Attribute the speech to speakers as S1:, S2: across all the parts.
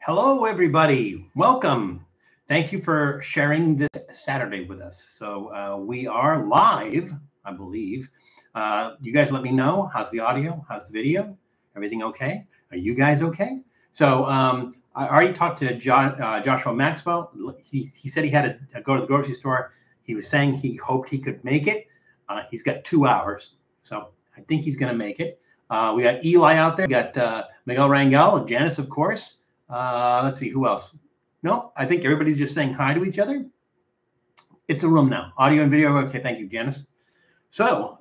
S1: Hello, everybody. Welcome. Thank you for sharing this Saturday with us. So we are live, I believe. You guys let me know. How's the audio? How's the video? Everything okay? Are you guys okay? So I already talked to Joshua Maxwell. He said he had to go to the grocery store. He was saying he hoped he could make it. He's got 2 hours. So I think he's going to make it. We got Eli out there. We got Miguel Rangel, Janice, of course. Let's see, who else? No, I think everybody's just saying hi to each other. It's a room now. Audio and video. Okay, thank you, Janice. So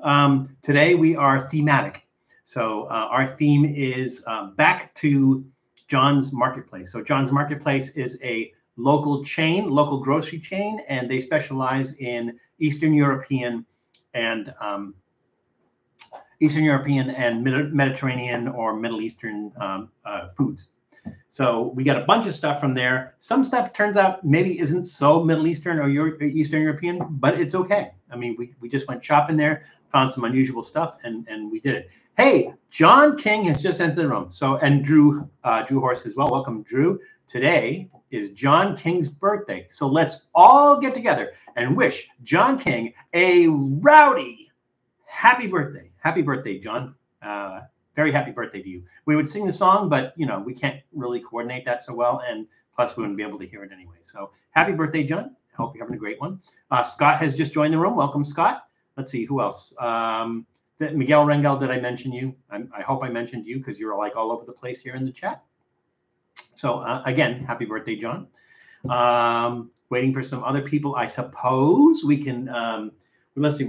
S1: today we are thematic. So our theme is back to Jons Marketplace. So Jons Marketplace is a local chain, local grocery chain, and they specialize in Eastern European and Mediterranean or Middle Eastern foods. So we got a bunch of stuff from there. Some stuff turns out maybe isn't so Middle Eastern or Eastern European, but it's okay. I mean, we just went shopping there, found some unusual stuff, and we did it. Hey, John King has just entered the room. So, and Drew Horst as well. Welcome, Drew. Today is John King's birthday. So let's all get together and wish John King a rowdy happy birthday. Happy birthday, John. Very happy birthday to you. We would sing the song, but you know, we can't really coordinate that so well, and plus we wouldn't be able to hear it anyway. So happy birthday, John. I hope you're having a great one. Scott has just joined the room. Welcome, Scott. Let's see, who else? Miguel Rangel, did I mention you? I hope I mentioned you because you're like all over the place here in the chat. So again, happy birthday, John. Waiting for some other people. I suppose we can, let's see,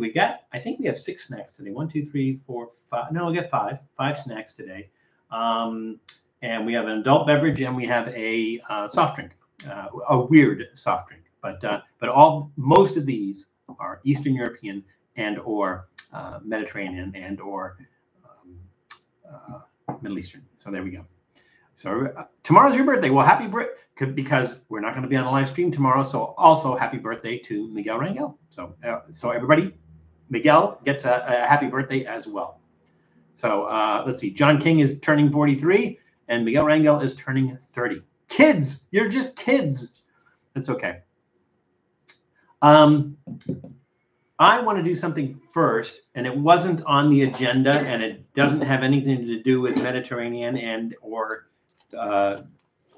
S1: I think we have 6 snacks today. 1, 2, 3, 4, 5. No, we got 5 snacks today. And we have an adult beverage and we have a soft drink, a weird soft drink. But most of these are Eastern European and or Mediterranean and or Middle Eastern. So there we go. So tomorrow's your birthday. Well, happy birthday, because we're not going to be on a live stream tomorrow. So also happy birthday to Miguel Rangel. So everybody, Miguel gets a happy birthday as well. So let's see. John King is turning 43 and Miguel Rangel is turning 30. Kids, you're just kids. That's okay. I want to do something first, and it wasn't on the agenda, and it doesn't have anything to do with Mediterranean and or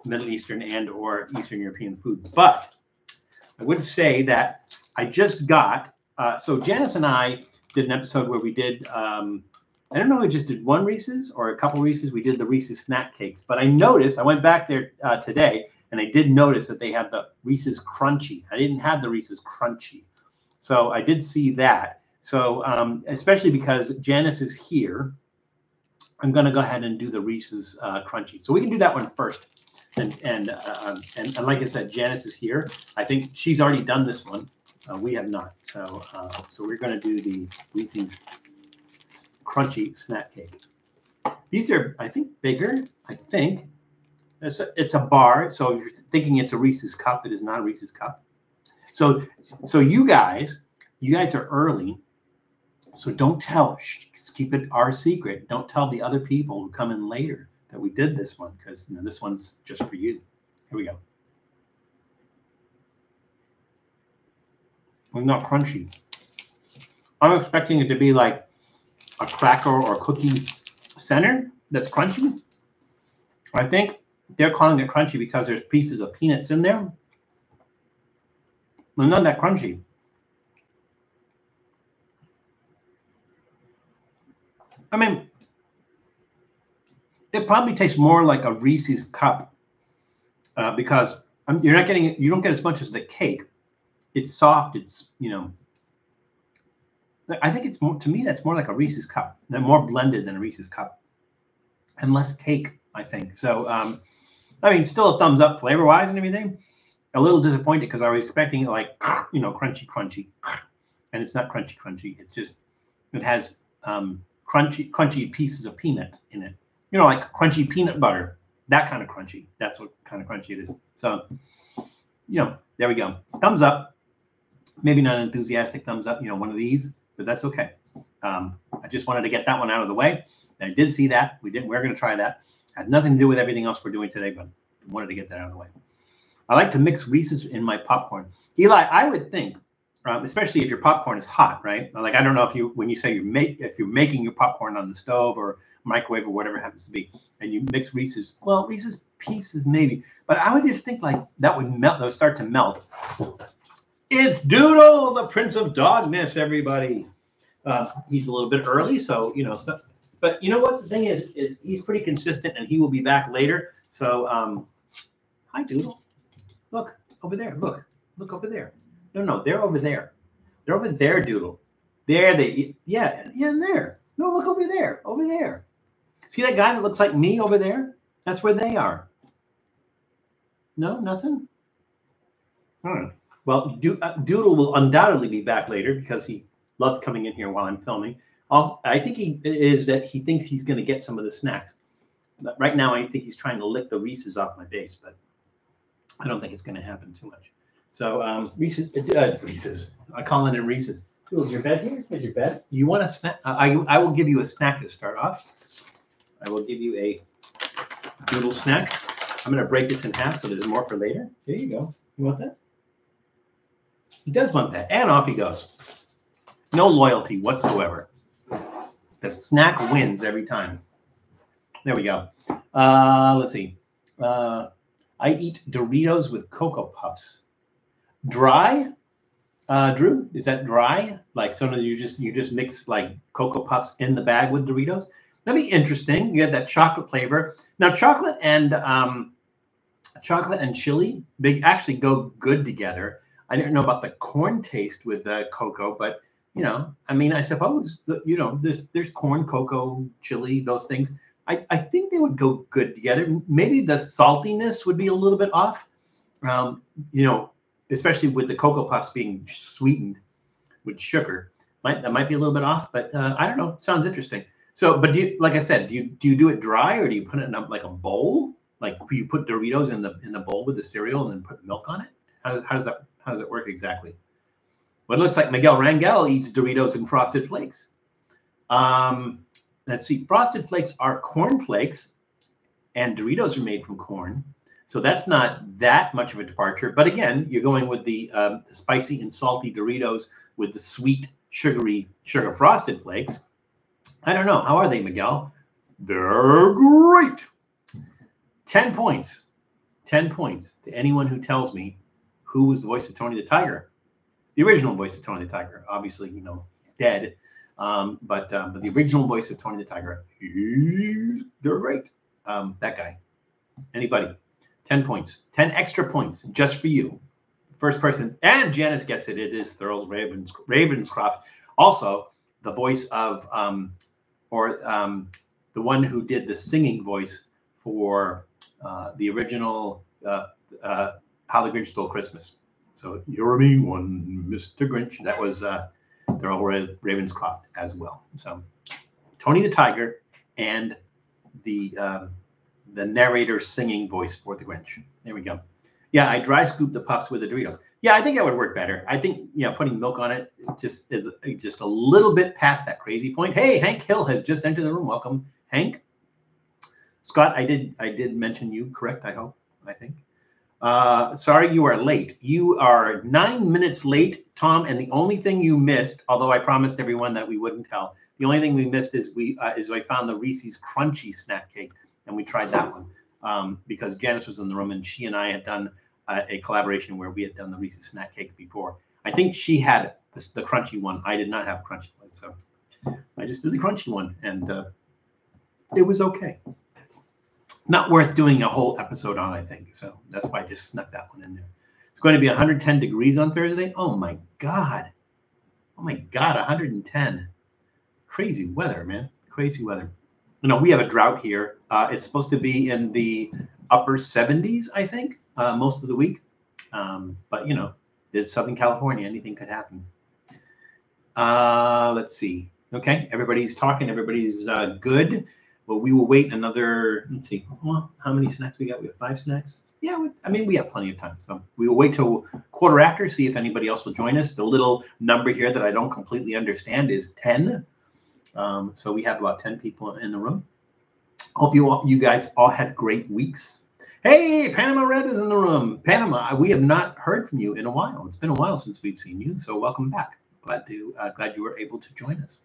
S1: Middle Eastern and or Eastern European food. But I would say that I just got, so Janice and I did an episode where we did, I don't know if we just did one Reese's or a couple Reese's. We did the Reese's snack cakes, but I noticed, I went back there today and I did notice that they had the Reese's Crunchy. I didn't have the Reese's Crunchy. So I did see that. So especially because Janice is here, I'm going to go ahead and do the Reese's Crunchy. So we can do that one first. And like I said, Janice is here. I think she's already done this one. We have not. So we're going to do the Reese's Crunchy snack cake. These are, I think, bigger. I think it's a bar. So if you're thinking it's a Reese's cup, it is not a Reese's cup. So you guys are early. So don't tell. Just keep it our secret. Don't tell the other people who come in later that we did this one, because this one's just for you. Here we go. Well, not crunchy. I'm expecting it to be like a cracker or a cookie center that's crunchy. I think they're calling it crunchy because there's pieces of peanuts in there. Well, not that crunchy. I mean, it probably tastes more like a Reese's cup because you don't get as much as the cake. It's soft. It's, you know, I think it's more, to me, that's more like a Reese's cup. They're more blended than a Reese's cup and less cake, I think. So, I mean, still a thumbs up flavor-wise and everything. A little disappointed because I was expecting like, you know, crunchy, and it's not crunchy. It's just, it has crunchy pieces of peanut in it. You know, like crunchy peanut butter, that kind of crunchy. That's what kind of crunchy it is. So, you know, there we go. Thumbs up. Maybe not an enthusiastic thumbs up, you know, one of these, but that's okay. I just wanted to get that one out of the way. And I did see that. We're going to try that. Has nothing to do with everything else we're doing today, but wanted to get that out of the way. I like to mix Reese's in my popcorn. Eli, I would think, especially if your popcorn is hot, right? Like, I don't know if you, when you say if you're making your popcorn on the stove or microwave or whatever it happens to be, and you mix Reese's, well, Reese's Pieces maybe, but I would just think like that would melt, that would start to melt. It's Doodle, the Prince of Dogness, everybody. He's a little bit early, so, you know, but you know what? The thing is he's pretty consistent, and he will be back later. So, hi, Doodle. Look over there. Look over there. No, they're over there. They're over there, Doodle. There yeah, and there. No, look over there. See that guy that looks like me over there? That's where they are. No, nothing? All right. Well, Doodle will undoubtedly be back later because he loves coming in here while I'm filming. Also, I think he thinks he's going to get some of the snacks. But right now, I think he's trying to lick the Reese's off my base, but I don't think it's going to happen too much. So Reese's. I call it in Reese's. Doodle, your bed here? Here's your bed. You want a snack? I will give you a snack to start off. I will give you a Doodle snack. I'm going to break this in half so there's more for later. There you go. You want that? He does want that. And off he goes. No loyalty whatsoever. The snack wins every time. There we go. Let's see. I eat Doritos with Cocoa Puffs. Dry? Drew, is that dry? Like sometimes you just mix like Cocoa Puffs in the bag with Doritos? That'd be interesting. You have that chocolate flavor. Now, chocolate and chili, they actually go good together. I didn't know about the corn taste with the cocoa, but you know, I mean, I suppose you know, there's corn, cocoa, chili, those things. I think they would go good together. Maybe the saltiness would be a little bit off. You know, especially with the Cocoa Puffs being sweetened with sugar, that might be a little bit off. But I don't know. Sounds interesting. So, but like I said, do you do it dry or do you put it in like a bowl? Like you put Doritos in the bowl with the cereal and then put milk on it? How does it work exactly? Well, it looks like Miguel Rangel eats Doritos and Frosted Flakes. Let's see. Frosted Flakes are corn flakes, and Doritos are made from corn. So that's not that much of a departure. But again, you're going with the spicy and salty Doritos with the sweet, sugar Frosted Flakes. I don't know. How are they, Miguel? They're great. 10 points. 10 points to anyone who tells me who was the voice of Tony the Tiger. The original voice of Tony the Tiger. Obviously, you know, he's dead. But the original voice of Tony the Tiger, they're great. That guy. Anybody? 10 points. 10 extra points just for you. First person. And Janice gets it. It is Thurl Ravenscroft. Also, the voice of, the one who did the singing voice for the original How the Grinch Stole Christmas. So you're a mean one, Mr. Grinch. That was Thurl Ravenscroft as well. So Tony the Tiger and the narrator singing voice for the Grinch. There we go. Yeah, I dry scoop the puffs with the Doritos. Yeah, I think that would work better. I think, you know, putting milk on it just is just a little bit past that crazy point. Hey, Hank Hill has just entered the room. Welcome, Hank. Scott, I did mention you, correct? I think. Sorry, you are late. You are 9 minutes late, Tom. And the only thing you missed, although I promised everyone that we wouldn't tell, the only thing we missed is I found the Reese's Crunchy snack cake, and we tried that one because Janice was in the room and she and I had done a collaboration where we had done the Reese's snack cake before. I think she had the crunchy one. I did not have a crunchy one, so I just did the crunchy one, and it was okay. Not worth doing a whole episode on, I think. So that's why I just snuck that one in there. It's going to be 110 degrees on Thursday. Oh my God. Oh my God, 110. Crazy weather, man. Crazy weather. You know, we have a drought here. It's supposed to be in the upper 70s, I think, most of the week. But, you know, it's Southern California. Anything could happen. Let's see. Okay, everybody's talking. Everybody's good. Well, we will wait another, let's see, well, how many snacks we got? We have 5 snacks. Yeah, I mean, we have plenty of time. So we will wait till quarter after, see if anybody else will join us. The little number here that I don't completely understand is 10. So we have about 10 people in the room. Hope you guys all had great weeks. Hey, Panama Red is in the room. Panama, we have not heard from you in a while. It's been a while since we've seen you, so welcome back. Glad you were able to join us.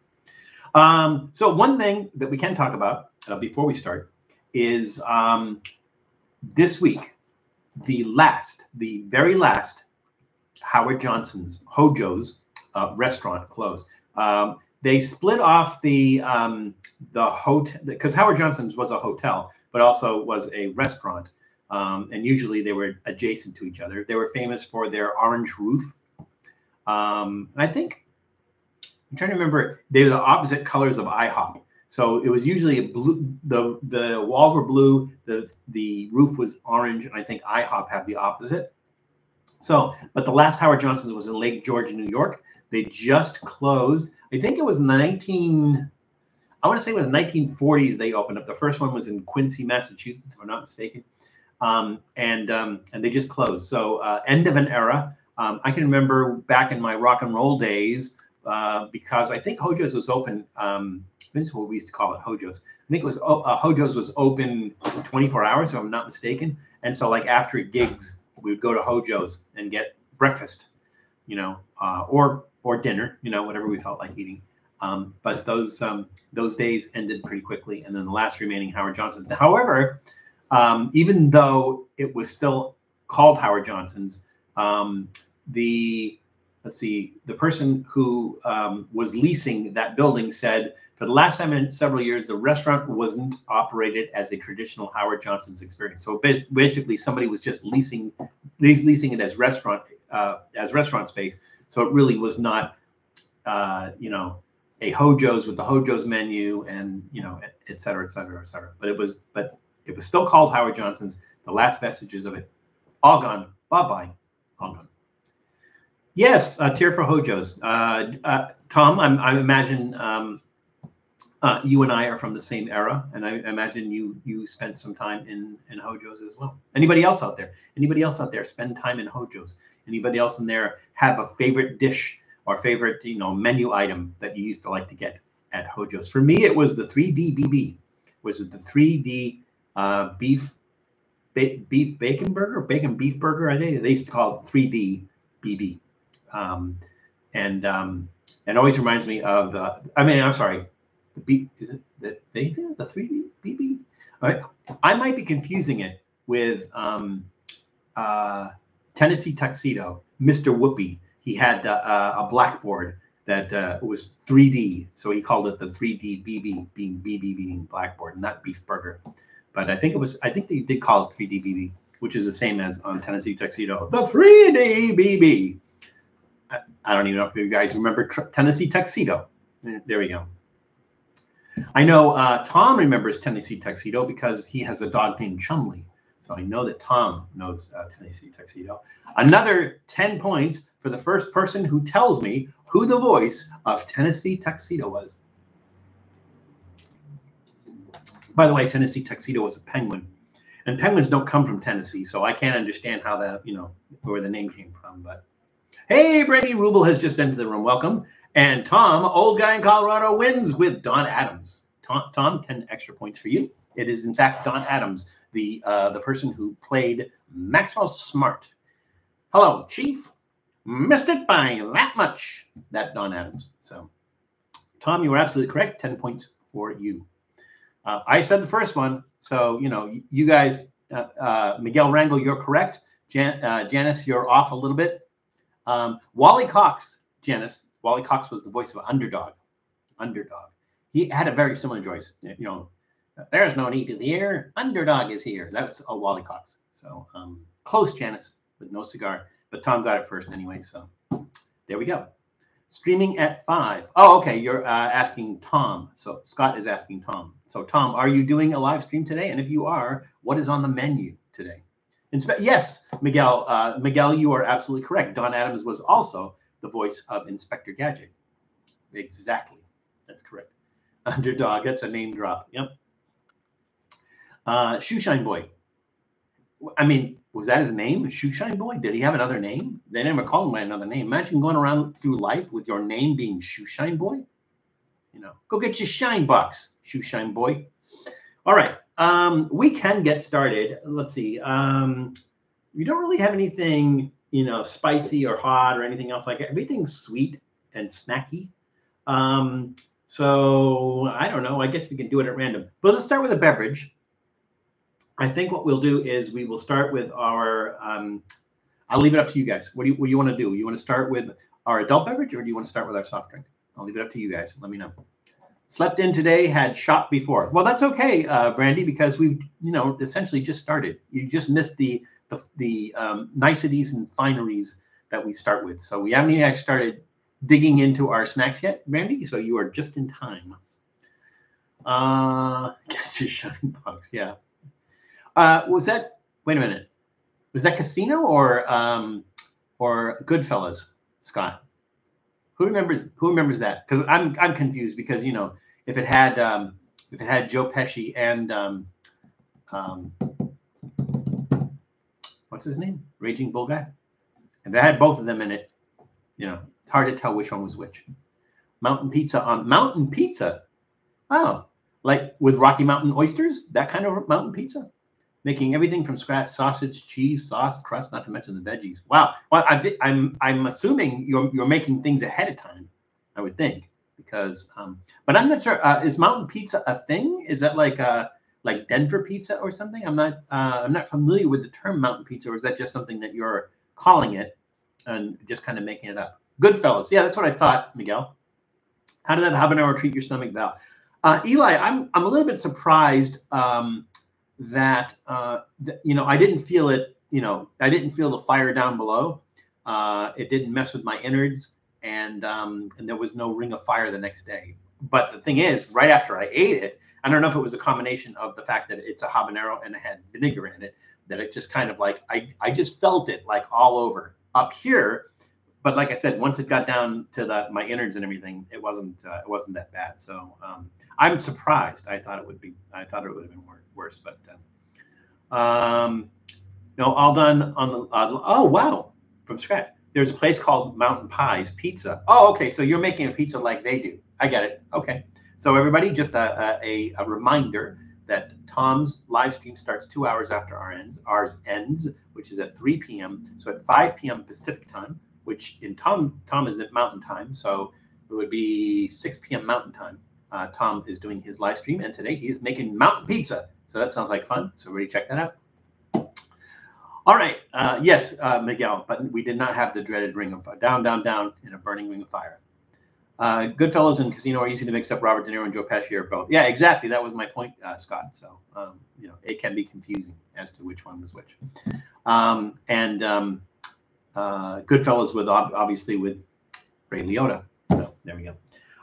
S1: So one thing that we can talk about before we start is this week, the very last Howard Johnson's Hojo's restaurant closed. They split off the hotel, because Howard Johnson's was a hotel, but also was a restaurant. And usually they were adjacent to each other. They were famous for their orange roof. And I think, I'm trying to remember, they were the opposite colors of IHOP. So it was usually a blue, the walls were blue, the roof was orange, and I think IHOP had the opposite. So, but the last Howard Johnson's was in Lake George, New York. They just closed. I think it was in the I want to say it was the 1940s they opened up. The first one was in Quincy, Massachusetts, if I'm not mistaken. And they just closed. So end of an era. I can remember back in my rock and roll days, because I think Hojo's was open. That's what we used to call it, Hojo's. I think it was Hojo's was open 24 hours, if I'm not mistaken. And so like after gigs, we would go to Hojo's and get breakfast, you know, or dinner, you know, whatever we felt like eating. But those days ended pretty quickly, and then the last remaining Howard Johnson's. However, even though it was still called Howard Johnson's, the person who was leasing that building said for the last time in several years, the restaurant wasn't operated as a traditional Howard Johnson's experience. So basically, somebody was just leasing it as restaurant space. So it really was not, you know, a Hojo's with the Hojo's menu and, you know, et cetera, et cetera, et cetera. But it was still called Howard Johnson's. The last vestiges of it, all gone. Bye-bye. All gone. Yes, tear for Hojo's. Tom, I imagine you and I are from the same era, and I imagine you spent some time in Hojo's as well. Anybody else out there? Anybody else out there spend time in Hojo's? Anybody else in there have a favorite dish or favorite, you know, menu item that you used to like to get at Hojo's? For me, it was the 3D BB. Was it the 3D beef bacon burger, bacon beef burger? I think they used to call it 3D BB. And always reminds me of I'm sorry, the beef, is it that they do the 3D BB? I might be confusing it with Tennessee Tuxedo, Mr. Whoopi. He had a blackboard that was 3D, so he called it the 3D BB, being blackboard, not beef burger. But I think they did call it 3D BB, which is the same as on Tennessee Tuxedo, the 3D BB. I don't even know if you guys remember Tennessee Tuxedo. There we go. I know Tom remembers Tennessee Tuxedo because he has a dog named Chumley. So I know that Tom knows Tennessee Tuxedo. Another 10 points for the first person who tells me who the voice of Tennessee Tuxedo was. By the way, Tennessee Tuxedo was a penguin. And penguins don't come from Tennessee, so I can't understand how that, you know, where the name came from. But hey, Brady Rubel has just entered the room. Welcome. And Tom, old guy in Colorado, wins with Don Adams. Tom, 10 extra points for you. It is, in fact, Don Adams, the person who played Maxwell Smart. Hello, Chief. Missed it by that much. That Don Adams. So, Tom, you were absolutely correct. 10 points for you. I said the first one. So, you know, you guys, Miguel Rangel, you're correct. Janice, you're off a little bit. Wally Cox, Janice. Wally Cox was the voice of Underdog. Underdog. He had a very similar voice. You know, there's no need to fear. Underdog is here. That's a Wally Cox. So close, Janice, with no cigar. But Tom got it first anyway. So there we go. Streaming at 5. Oh, okay. You're asking Tom. So Scott is asking Tom. So Tom, are you doing a live stream today? And if you are, what is on the menu today? Yes, Miguel. Miguel, you are absolutely correct. Don Adams was also the voice of Inspector Gadget. Exactly. That's correct. Underdog. That's a name drop. Yep. Shoeshine Boy. I mean, was that his name? Shoeshine Boy? Did he have another name? They never called him by another name. Imagine going around through life with your name being Shoeshine Boy. You know, go get your shine box, Shoeshine Boy. All right. We can get started. Let's see. We don't really have anything, you know, spicy or hot or anything else like that. Everything's sweet and snacky. So I don't know. I guess we can do it at random. But let's start with a beverage. I think what we'll do is we will start with our. I'll leave it up to you guys. What do you want to do? You want to start with our adult beverage, or do you want to start with our soft drink? I'll leave it up to you guys. Let me know. Slept in today, had shot before. Well, that's okay, Brandy, because we've, you know, essentially just started. You just missed the niceties and fineries that we start with. So we haven't even actually started digging into our snacks yet, Brandy. So you are just in time. Just shine box, yeah. Was that? Wait a minute. Was that Casino or Goodfellas, Scott? Who remembers that? Because I'm confused because, you know, if it had Joe Pesci and what's his name? Raging Bull guy. If they had both of them in it, you know, it's hard to tell which one was which. Mountain pizza on Mountain Pizza. Oh, like with Rocky Mountain oysters, that kind of mountain pizza. Making everything from scratch: sausage, cheese, sauce, crust, not to mention the veggies. Wow. Well, I'm assuming you're making things ahead of time, I would think, because but I'm not sure. Is mountain pizza a thing? Is that like Denver pizza or something? I'm not familiar with the term mountain pizza, or is that just something that you're calling it and just kind of making it up? Goodfellas. Yeah, that's what I thought, Miguel. How did that habanero treat your stomach, Val? Eli, I'm a little bit surprised. That you know, I didn't feel it. You know, I didn't feel the fire down below. It didn't mess with my innards, and there was no ring of fire the next day. But the thing is, right after I ate it, I don't know if it was a combination of the fact that it's a habanero and it had vinegar in it, that it just kind of like I just felt it like all over up here. But like I said, once it got down to my innards and everything, it wasn't that bad. So I'm surprised. I thought it would have been worse. But no, all done on the. Oh wow, from scratch. There's a place called Mountain Pies Pizza. Oh, okay. So you're making a pizza like they do. I get it. Okay. So everybody, just a reminder that Tom's live stream starts 2 hours after ours ends, which is at 3 p.m. So at 5 p.m. Pacific time, which in Tom is at Mountain Time, so it would be 6 p.m. Mountain Time. Tom is doing his live stream, and today he is making mountain pizza. So that sounds like fun. So ready to check that out. All right. Yes, Miguel, but we did not have the dreaded ring of down, down, down in a burning ring of fire. Goodfellas and Casino are easy to mix up. Robert De Niro and Joe Pesci are both. Yeah, exactly. That was my point, Scott. So, you know, it can be confusing as to which one was which. Goodfellas with obviously with Ray Liotta. So there we go.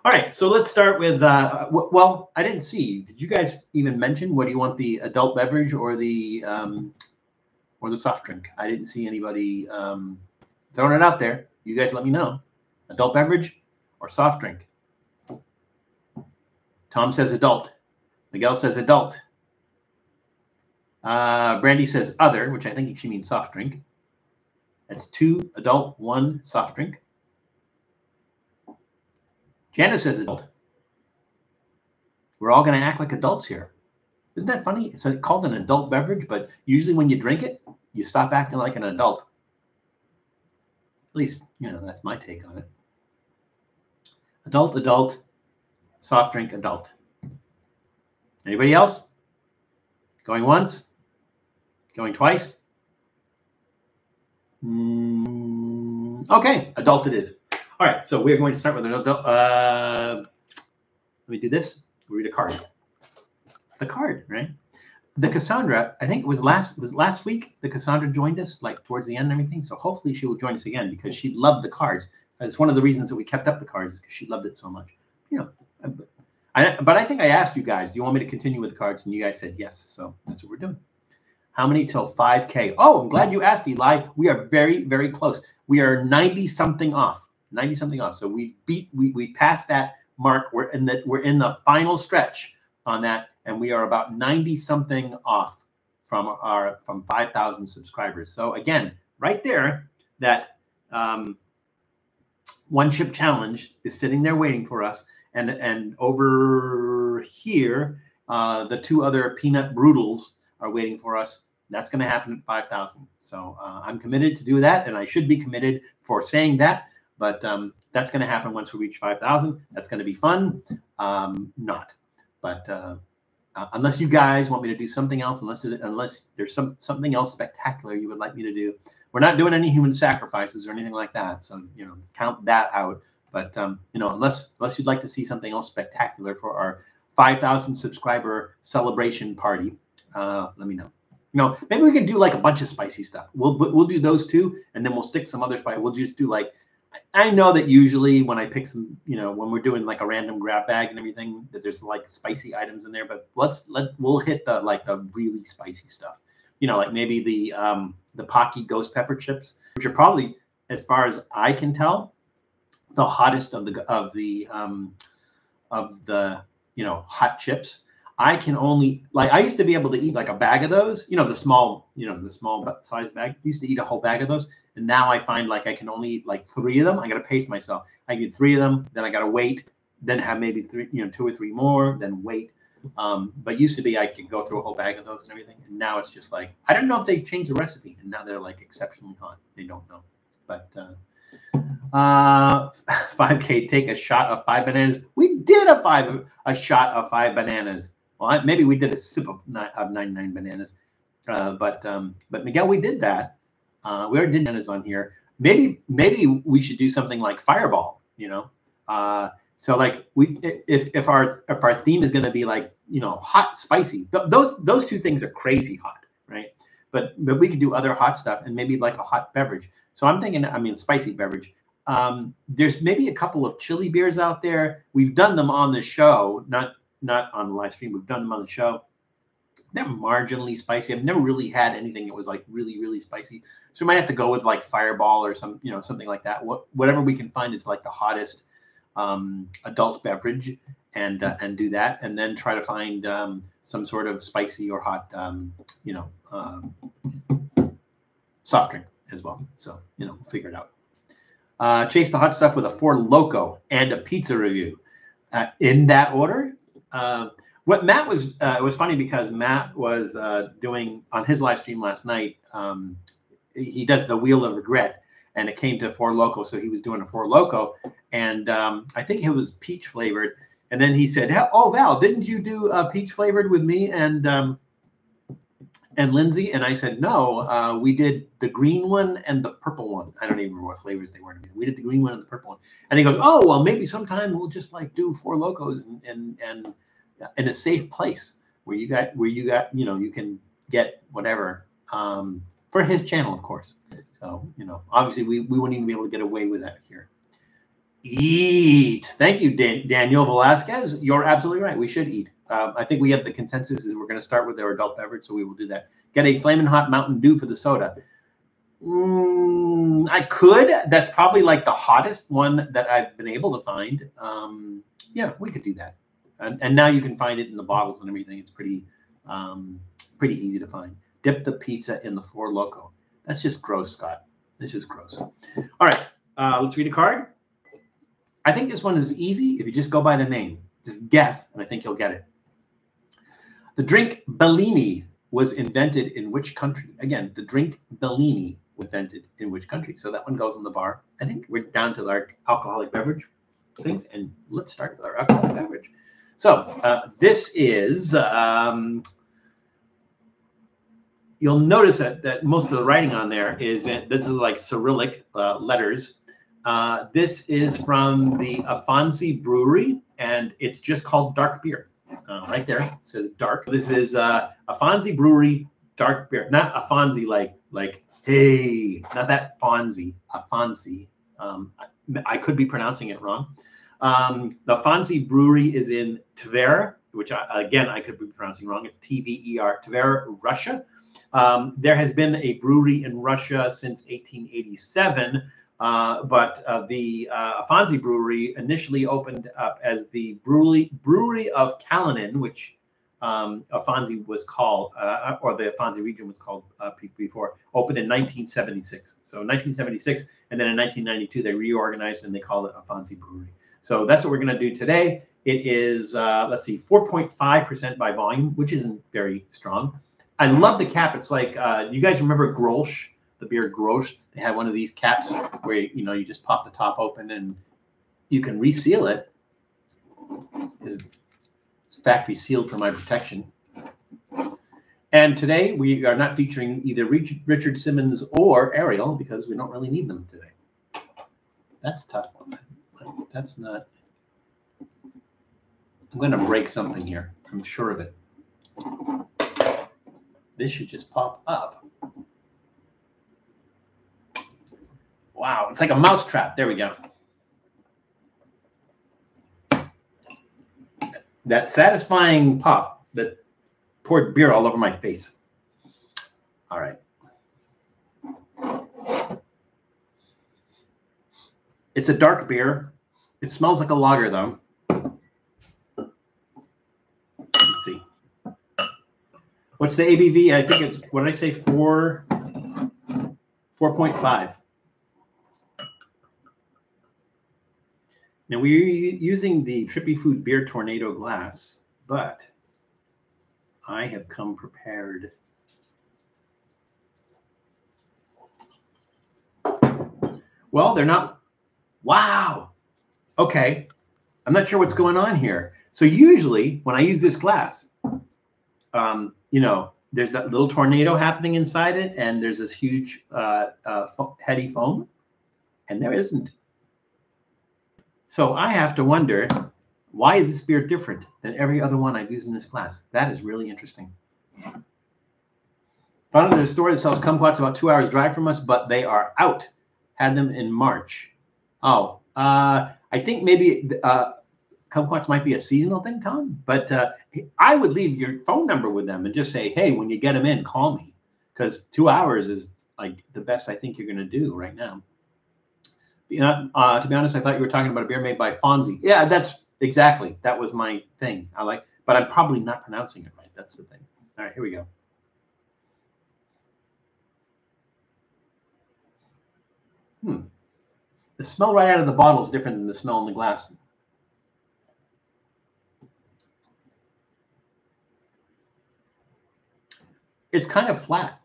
S1: All right, so let's start with. Well, I didn't see. Did you guys even mention what do you want, the adult beverage or the soft drink? I didn't see anybody throwing it out there. You guys let me know. Adult beverage or soft drink? Tom says adult. Miguel says adult. Brandy says other, which I think she means soft drink. That's 2 adult, 1 soft drink. Janice says adult. We're all going to act like adults here. Isn't that funny? It's called an adult beverage, but usually when you drink it, you stop acting like an adult. At least, you know, that's my take on it. Adult, adult, soft drink, adult. Anybody else? Going once? Going twice? Okay, adult it is. All right, so we're going to start with an adult. Let me do this. Read a card. The card, right? The Cassandra, I think it was last week. The Cassandra joined us like towards the end and everything. So hopefully she will join us again because she loved the cards. It's one of the reasons that we kept up the cards because she loved it so much. You know, but I think I asked you guys, do you want me to continue with the cards? And you guys said yes. So that's what we're doing. How many till 5K? Oh, I'm glad you asked, Eli. We are very, very close. We are 90 something off. 90 something off. So we passed that mark. We're in the final stretch on that, and we are about 90 something off from 5,000 subscribers. So again, right there, that one chip challenge is sitting there waiting for us, and over here The 2 other peanut brutals are waiting for us. That's going to happen at 5,000. So I'm committed to do that, and I should be committed for saying that. But that's going to happen once we reach 5,000. That's going to be fun. Not, but unless you guys want me to do something else, unless there's something else spectacular you would like me to do, we're not doing any human sacrifices or anything like that. So count that out. But unless you'd like to see something else spectacular for our 5,000 subscriber celebration party, let me know. Maybe we can do like a bunch of spicy stuff. We'll do those too, and then we'll stick some other spice. We'll just do like, I know that usually when I pick some, when we're doing like a random grab bag and everything, that there's like spicy items in there. But we'll hit the really spicy stuff. Like maybe the Pocky ghost pepper chips, which are probably, as far as I can tell, the hottest of the hot chips. I can only, I used to be able to eat like a bag of those, the small size bag. I used to eat a whole bag of those. And now I find like I can only eat like 3 of them. I got to pace myself. I get 3 of them, then I got to wait, then have maybe 2 or 3 more, then wait. But used to be I could go through a whole bag of those and everything. And now it's just like, I don't know if they changed the recipe. And now they're like exceptionally hot. They don't know. But 5K, take a shot of 5 bananas. We did a shot of 5 bananas. Well, maybe we did a sip of 99 bananas. But Miguel, we did that. We already did bananas on here. Maybe we should do something like Fireball. So like if our theme is going to be like hot, spicy, those 2 things are crazy hot, right? But we could do other hot stuff and maybe like a hot beverage. So I'm thinking, spicy beverage. There's maybe a couple of chili beers out there. We've done them on the show, not on the live stream. We've done them on the show. They're marginally spicy. I've never really had anything that was like really, really spicy. So we might have to go with like Fireball or something like that. Whatever we can find is like the hottest adult beverage, and do that, and then try to find some sort of spicy or hot soft drink as well. So we'll figure it out. Chase the hot stuff with a 4 Loko and a pizza review. In that order. What Matt was, it was funny because Matt was doing on his live stream last night. He does the Wheel of Regret, and it came to 4 Loko, so he was doing a 4 Loko, and I think it was peach flavored. And then he said, "Oh, Val, didn't you do peach flavored with me and Lindsay?" And I said, "No, we did the green one and the purple one. I don't even remember what flavors they were. We did the green one and the purple one." And he goes, "Oh, well, maybe sometime we'll just like do 4 Lokos and in a safe place where you can get whatever for his channel, of course." So obviously we wouldn't even be able to get away with that here. Eat. Thank you, Daniel Velasquez. You're absolutely right. We should eat. I think we have the consensus is we're going to start with our adult beverage, so we will do that. Get a flaming hot Mountain Dew for the soda. I could. That's probably like the hottest one that I've been able to find. Yeah, we could do that. And now you can find it in the bottles and everything. It's pretty easy to find. Dip the pizza in the 4 Loko. That's just gross, Scott. It's just gross. All right, let's read a card. I think this one is easy if you just go by the name. Just guess, and I think you'll get it. The drink Bellini was invented in which country? Again, the drink Bellini was invented in which country? So that one goes on the bar. I think we're down to our alcoholic beverage things, and let's start with our alcoholic beverage. So this is, you'll notice that most of the writing on there this is like Cyrillic letters. This is from the Afanasy Brewery, and it's just called dark beer. Right there, it says dark. This is Afanasy Brewery dark beer, not Afanasy like hey, not that Fonzie, Afanasy. I could be pronouncing it wrong. The Afanasy Brewery is in Tver, which I could be pronouncing wrong. It's Tver, Tver, Russia. There has been a brewery in Russia since 1887, but the Afanasy Brewery initially opened up as the Brewery of Kalinin, which Afanasy was called, or the Afanasy region was called before, opened in 1976. So 1976, and then in 1992 they reorganized and they called it Afanasy Brewery. So that's what we're going to do today. It is, let's see, 4.5% by volume, which isn't very strong. I love the cap. It's like, you guys remember Grolsch, the beer Grolsch? They had one of these caps where, you know, you just pop the top open and you can reseal it. It's factory sealed for my protection. And today we are not featuring either Richard Simmons or Ariel because we don't really need them today. That's tough. That's not. I'm going to break something here. I'm sure of it. This should just pop up. Wow, it's like a mouse trap. There we go. That satisfying pop that poured beer all over my face. All right. It's a dark beer. It smells like a lager, though. Let's see. What's the ABV? I think it's, what did I say, 4.5. Now we're using the Trippy Food Beer Tornado glass, but I have come prepared. Well, they're not. Wow. Okay. I'm not sure what's going on here. So usually when I use this glass, you know, there's that little tornado happening inside it, and there's this huge heady foam, and there isn't. So I have to wonder, why is this beer different than every other one I've used in this glass? That is really interesting. Found it at a store that sells kumquats about 2 hours drive from us, but they are out. Had them in March. Oh, I think maybe kumquats might be a seasonal thing, Tom. But I would leave your phone number with them and just say, hey, when you get them in, call me. Because 2 hours is like the best I think you're going to do right now. You know, to be honest, I thought you were talking about a beer made by Fonzie. Yeah, that's exactly. That was my thing. I like, but I'm probably not pronouncing it right. That's the thing. All right, here we go. The smell right out of the bottle is different than the smell in the glass. It's kind of flat.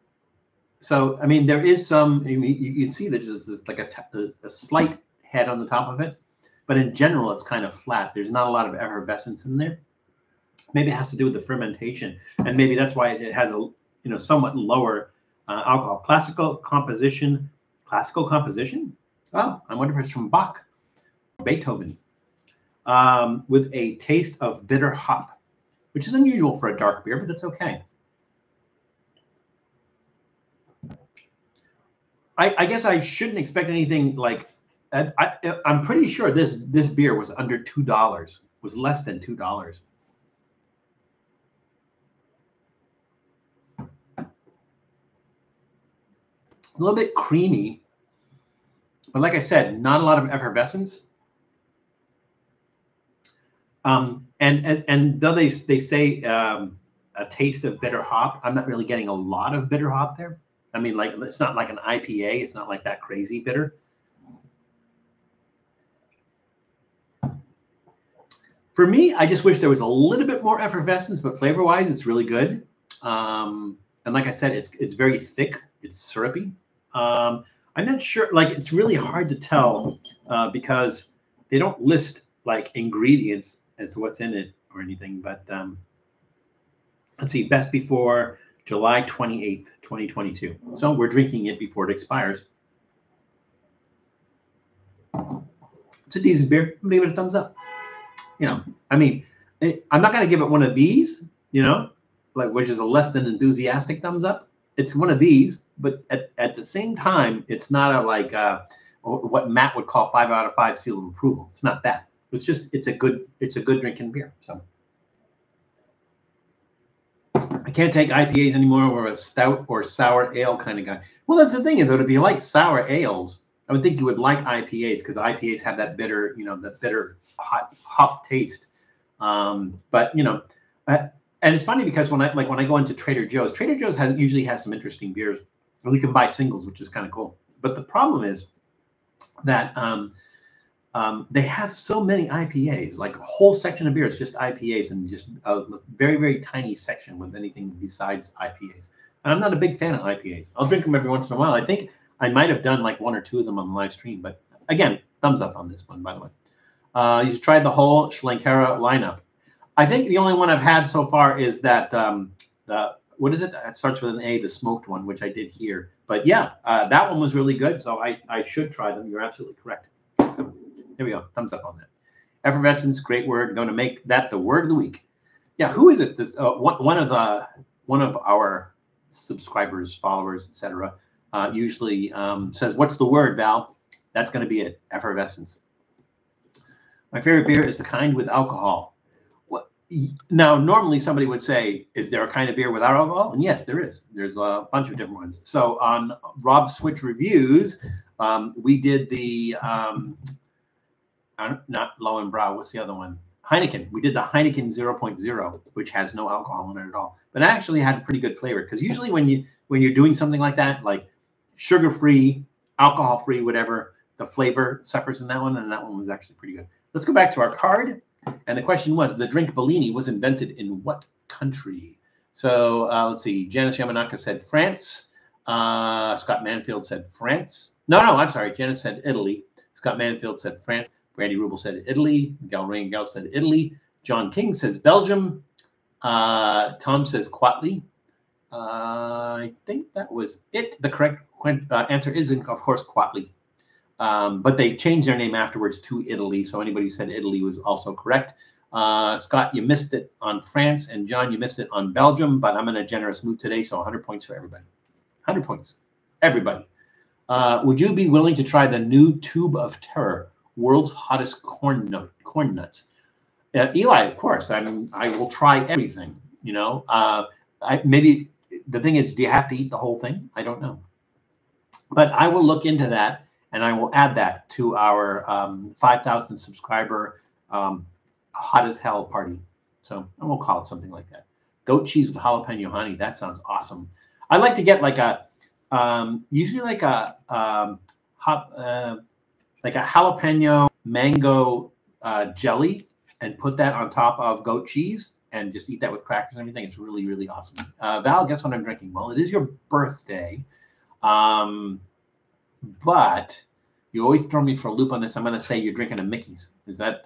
S1: So, I mean, there is some, you can see that there's like a slight head on the top of it, but in general, it's kind of flat. There's not a lot of effervescence in there. Maybe it has to do with the fermentation, and maybe that's why it has a, you know, somewhat lower alcohol. Classical composition. Oh, I wonder if it's from Bach, Beethoven, with a taste of bitter hop, which is unusual for a dark beer, but that's okay. I guess I shouldn't expect anything like. I'm pretty sure this beer was under $2. Was less than $2. A little bit creamy, but like I said, not a lot of effervescence. And though they say a taste of bitter hop, I'm not really getting a lot of bitter hop there. I mean, like, it's not like an IPA. It's not like that crazy bitter. For me, I just wish there was a little bit more effervescence, but flavor-wise, it's really good. And like I said, it's very thick. It's syrupy. I'm not sure. Like, it's really hard to tell because they don't list like ingredients as to what's in it or anything. But let's see, best before July 28th, 2022. So we're drinking it before it expires. It's a decent beer. I'm gonna give it a thumbs up. You know, I mean, I'm not going to give it one of these, you know, like, which is a less than enthusiastic thumbs up. It's one of these, but at the same time, it's not a like what Matt would call 5 out of 5 seal of approval. It's not that. It's just it's a good drinking beer. So I can't take IPAs anymore, or a stout or sour ale kind of guy. Well, that's the thing, though. If you like sour ales, I would think you would like IPAs because IPAs have that bitter, you know, that bitter hop taste. But you know, and it's funny because when I go into Trader Joe's usually has some interesting beers, and we can buy singles, which is kind of cool. But the problem is that they have so many IPAs, like a whole section of beer is just IPAs, and just a very, very tiny section with anything besides IPAs. And I'm not a big fan of IPAs. I'll drink them every once in a while. I think I might have done like 1 or 2 of them on the live stream, but again, thumbs up on this one, by the way. You tried the whole Schlenkera lineup. I think the only one I've had so far is that, what is it? It starts with an A, the smoked one, which I did here. But yeah, that one was really good, so I should try them. You're absolutely correct. So there we go. Thumbs up on that. Effervescence, great word. Going to make that the word of the week. Yeah, who is it? This one of our subscribers, followers, etc. Usually says, "What's the word, Val?" That's going to be it. Effervescence. My favorite beer is the kind with alcohol. Now, normally somebody would say, "Is there a kind of beer without alcohol?" And yes, there is. There's a bunch of different ones. So on Rob Switch Reviews, we did the not Lowenbrau. What's the other one? Heineken. We did the Heineken 0.0, which has no alcohol in it at all, but it actually had pretty good flavor. Because usually when you're doing something like that, like sugar-free, alcohol-free, whatever, the flavor suffers in that one, and that one was actually pretty good. Let's go back to our card. And the question was, the drink Bellini was invented in what country? So let's see. Janice Yamanaka said France. Scott Manfield said France. No, I'm sorry. Janice said Italy. Scott Manfield said France. Randy Rubel said Italy. Miguel Rangel said Italy. John King says Belgium. Tom says Quatley. I think that was it. The correct answer is, of course, Quatley. But they changed their name afterwards to Italy. So anybody who said Italy was also correct. Scott, you missed it on France. And John, you missed it on Belgium. But I'm in a generous mood today. So 100 points for everybody. 100 points. Everybody. Would you be willing to try the new Tube of Terror, world's hottest corn nuts? Eli, of course. I will try everything. You know, maybe the thing is, do you have to eat the whole thing? I don't know. But I will look into that. And I will add that to our 5,000 subscriber hot as hell party. So I won't call it something like that. Goat cheese with jalapeno honey. That sounds awesome. I like to get like a usually like a jalapeno mango jelly and put that on top of goat cheese and just eat that with crackers and everything. It's really, really awesome. Val, guess what I'm drinking? Well, it is your birthday. But you always throw me for a loop on this. I'm going to say you're drinking a Mickey's. Is that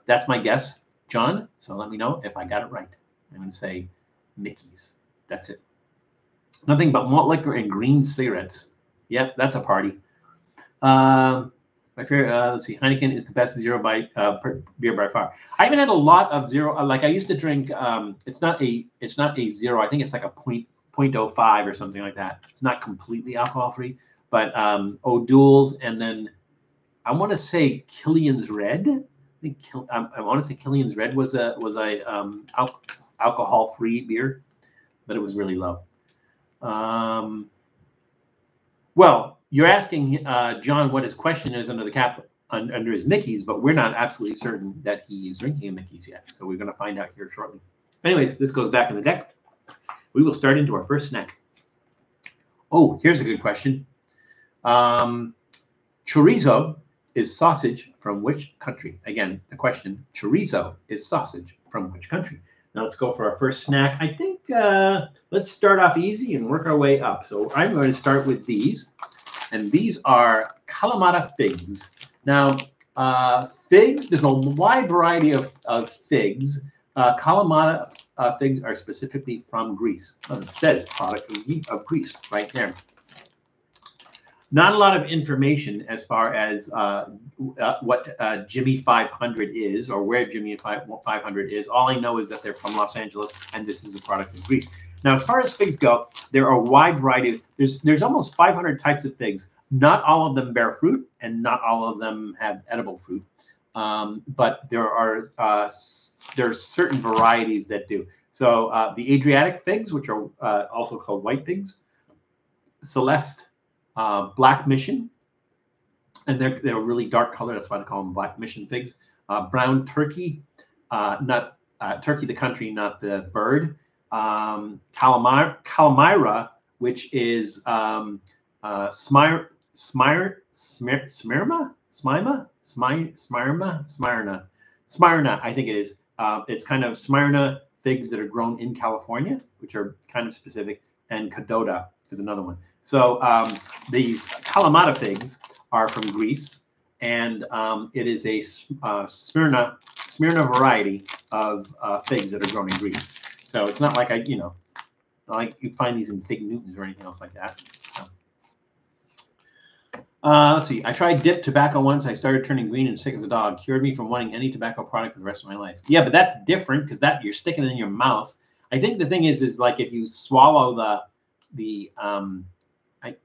S1: that's my guess, John? So let me know if I got it right. I'm going to say Mickey's. That's it. Nothing but malt liquor and green cigarettes. Yep, that's a party. My favorite. Let's see. Heineken is the best zero by beer by far. I haven't had a lot of zero. Like I used to drink. It's not a zero. I think it's like a 0.05 or something like that. It's not completely alcohol free. But O'Doul's, and then I want to say Killian's Red. I want to say Killian's Red was a alcohol-free beer, but it was really low. Well, you're asking John what his question is under the cap under his Mickey's, but we're not absolutely certain that he's drinking a Mickey's yet. So we're going to find out here shortly. Anyways, this goes back in the deck. We will start into our first snack. Oh, here's a good question. Chorizo is sausage from which country? Again, the question, chorizo is sausage from which country? Now let's go for our first snack. I think let's start off easy and work our way up. So I'm going to start with these. And these are Kalamata Figs. Now, figs, there's a wide variety of figs. Kalamata figs are specifically from Greece. Well, it says product of Greece right there. Not a lot of information as far as what Jimmy 500 is or where Jimmy 500 is. All I know is that they're from Los Angeles and this is a product of Greece. Now, as far as figs go, there are a wide variety. There's almost 500 types of figs. Not all of them bear fruit and not all of them have edible fruit. But there's certain varieties that do. So the Adriatic figs, which are also called white figs, Celeste, Black Mission, and they're a really dark color. That's why they call them Black Mission figs. Brown Turkey, not Turkey the country, not the bird. Calamira, which is Smirma. Smyrna, I think it is. It's kind of Smyrna figs that are grown in California, which are kind of specific, and Cadota is another one. So these Kalamata figs are from Greece, and it is a Smyrna variety of figs that are grown in Greece. So it's not like like you find these in Fig Newtons or anything else like that. So. Let's see. I tried dip tobacco once. I started turning green and sick as a dog. Cured me from wanting any tobacco product for the rest of my life. Yeah, but that's different because that you're sticking it in your mouth. I think the thing is like if you swallow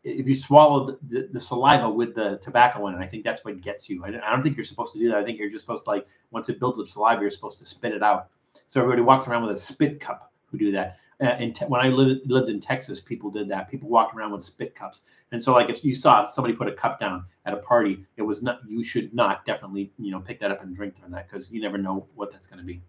S1: if you swallow the saliva with the tobacco in it, I think that's what gets you. I don't think you're supposed to do that. I think you're just supposed to, like, once it builds up saliva, you're supposed to spit it out. So everybody walks around with a spit cup who do that. When I lived in Texas, people did that. People walked around with spit cups. And so, like, if you saw somebody put a cup down at a party, it was not, you should not definitely, pick that up and drink from that because you never know what that's going to be.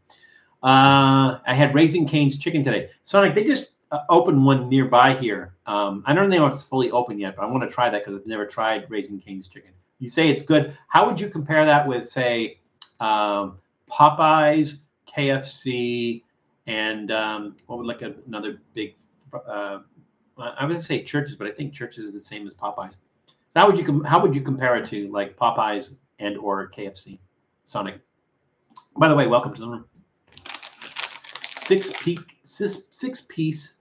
S1: I had Raising Cane's chicken today. Sonic, they just opened one nearby here. I don't know if it's fully open yet, but I want to try that because I've never tried Raising Cane's chicken. You say it's good. How would you compare that with, say, Popeyes, KFC, and what would like another big? I would say Churches, but I think Churches is the same as Popeyes. How would you compare it to, like, Popeyes and or KFC? Sonic. By the way, welcome to the room. Six-piece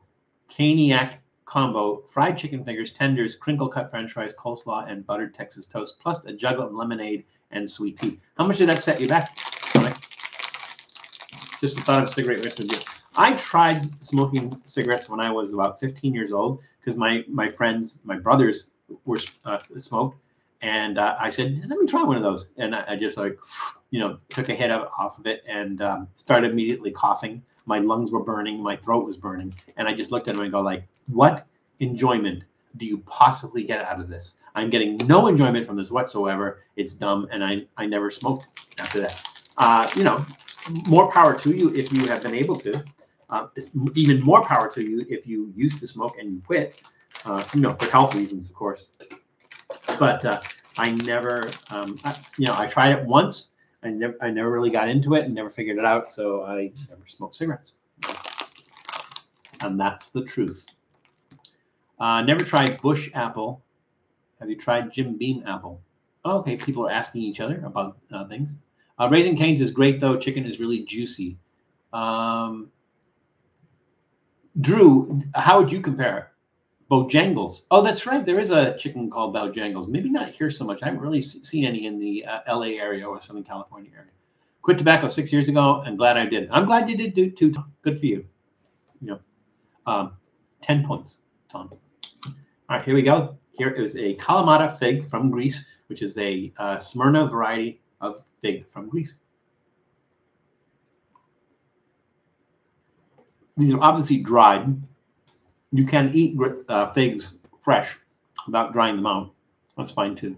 S1: Caniac combo: fried chicken fingers, tenders, crinkle cut French fries, coleslaw, and buttered Texas toast, plus a jug of lemonade and sweet tea. How much did that set you back, Sonic? Just the thought of cigarette risk with you. I tried smoking cigarettes when I was about 15 years old because my brothers were smoked, and I said, let me try one of those, and I just, like, took a hit off of it and started immediately coughing. My lungs were burning, my throat was burning, and I just looked at him and go, like, what enjoyment do you possibly get out of this? I'm getting no enjoyment from this whatsoever. It's dumb, and I never smoked after that. More power to you if you have been able to. Even more power to you if you used to smoke and you quit, for health reasons, of course. But I never, I tried it once. I never really got into it and never figured it out, so I never smoked cigarettes. And that's the truth. Never tried Bush apple. Have you tried Jim Beam apple? Oh, okay, people are asking each other about things. Raising Cane's is great, though. Chicken is really juicy. Drew, how would you compare it? Bojangles. Oh, that's right. There is a chicken called Bojangles. Maybe not here so much. I haven't really seen any in the LA area or Southern California area. Quit tobacco 6 years ago, and glad I did. I'm glad you did too. Good for you. 10 points, Tom. All right, here we go. Here is a Kalamata fig from Greece, which is a Smyrna variety of fig from Greece. These are obviously dried. You can eat figs fresh without drying them out. That's fine too.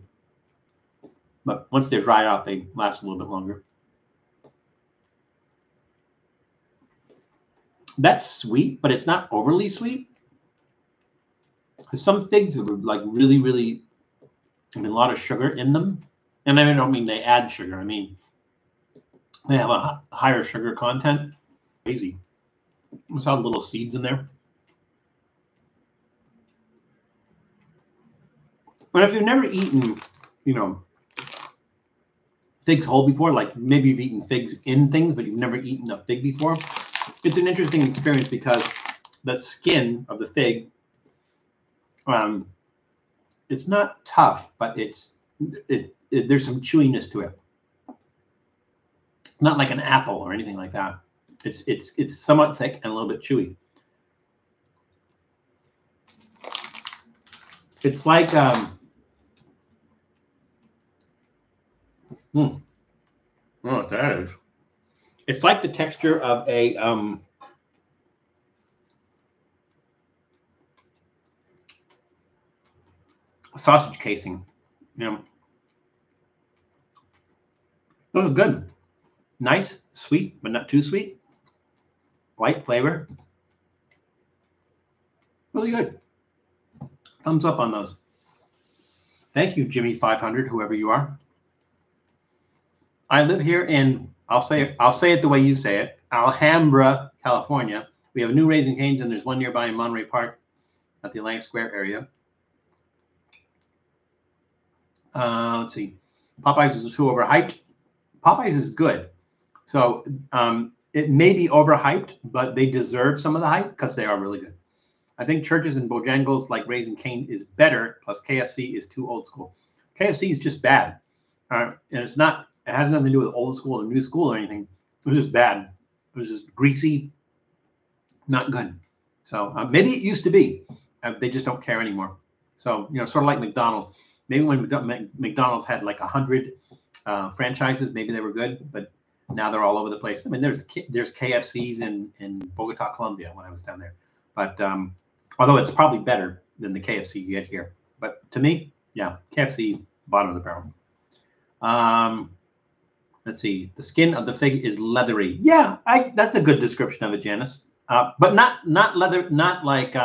S1: But once they're dried out, they last a little bit longer. That's sweet, but it's not overly sweet. Some figs are like really, really, a lot of sugar in them. And I don't mean they add sugar. I mean, they have a higher sugar content. Crazy. There's all the little seeds in there. But if you've never eaten, figs whole before, like maybe you've eaten figs in things, but you've never eaten a fig before, it's an interesting experience because the skin of the fig, it's not tough, but there's some chewiness to it. Not like an apple or anything like that. It's somewhat thick and a little bit chewy. It's like I don't know what that is. It's like the texture of a sausage casing. Those are good. Nice, sweet, but not too sweet. Light flavor. Really good. Thumbs up on those. Thank you, Jimmy 500, whoever you are. I live here in, I'll say it the way you say it, Alhambra, California. We have new Raising Cane's, and there's one nearby in Monterey Park at the Atlantic Square area. Let's see. Popeyes is too overhyped. Popeyes is good. So it may be overhyped, but they deserve some of the hype because they are really good. I think Churches and Bojangles like Raising Cane is better, plus KFC is too old school. KFC is just bad. And it's not, it has nothing to do with old school or new school or anything. It was just bad. It was just greasy, not good. So maybe it used to be. They just don't care anymore. So, you know, sort of like McDonald's. Maybe when McDonald's had like 100 franchises, maybe they were good, but now they're all over the place. I mean, there's KFCs in Bogota, Colombia when I was down there. But although it's probably better than the KFC you get here. But to me, yeah, KFC's bottom of the barrel. Let's see. The skin of the fig is leathery. Yeah, that's a good description of it, Janice. But not leather, not like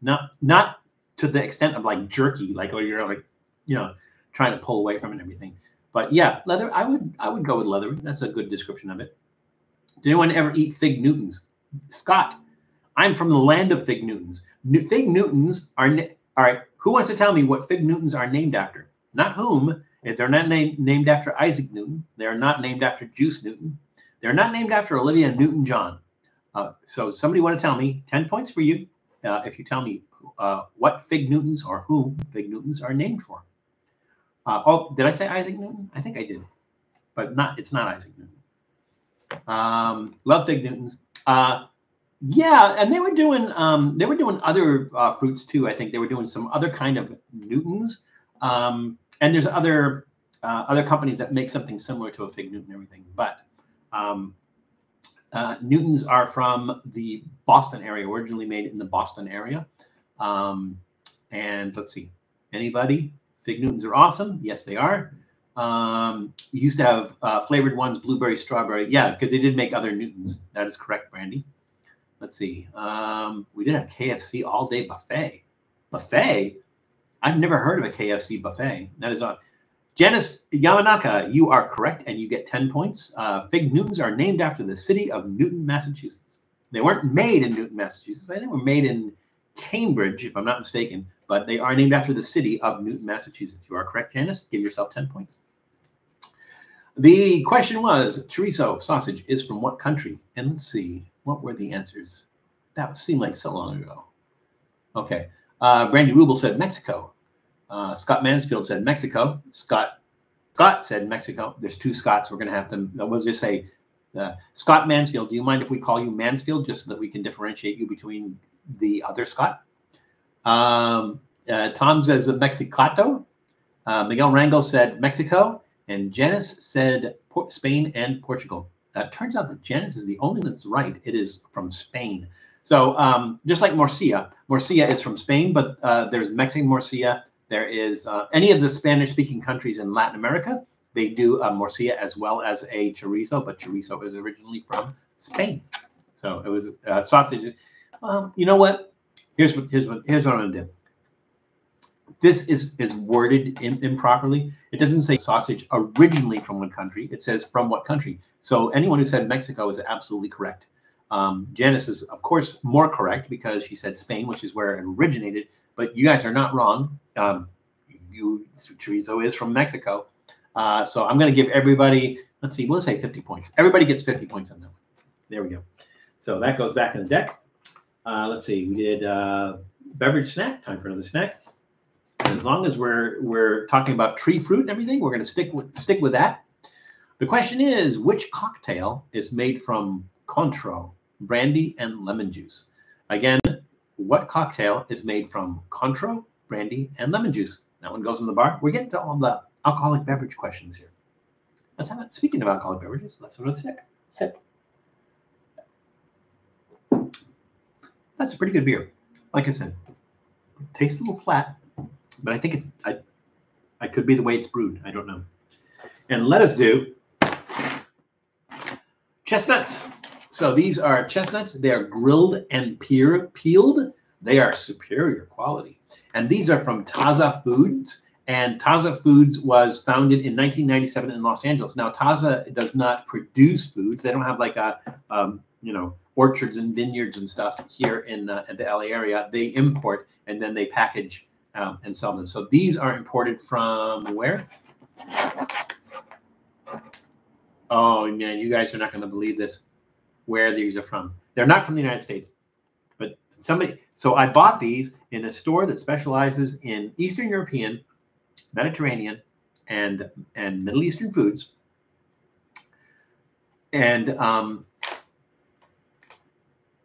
S1: not to the extent of like jerky, like where you're like, you know, trying to pull away from it and everything. But yeah, leather. I would go with leathery. That's a good description of it. Did anyone ever eat fig Newtons? Scott, I'm from the land of fig Newtons. Fig Newtons are all right. Who wants to tell me what fig Newtons are named after? Not whom. If they're not named after Isaac Newton, they are not named after Juice Newton. They're not named after Olivia Newton-John. So somebody want to tell me 10 points for you if you tell me what fig Newtons or who fig Newtons are named for. Oh, did I say Isaac Newton? I think I did, but it's not Isaac Newton. Love fig Newtons. Yeah, and they were doing other fruits too. I think they were doing some other kind of Newtons. And there's other companies that make something similar to a fig Newton and everything. But Newtons are from the Boston area, originally made in the Boston area. And let's see, anybody? Fig Newtons are awesome. Yes, they are. You used to have flavored ones, blueberry, strawberry. Yeah, because they did make other Newtons. That is correct, Brandy. Let's see. We did have KFC all-day buffet. Buffet? I've never heard of a KFC buffet. That is odd. Janice Yamanaka, you are correct, and you get 10 points. Fig Newtons are named after the city of Newton, Massachusetts. They weren't made in Newton, Massachusetts. I think they were made in Cambridge, if I'm not mistaken. But they are named after the city of Newton, Massachusetts. You are correct, Janice. Give yourself 10 points. The question was, chorizo sausage is from what country? And let's see, what were the answers? That seemed like so long ago. Okay. Brandy Rubel said Mexico. Scott Mansfield said Mexico. Scott said Mexico. There's two Scotts. We're going to have to, we'll just say, Scott Mansfield, do you mind if we call you Mansfield just so that we can differentiate you between the other Scott? Tom says Mexicato. Miguel Rangel said Mexico. And Janice said Spain and Portugal. Turns out that Janice is the only one that's right. It is from Spain. So just like morcilla is from Spain, but there's Mexican morcilla. There is any of the Spanish-speaking countries in Latin America, they do a morcilla as well as a chorizo, but chorizo is originally from Spain. So it was sausage. You know what? Here's what I'm going to do. This is worded improperly. It doesn't say sausage originally from what country. It says from what country. So anyone who said Mexico is absolutely correct. Janice is, of course, more correct because she said Spain, which is where it originated. But you guys are not wrong. Chorizo is from Mexico. So I'm going to give everybody, let's see, we'll say 50 points. Everybody gets 50 points on that one. There we go. So that goes back in the deck. Let's see, we did beverage snack. Time for another snack. And as long as we're talking about tree fruit and everything, we're going to stick with that. The question is, which cocktail is made from Cointreau, brandy, and lemon juice? Again, what cocktail is made from Cointreau, brandy, and lemon juice? That one goes in the bar. We're getting to all the alcoholic beverage questions here. Let's have it. Speaking of alcoholic beverages, let's have another sip. That's a pretty good beer. Like I said, it tastes a little flat, but I think it's I could be the way it's brewed. I don't know. And let us do chestnuts. So these are chestnuts. They are grilled and peeled. They are superior quality. And these are from Tazah Foods. And Tazah Foods was founded in 1997 in Los Angeles. Now, Tazah does not produce foods. They don't have like a, orchards and vineyards and stuff here in the LA area. They import and then they package and sell them. So these are imported from where? Oh, man, you guys are not going to believe this, where these are from. They're not from the United States, but somebody. So I bought these in a store that specializes in Eastern European, Mediterranean, and Middle Eastern foods. And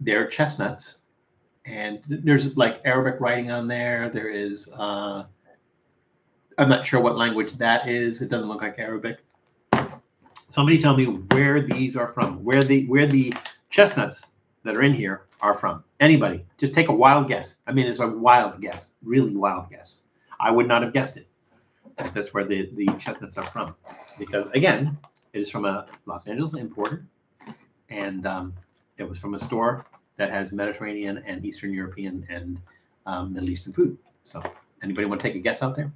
S1: they're chestnuts. And there's like Arabic writing on there. There is, I'm not sure what language that is. It doesn't look like Arabic. Somebody tell me where these are from, where the chestnuts that are in here are from. Anybody, just take a wild guess. I mean, it's a wild guess, really wild guess. I would not have guessed it. That's where the chestnuts are from, because again, it is from a Los Angeles importer, and it was from a store that has Mediterranean and Eastern European and Middle Eastern food. So, anybody want to take a guess out there?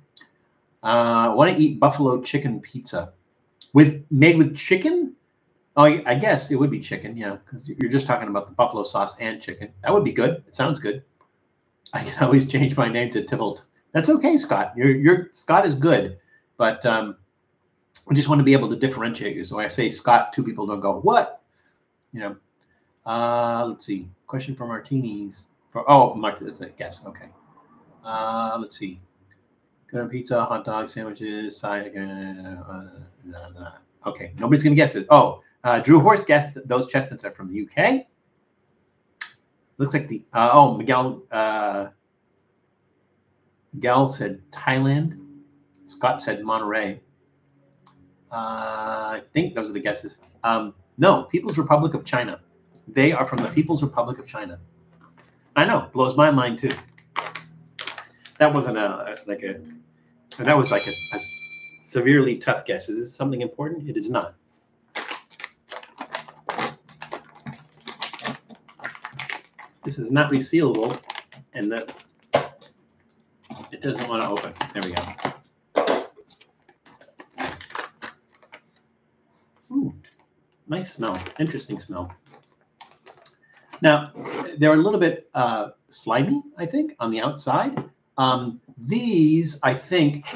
S1: I want to eat buffalo chicken pizza. Made with chicken? Oh, I guess it would be chicken, yeah, because you're just talking about the buffalo sauce and chicken. That would be good. It sounds good. I can always change my name to Tybalt. That's okay, Scott. Your Scott is good, but I just want to be able to differentiate you. So I say Scott, two people don't go, what? Let's see. Question for martinis. Martinis, I guess. Okay. Let's see. Good pizza, hot dog, sandwiches, side. Okay, nobody's gonna guess it. Oh, Drew Horst guessed that those chestnuts are from the UK. Looks like the Miguel said Thailand. Scott said Monterey. I think those are the guesses. No, People's Republic of China. They are from the People's Republic of China. I know, blows my mind too. That wasn't that was like a severely tough guess. Is this something important? It is not. This is not resealable, and that it doesn't want to open. There we go. Ooh, nice smell. Interesting smell. Now, they're a little bit slimy, I think, on the outside. These, I think,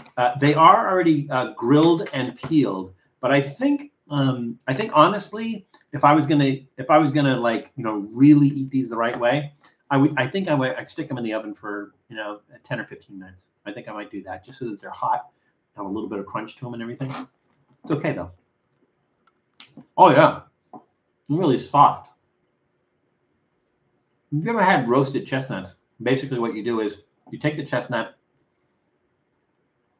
S1: they are already grilled and peeled. But I think honestly, if I was gonna like really eat these the right way, I'd stick them in the oven for 10 or 15 minutes. I think I might do that just so that they're hot, have a little bit of crunch to them and everything. It's okay though. Oh yeah, really soft. Have you ever had roasted chestnuts? Basically, what you do is you take the chestnut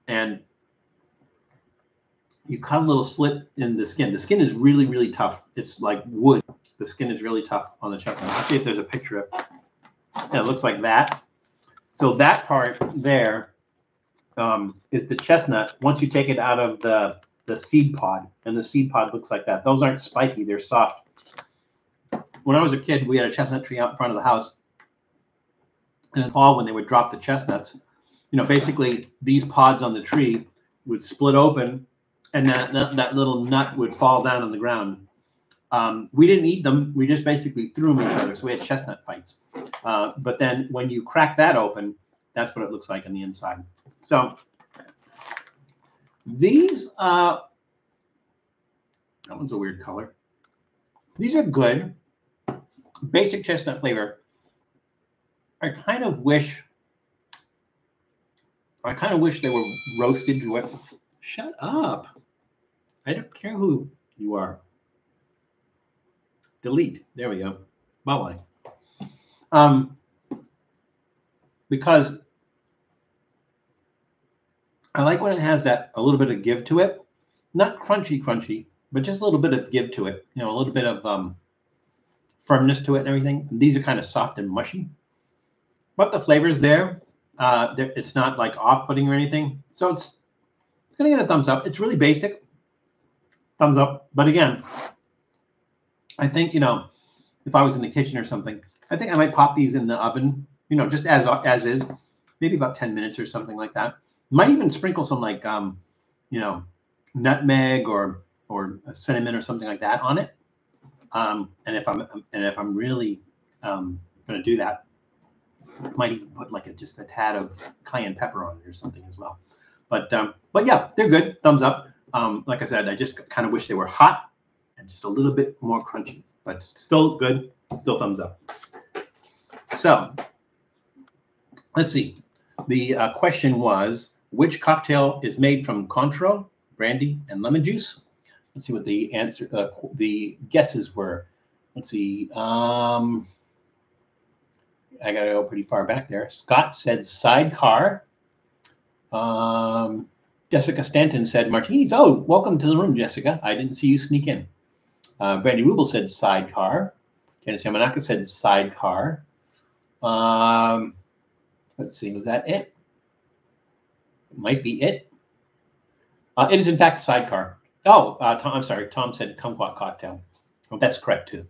S1: and you cut a little slit in the skin. The skin is really, really tough. It's like wood. The skin is really tough on the chestnut. Let's see if there's a picture of it. Yeah, it looks like that. So that part there is the chestnut. Once you take it out of the seed pod, and the seed pod looks like that. Those aren't spiky. They're soft. When I was a kid, we had a chestnut tree out in front of the house. And in the fall, when they would drop the chestnuts, basically these pods on the tree would split open, and that little nut would fall down on the ground. We didn't eat them. We just basically threw them at each other. So we had chestnut fights. But then when you crack that open, that's what it looks like on the inside. So these, that one's a weird color. These are good. Basic chestnut flavor. I kind of wish they were roasted to it. Shut up. I don't care who you are. Delete. There we go. Bye-bye. Because I like when it has a little bit of give to it. Not crunchy, but just a little bit of give to it. A little bit of firmness to it and everything. And these are kind of soft and mushy. But the flavor's there. It's not like off-putting or anything. So it's going to get a thumbs up. It's really basic. Thumbs up. But again, I think, if I was in the kitchen or something, I think I might pop these in the oven, just as is, maybe about 10 minutes or something like that. Might even sprinkle some like nutmeg or cinnamon or something like that on it. And if I'm really going to do that, might even put like just a tad of cayenne pepper on it or something as well. But yeah, they're good. Thumbs up. Like I said, I just kind of wish they were hot and just a little bit more crunchy, but still good. Still thumbs up. So let's see. The question was, which cocktail is made from Cointreau, brandy, and lemon juice? Let's see what the answer, the guesses were. Let's see. I got to go pretty far back there. Scott said sidecar. Jessica Stanton said martinis. Oh, welcome to the room, Jessica. I didn't see you sneak in. Brandy Rubel said sidecar. Janice Yamanaka said sidecar. Let's see, was that it? It might be it. It is in fact sidecar. Oh, Tom, I'm sorry. Tom said kumquat cocktail. Oh, that's correct too.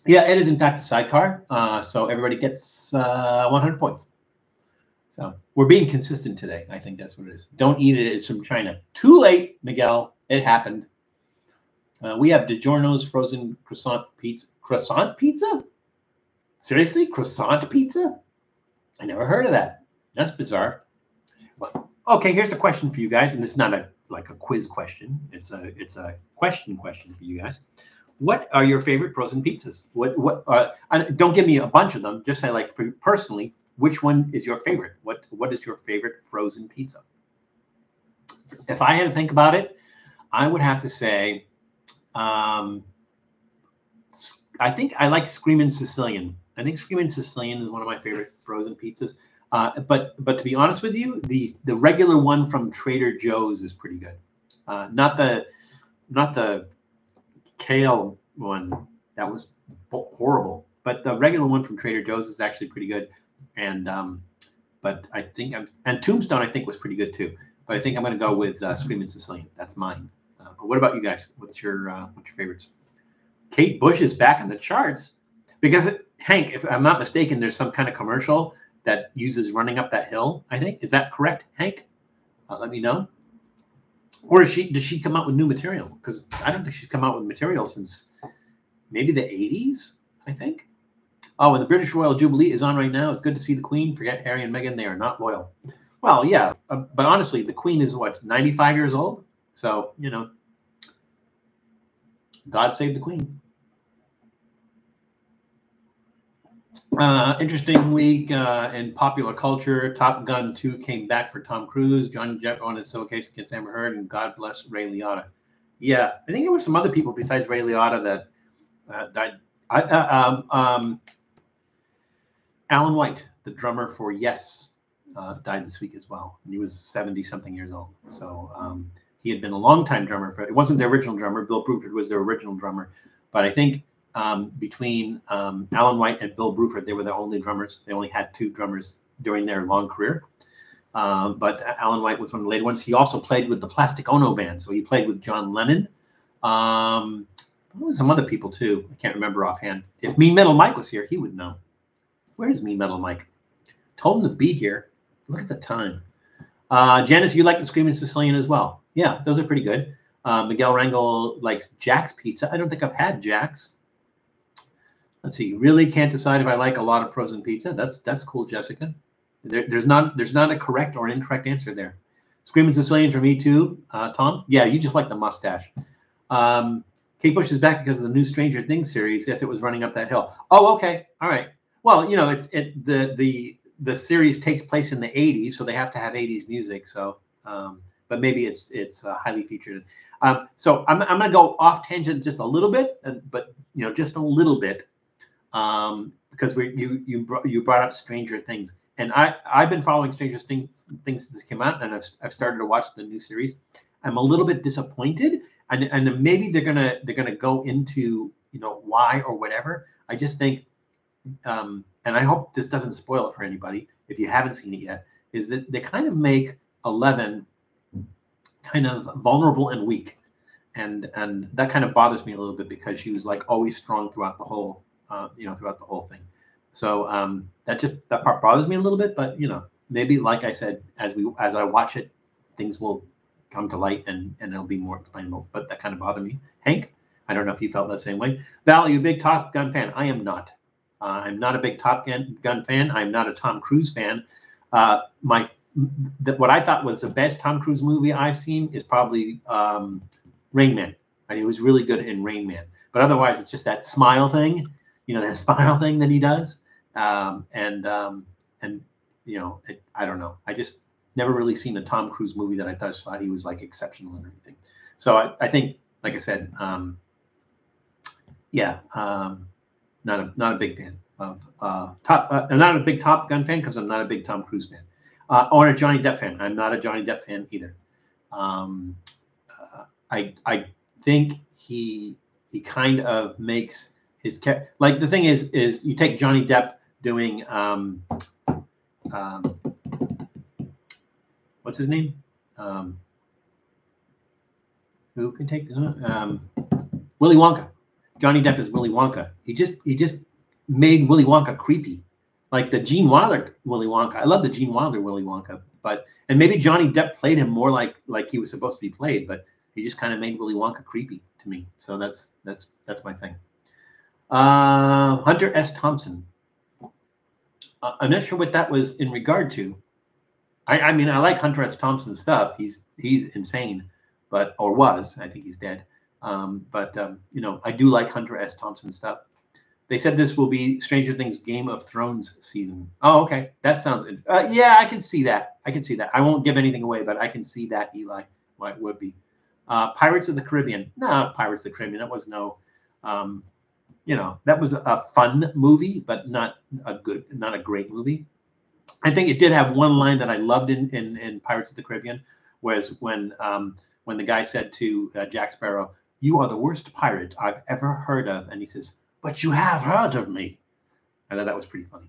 S1: Yeah, it is in fact a sidecar. So everybody gets 100 points. So we're being consistent today. I think that's what it is. Don't eat it. It's from China. Too late, Miguel. It happened. We have DiGiorno's frozen croissant pizza. Croissant pizza? Seriously? Croissant pizza? I never heard of that. That's bizarre. Well, okay, here's a question for you guys. And this is not like a quiz question. It's a question for you guys. What are your favorite frozen pizzas? Don't give me a bunch of them. Just say, like, for personally, which one is your favorite? What is your favorite frozen pizza? If I had to think about it, I would have to say, I think I like Screamin' Sicilian. I think Screamin' Sicilian is one of my favorite frozen pizzas. But to be honest with you, the regular one from Trader Joe's is pretty good. Not the kale one. That was horrible. But the regular one from Trader Joe's is actually pretty good. And but I think and Tombstone I think was pretty good too. But I think I'm going to go with Screamin' Sicilian. That's mine. But what about you guys? What's your favorites? Kate Bush is back in the charts because Hank, if I'm not mistaken, there's some kind of commercial that uses running up that hill. I think, is that correct, Hank? Let me know. Or does she come out with new material? Because I don't think she's come out with material since maybe the 80s. I think. Oh, and the British Royal Jubilee is on right now. It's good to see the Queen. Forget Harry and Meghan; they are not loyal. Well, yeah, but honestly, the Queen is what, 95 years old. So God save the Queen. Interesting week in popular culture. Top Gun 2 came back for Tom Cruise. Johnny Depp on his showcase against Amber Heard, and God bless Ray Liotta. Yeah, I think there were some other people besides Ray Liotta that died. Alan White, the drummer for Yes, died this week as well. And he was 70-something years old. So he had been a longtime drummer. It wasn't the original drummer. Bill Bruford was the original drummer. But I think between Alan White and Bill Bruford, they were the only drummers. They only had two drummers during their long career. But Alan White was one of the later ones. He also played with the Plastic Ono Band. So he played with John Lennon. Some other people too. I can't remember offhand. If Mean Metal Mike was here, he would know. Where is Mean Metal Mike? Told him to be here. Look at the time. Janice, you like the Screamin' Sicilian as well. Yeah, those are pretty good. Miguel Rangel likes Jack's Pizza. I don't think I've had Jack's. Let's see. Really can't decide if I like a lot of frozen pizza. That's cool, Jessica. There's not a correct or incorrect answer there. Screamin' Sicilian for me too, Tom. Yeah, you just like the mustache. Kate Bush is back because of the new Stranger Things series. Yes, it was running up that hill. Oh, okay. All right. Well, the series takes place in the 80s, so they have to have 80s music. So, but maybe it's highly featured. So I'm going to go off tangent just a little bit, but just a little bit, because you brought up Stranger Things, and I've been following Stranger Things since it came out, and I've started to watch the new series. I'm a little bit disappointed, and maybe they're gonna go into why or whatever. I just think. And I hope this doesn't spoil it for anybody if you haven't seen it yet, is that they kind of make Eleven kind of vulnerable and weak. And that kind of bothers me a little bit because she was like always strong throughout the whole, throughout the whole thing. So that part bothers me a little bit, but maybe, like I said, as I watch it, things will come to light and it'll be more explainable. But that kind of bothered me. Hank, I don't know if you felt the same way. Val, are you a big Top Gun fan? I am not. I'm not a big Top Gun fan. I'm not a Tom Cruise fan. What I thought was the best Tom Cruise movie I've seen is probably Rain Man. He was really good in Rain Man. But otherwise, it's just that smile thing, that smile thing that he does. I don't know. I just never really seen a Tom Cruise movie that I thought he was like exceptional and everything. So I think, like I said, not a big fan of I'm not a big Top Gun fan because I'm not a big Tom Cruise fan. Or a Johnny Depp fan. I'm not a Johnny Depp fan either. I think he kind of makes his like the thing is you take Johnny Depp doing what's his name? Who can take Willy Wonka? Johnny Depp is Willy Wonka. He just made Willy Wonka creepy, like the Gene Wilder Willy Wonka. I love the Gene Wilder Willy Wonka, and maybe Johnny Depp played him more like he was supposed to be played, but he just kind of made Willy Wonka creepy to me. So that's my thing. Hunter S. Thompson. I'm not sure what that was in regard to. I mean, I like Hunter S. Thompson's stuff. He's insane, or was. I think he's dead. I do like Hunter S. Thompson's stuff. They said this will be Stranger Things Game of Thrones season. Oh, okay. That sounds yeah, I can see that. I won't give anything away, but I can see that, Eli, why it would be. Pirates of the Caribbean. No, Pirates of the Caribbean. That was no that was a fun movie, but not a great movie. I think it did have one line that I loved in Pirates of the Caribbean, was when the guy said to Jack Sparrow, "You are the worst pirate I've ever heard of," and he says, "But you have heard of me." I thought that was pretty funny.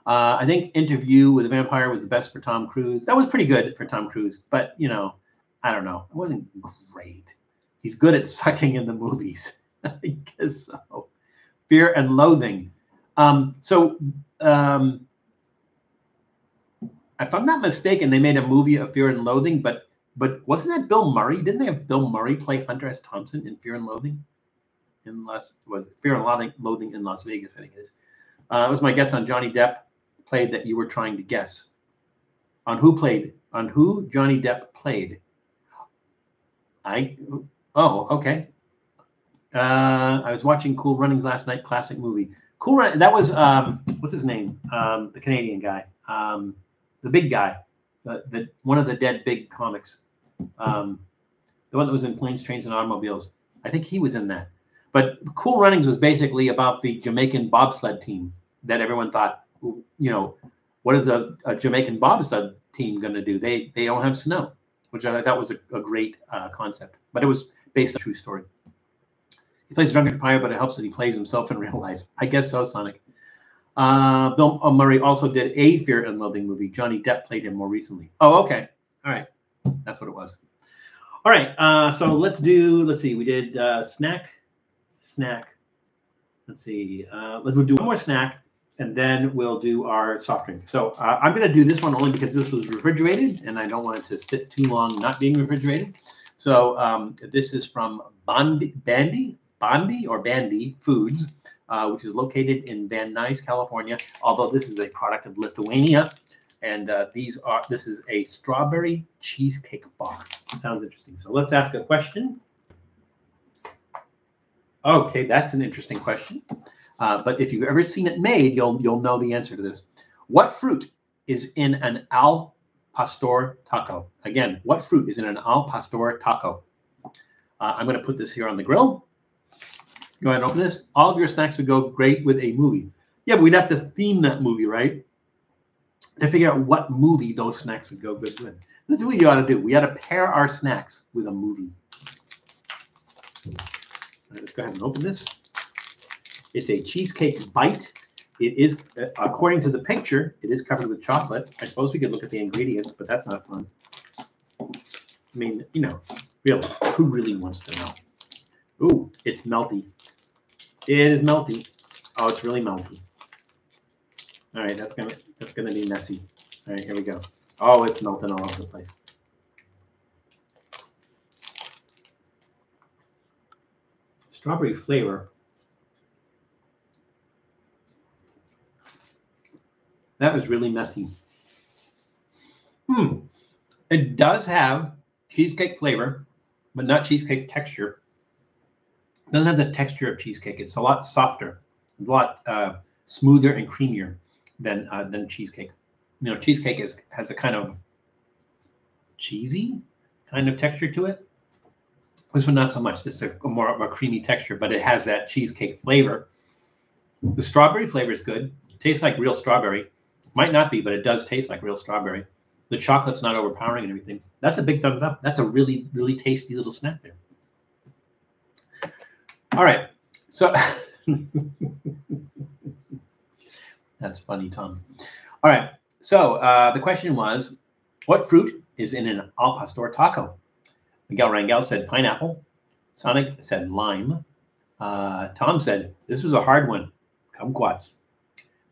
S1: I think Interview with a Vampire was the best for Tom Cruise. That was pretty good for Tom Cruise, but I don't know. It wasn't great. He's good at sucking in the movies. I guess so. Fear and Loathing. If I'm not mistaken, they made a movie of Fear and Loathing, but wasn't that Bill Murray? Didn't they have Bill Murray play Hunter S. Thompson in Fear and Loathing? Was Fear and Loathing in Las Vegas? I think it is. It was my guess on Johnny Depp played that you were trying to guess. On who Johnny Depp played. Okay. I was watching Cool Runnings last night. Classic movie. Cool Run. That was what's his name? The Canadian guy. The big guy. The one of the dead big comics. The one that was in Planes, Trains, and Automobiles. I think he was in that. But Cool Runnings was basically about the Jamaican bobsled team that everyone thought, what is a Jamaican bobsled team going to do? They don't have snow, which I thought was a great concept. But it was based on a true story. He plays a drunken pirate, but it helps that he plays himself in real life. I guess so, Sonic. Bill Murray also did a Fear and Loathing movie. Johnny Depp played him more recently. Oh, okay. All right. That's what it was. All right. So let's see. We did snack. Let's see. We'll do one more snack, and then we'll do our soft drink. So I'm going to do this one only because this was refrigerated, and I don't want it to sit too long not being refrigerated. So this is from Bandi Foods, which is located in Van Nuys, California. Although this is a product of Lithuania, and this is a strawberry cheesecake bar. Sounds interesting. So let's ask a question. Okay, that's an interesting question. But if you've ever seen it made, you'll know the answer to this. What fruit is in an al pastor taco? Again, what fruit is in an al pastor taco? I'm going to put this here on the grill. Go ahead and open this. All of your snacks would go great with a movie. Yeah, but we'd have to theme that movie, right? To figure out what movie those snacks would go good with. This is what you ought to do. We ought to pair our snacks with a movie. Let's go ahead and open this. It's a cheesecake bite. It is, according to the picture, it is covered with chocolate. I suppose we could look at the ingredients, but that's not fun. I mean, really, who really wants to know? Ooh, it's melty. It is melty. Oh, it's really melty. All right, that's gonna be messy. All right, here we go. Oh, it's melting all over the place. Strawberry flavor. That was really messy. It does have cheesecake flavor, but not cheesecake texture. It doesn't have the texture of cheesecake. It's a lot softer, a lot smoother and creamier than cheesecake. You know, cheesecake has a kind of cheesy kind of texture to it. This one not so much. This is a more of a creamy texture, but it has that cheesecake flavor. The strawberry flavor is good. It tastes like real strawberry. Might not be, but it does taste like real strawberry. The chocolate's not overpowering and everything. That's a big thumbs up. That's a really, really tasty little snack there. All right. So that's funny, Tom. All right. So the question was, what fruit is in an al pastor taco? Miguel Rangel said pineapple. Sonic said lime. Tom said, this was a hard one. Kumquats.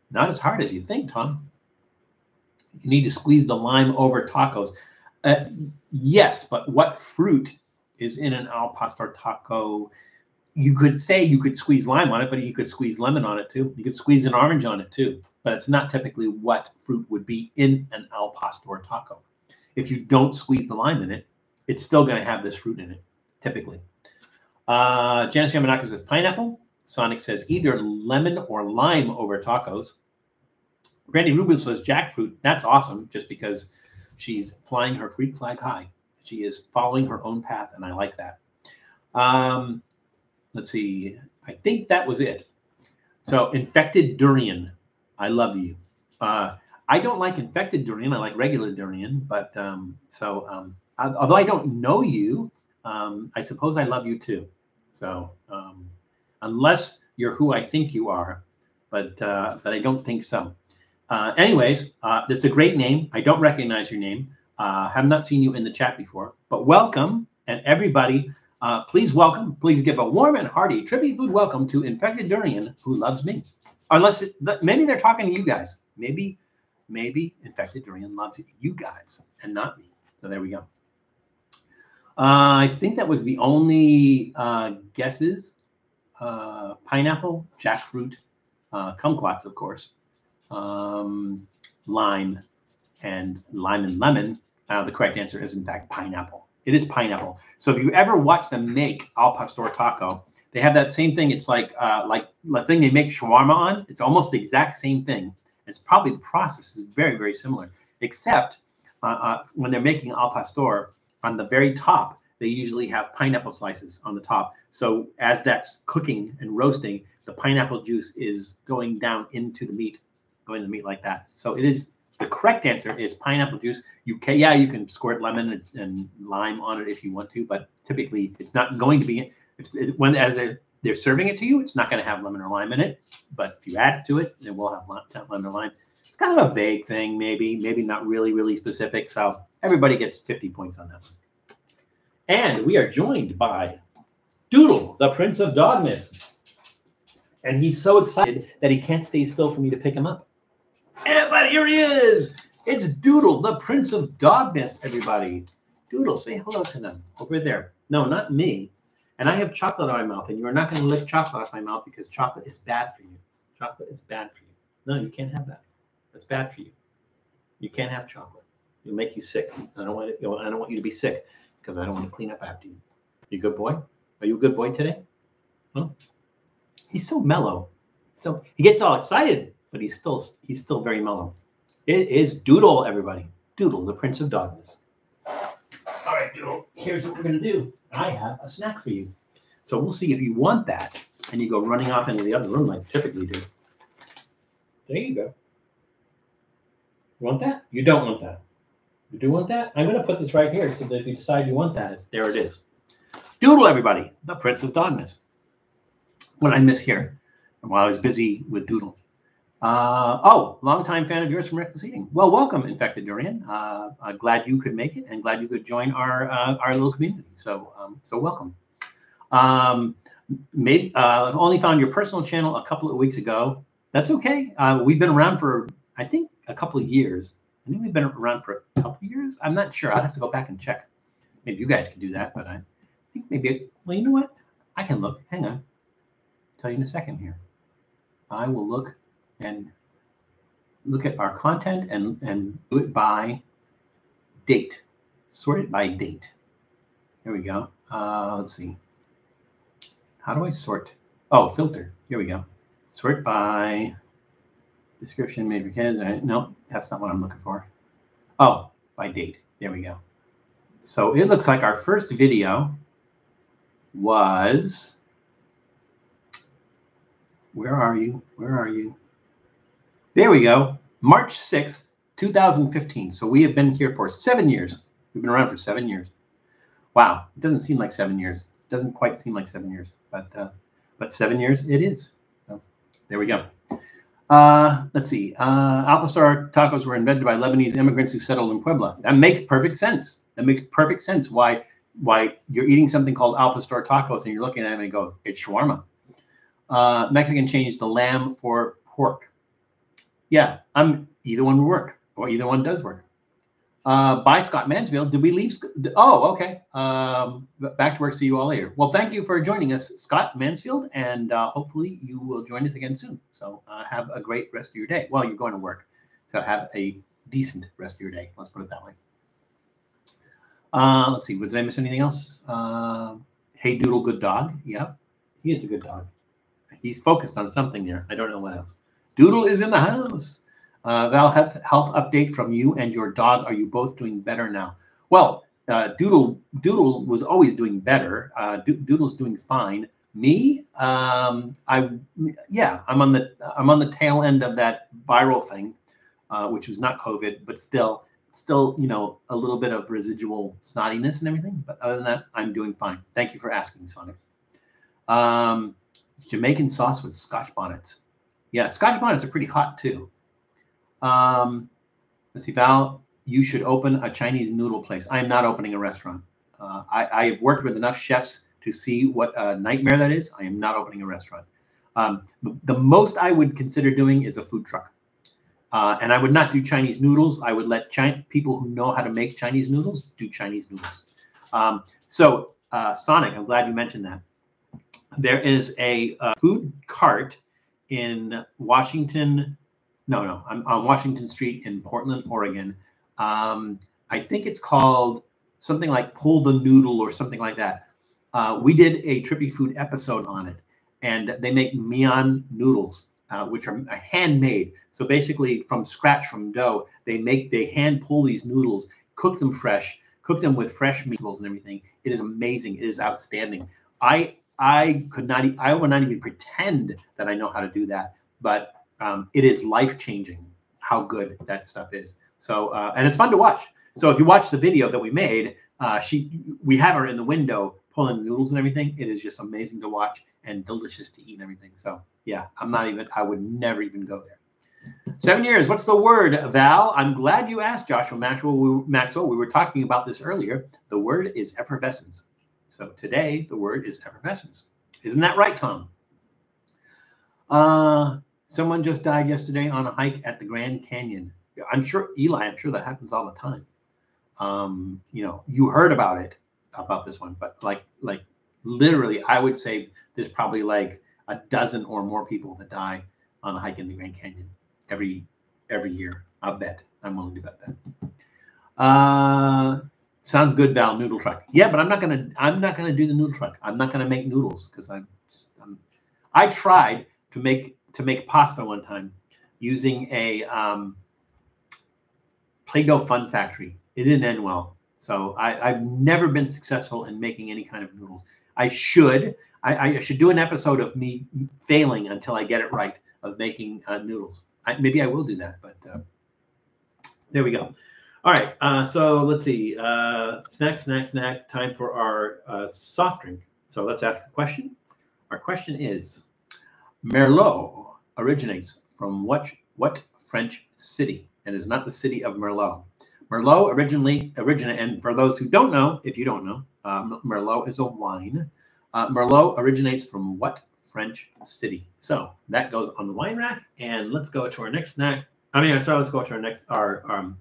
S1: Not as hard as you think, Tom. You need to squeeze the lime over tacos. Yes, but what fruit is in an al pastor taco? You could say you could squeeze lime on it, but you could squeeze lemon on it too. You could squeeze an orange on it too. But it's not typically what fruit would be in an al pastor taco. If you don't squeeze the lime in it, it's still going to have this fruit in it, typically. Janice Yamanaka says pineapple. Sonic says either lemon or lime over tacos. Brandy Rubin says jackfruit. That's awesome, just because she's flying her freak flag high. She is following her own path, and I like that. Let's see. I think that was it. So infected durian. I love you. I don't like infected durian. I like regular durian. But although I don't know you, I suppose I love you too. So unless you're who I think you are, but I don't think so. Anyways, that's a great name. I don't recognize your name. Have not seen you in the chat before, but welcome. And everybody, please welcome, please give a warm and hearty tribute food welcome to Infected Durian, who loves me. Unless, maybe they're talking to you guys. Maybe Infected Durian loves you guys and not me. So there we go. I think that was the only guesses. Pineapple, jackfruit, kumquats, of course. Lime and lemon. The correct answer is in fact pineapple. It is pineapple. So if you ever watch them make al pastor taco, they have that same thing. It's like the thing they make shawarma on. It's almost the exact same thing. It's probably the process is very, very similar, except when they're making al pastor, on the very top, they usually have pineapple slices on the top. So as that's cooking and roasting, the pineapple juice is going down into the meat, going to the meat like that. So it is, the correct answer is pineapple juice. You can squirt lemon and lime on it if you want to, but typically it's not going to be, they're serving it to you, it's not going to have lemon or lime in it. But if you add it to it, it will have lemon or lime. It's kind of a vague thing, maybe not really, really specific. So everybody gets 50 points on that one. And we are joined by Doodle, the Prince of Dogmas. And he's so excited that he can't stay still for me to pick him up. But here he is. It's Doodle, the Prince of Dogmas, everybody. Doodle, say hello to them over there. No, not me. And I have chocolate on my mouth, and you are not going to lick chocolate off my mouth because chocolate is bad for you. Chocolate is bad for you. No, you can't have that. That's bad for you. You can't have chocolate. It'll make you sick. I don't want you to be sick because I don't want to clean up after you. You a good boy? Are you a good boy today? Huh? He's so mellow. So he gets all excited, but he's still very mellow. It is Doodle, everybody. Doodle, the Prince of Dogmas. All right, Doodle, here's what we're going to do. I have a snack for you. So we'll see if you want that. And you go running off into the other room like you typically do. There you go. You want that? You don't want that. You do want that? I'm going to put this right here so that if you decide you want that, there it is. Doodle, everybody, the Prince of Dogmas. What I miss here while I was busy with Doodle. Longtime fan of yours from Reckless Eating. Well, welcome, Infected Durian. I'm glad you could make it and glad you could join our little community. So welcome. Only found your personal channel a couple of weeks ago. That's okay. We've been around for, I think, a couple of years. I think we've been around for a couple of years. I'm not sure. I'd have to go back and check. Maybe you guys can do that, but I think maybe, well, you know what? I can look. Hang on. I'll tell you in a second here. I will look and look at our content and do it by date. Sort it by date. There we go. Let's see. How do I sort? Oh, filter. Here we go. Sort by description made for kids. No, that's not what I'm looking for. Oh, by date. There we go. So it looks like our first video was, where are you? Where are you? There we go. March 6th, 2015. So we have been here for 7 years. We've been around for 7 years. Wow. It doesn't seem like 7 years. It doesn't quite seem like 7 years, but 7 years it is. So there we go. Let's see. Al Pastor tacos were invented by Lebanese immigrants who settled in Puebla. That makes perfect sense. That makes perfect sense. Why you're eating something called Al Pastor tacos and you're looking at it and go, it's shawarma. Mexican changed the lamb for pork. Yeah, either one will work, or either one does work. By Scott Mansfield. Did we leave? Oh, okay. Back to work. See you all later. Well, thank you for joining us, Scott Mansfield, and hopefully you will join us again soon. So have a great rest of your day. Well, you're going to work, so have a decent rest of your day. Let's put it that way. Let's see. Did I miss anything else? Hey, Doodle, good dog. Yeah, he is a good dog. He's focused on something there. I don't know what else. Doodle is in the house. Val, health update from you and your dog. Are you both doing better now? Well, Doodle was always doing better. Doodle's doing fine. Me, I'm on the tail end of that viral thing, which was not COVID, but still, you know, a little bit of residual snottiness and everything. But other than that, I'm doing fine. Thank you for asking, Sonic. Jamaican sauce with Scotch bonnets. Yeah, Scotch bonnets are pretty hot too. Let's see, Val, you should open a Chinese noodle place. I am not opening a restaurant. I have worked with enough chefs to see what a nightmare that is. I am not opening a restaurant. The most I would consider doing is a food truck. And I would not do Chinese noodles. I would let people who know how to make Chinese noodles do Chinese noodles. Sonic, I'm glad you mentioned that. There is a food cart in Washington. No, I'm on Washington Street in Portland, Oregon. I think it's called something like Pull the Noodle or something like that. We did a Trippy Food episode on it, and they make mian noodles, which are handmade. So basically, from scratch, from dough, they hand pull these noodles, cook them fresh, cook them with fresh meatballs and everything. It is amazing. It is outstanding. I would not even pretend that I know how to do that, but it is life-changing how good that stuff is. So, and it's fun to watch. So if you watch the video that we made, we have her in the window pulling noodles and everything. It is just amazing to watch and delicious to eat and everything. So yeah, I would never even go there. 7 years. What's the word, Val? I'm glad you asked, Joshua Maxwell. We were talking about this earlier. The word is effervescence. So today the word is effervescence. Isn't that right, Tom? Someone just died yesterday on a hike at the Grand Canyon. I'm sure, Eli, I'm sure that happens all the time. You know, you heard about this one, but like literally, I would say there's probably like a dozen or more people that die on a hike in the Grand Canyon every year. I'll bet. I'm willing to bet that. Sounds good, Val. Noodle truck. Yeah, but I'm not gonna do the noodle truck. I'm not gonna make noodles because I tried to make pasta one time using a Play-Doh Fun Factory. It didn't end well. So I've never been successful in making any kind of noodles. I should do an episode of me failing until I get it right of making noodles. Maybe I will do that, but there we go. All right, so let's see. Snack. Time for our soft drink. So let's ask a question. Our question is, Merlot originates from what French city? And is not the city of Merlot. Merlot originated, and for those who don't know, if you don't know, Merlot is a wine. Merlot originates from what French city? So that goes on the wine rack, and let's go to our next snack. Let's go to our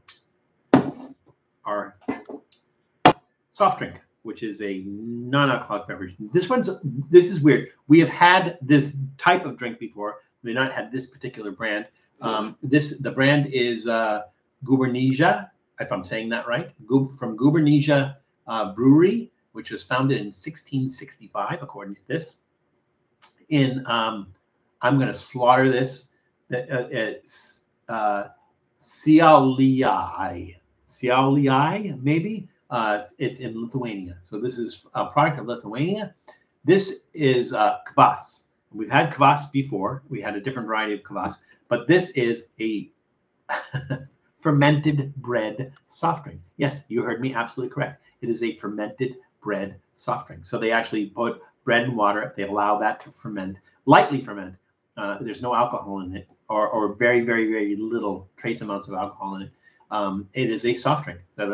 S1: soft drink, which is a non-alcoholic beverage. This is weird. We have had this type of drink before. We've not had this particular brand. The brand is Gubernija, if I'm saying that right, from Gubernija Brewery, which was founded in 1665, according to this. I'm going to slaughter this. It's Siauliai, maybe. It's in Lithuania. So this is a product of Lithuania. This is kvass. We've had kvass before. We had a different variety of kvass, but this is a fermented bread soft drink. Yes, you heard me absolutely correct. It is a fermented bread soft drink. So they actually put bread and water. They allow that to ferment, lightly ferment. There's no alcohol in it, or very, very, very little trace amounts of alcohol in it. It is a soft drink. So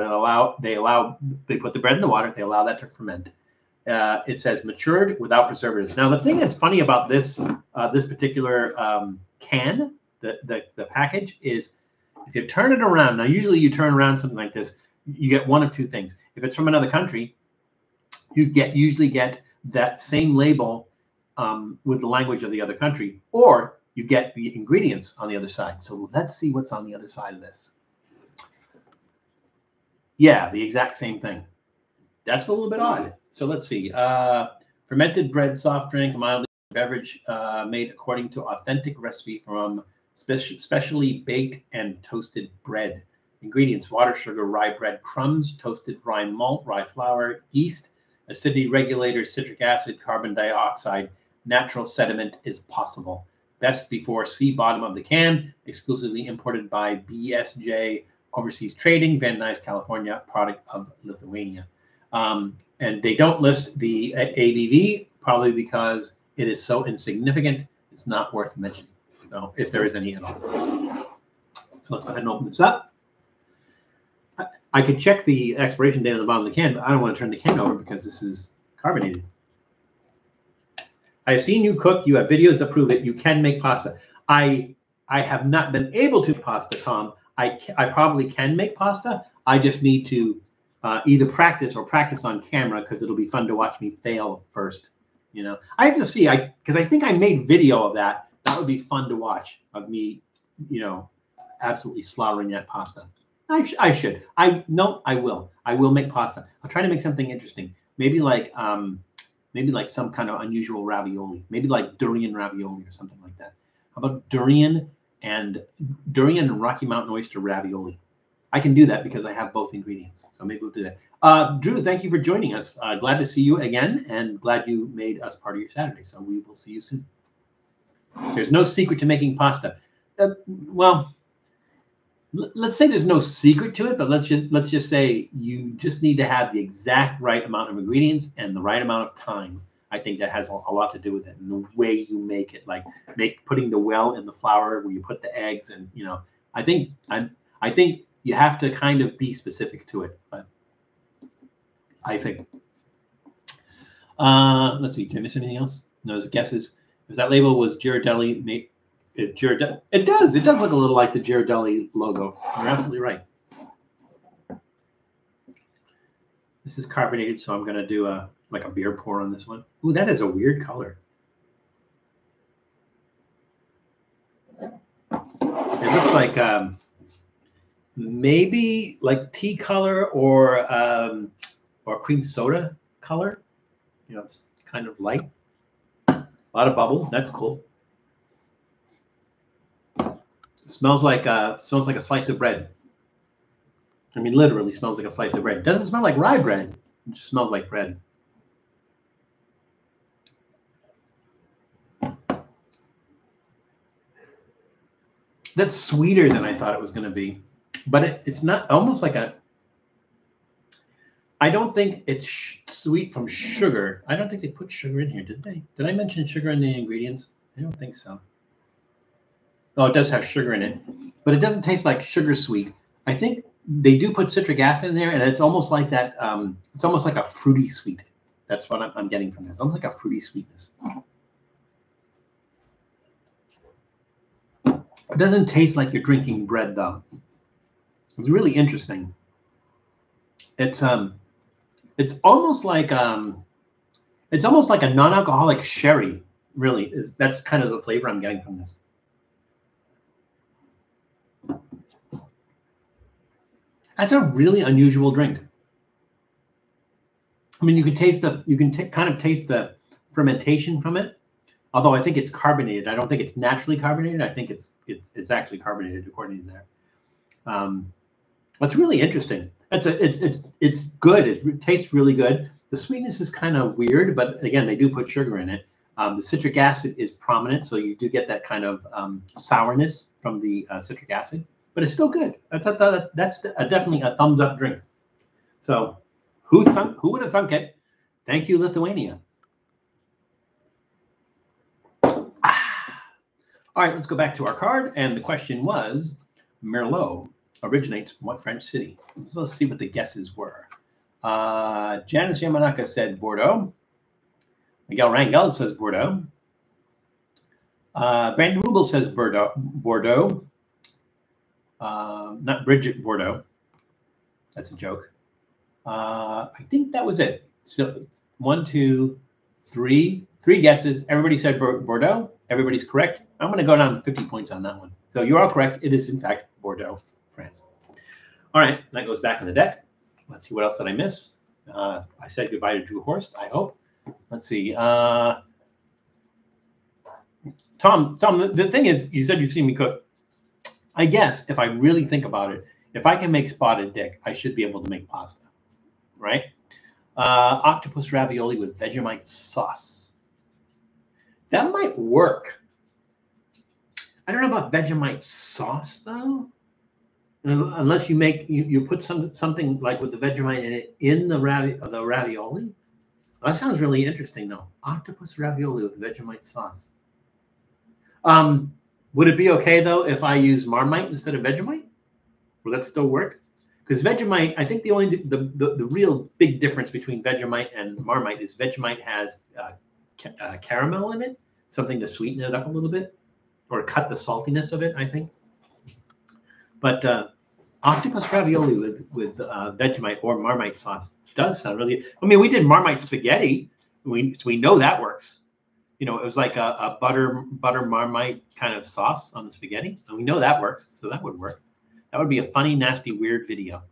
S1: they put the bread in the water. They allow that to ferment. It says matured without preservatives. Now, the thing that's funny about this particular can, the package, is if you turn it around. Now, usually you turn around something like this, you get one of two things. If it's from another country, you usually get that same label with the language of the other country, or you get the ingredients on the other side. So let's see what's on the other side of this. Yeah, the exact same thing. That's a little bit odd. So let's see. Fermented bread soft drink, mildly beverage made according to authentic recipe from specially baked and toasted bread. Ingredients: water, sugar, rye bread crumbs, toasted rye malt, rye flour, yeast, acidity regulator, citric acid, carbon dioxide. Natural sediment is possible. Best before see bottom of the can. Exclusively imported by BSJ Overseas Trading, Van Nuys, California. Product of Lithuania. And they don't list the ABV, probably because it is so insignificant, it's not worth mentioning. So if there is any at all. So let's go ahead and open this up. I could check the expiration date on the bottom of the can, but I don't want to turn the can over because this is carbonated. I have seen you cook. You have videos that prove it. You can make pasta. I have not been able to pasta, Tom. I probably can make pasta. I just need to either practice on camera, because it'll be fun to watch me fail first. You know, I have to see. Because I think I made video of that. That would be fun to watch, of me, you know, absolutely slaughtering that pasta. I should. I will. I will make pasta. I'll try to make something interesting. Maybe like some kind of unusual ravioli. Maybe like durian ravioli or something like that. How about durian and Rocky Mountain oyster ravioli? I can do that because I have both ingredients. So maybe we'll do that. Drew, thank you for joining us. Glad to see you again, and glad you made us part of your Saturday. So we will see you soon. There's no secret to making pasta. Well, let's say there's no secret to it, but let's just say you just need to have the exact right amount of ingredients and the right amount of time. I think that has a lot to do with it, and the way you make it, like putting the well in the flour where you put the eggs, and you know, I think you have to kind of be specific to it. But I think let's see, did I miss anything else? No guesses. If that label was Ghirardelli, it does look a little like the Ghirardelli logo. You're absolutely right. This is carbonated, so I'm going to do like a beer pour on this one. Ooh, that is a weird color. It looks like maybe like tea color or cream soda color. You know, it's kind of light. A lot of bubbles. That's cool. Smells like a slice of bread. I mean, literally smells like a slice of bread. It doesn't smell like rye bread. It just smells like bread. That's sweeter than I thought it was going to be, but it's not. Almost like a. I don't think it's sweet from sugar. I don't think they put sugar in here, did they? Did I mention sugar in the ingredients? I don't think so. Oh, it does have sugar in it, but it doesn't taste like sugar sweet. I think they do put citric acid in there, and it's almost like that. It's almost like a fruity sweet. That's what I'm getting from there. It's almost like a fruity sweetness. It doesn't taste like you're drinking bread, though. It's really interesting. It's It's almost like a non-alcoholic sherry. Really, that's kind of the flavor I'm getting from this. That's a really unusual drink. I mean, you can taste kind of taste the fermentation from it. Although I think it's carbonated. I don't think it's naturally carbonated. I think it's actually carbonated according to that. That's really interesting. It's good. It tastes really good. The sweetness is kind of weird, but again, they do put sugar in it. The citric acid is prominent, so you do get that kind of sourness from the citric acid. But it's still good. That's definitely a thumbs up drink. So, who would have thunk it? Thank you, Lithuania. All right, let's go back to our card. And the question was, Merlot originates from what French city? So let's see what the guesses were. Janice Yamanaka said Bordeaux. Miguel Rangel says Bordeaux. Brandon Rubel says Bordeaux. Not Bridget Bordeaux. That's a joke. I think that was it. So 1, 2, 3 guesses. Everybody said Bordeaux. Everybody's correct. I'm going to go down 50 points on that one. So you're all correct. It is, in fact, Bordeaux, France. All right. That goes back on the deck. Let's see. What else did I miss? I said goodbye to Drew Horst, I hope. Let's see. Tom, the thing is, you said you've seen me cook. I guess if I really think about it, if I can make spotted dick, I should be able to make pasta, right? Octopus ravioli with Vegemite sauce. That might work. I don't know about Vegemite sauce though, unless you put something like with the Vegemite in it in the ravioli. That sounds really interesting though. Octopus ravioli with Vegemite sauce. Would it be okay though if I use Marmite instead of Vegemite? Will that still work? Because Vegemite, I think the real big difference between Vegemite and Marmite is Vegemite has caramel in it, something to sweeten it up a little bit, or cut the saltiness of it, I think. But octopus ravioli with Vegemite or Marmite sauce does sound really. I mean, we did Marmite spaghetti. So we know that works. You know, it was like a butter Marmite kind of sauce on the spaghetti, and we know that works. So that would work. That would be a funny, nasty, weird video.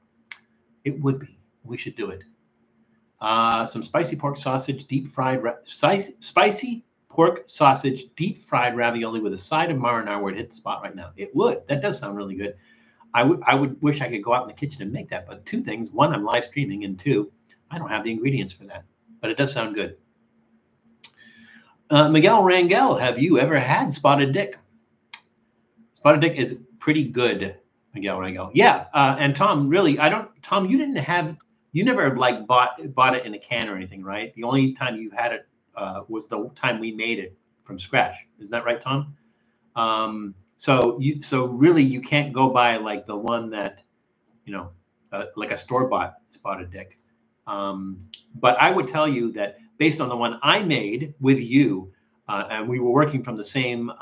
S1: It would be. We should do it. Some spicy pork sausage, deep fried spicy pork sausage, deep fried ravioli with a side of marinara would hit the spot right now. It would. That does sound really good. I would wish I could go out in the kitchen and make that. But two things: one, I'm live streaming, and two, I don't have the ingredients for that. But it does sound good. Miguel Rangel, have you ever had spotted dick? Spotted dick is pretty good. Miguel Rangel. Yeah. And Tom, really, Tom, you never like bought it in a can or anything, right? The only time you had it was the time we made it from scratch. Is that right, Tom? So really you can't go buy like the one that, like a store-bought spotted dick. But I would tell you that based on the one I made with you, and we were working from the same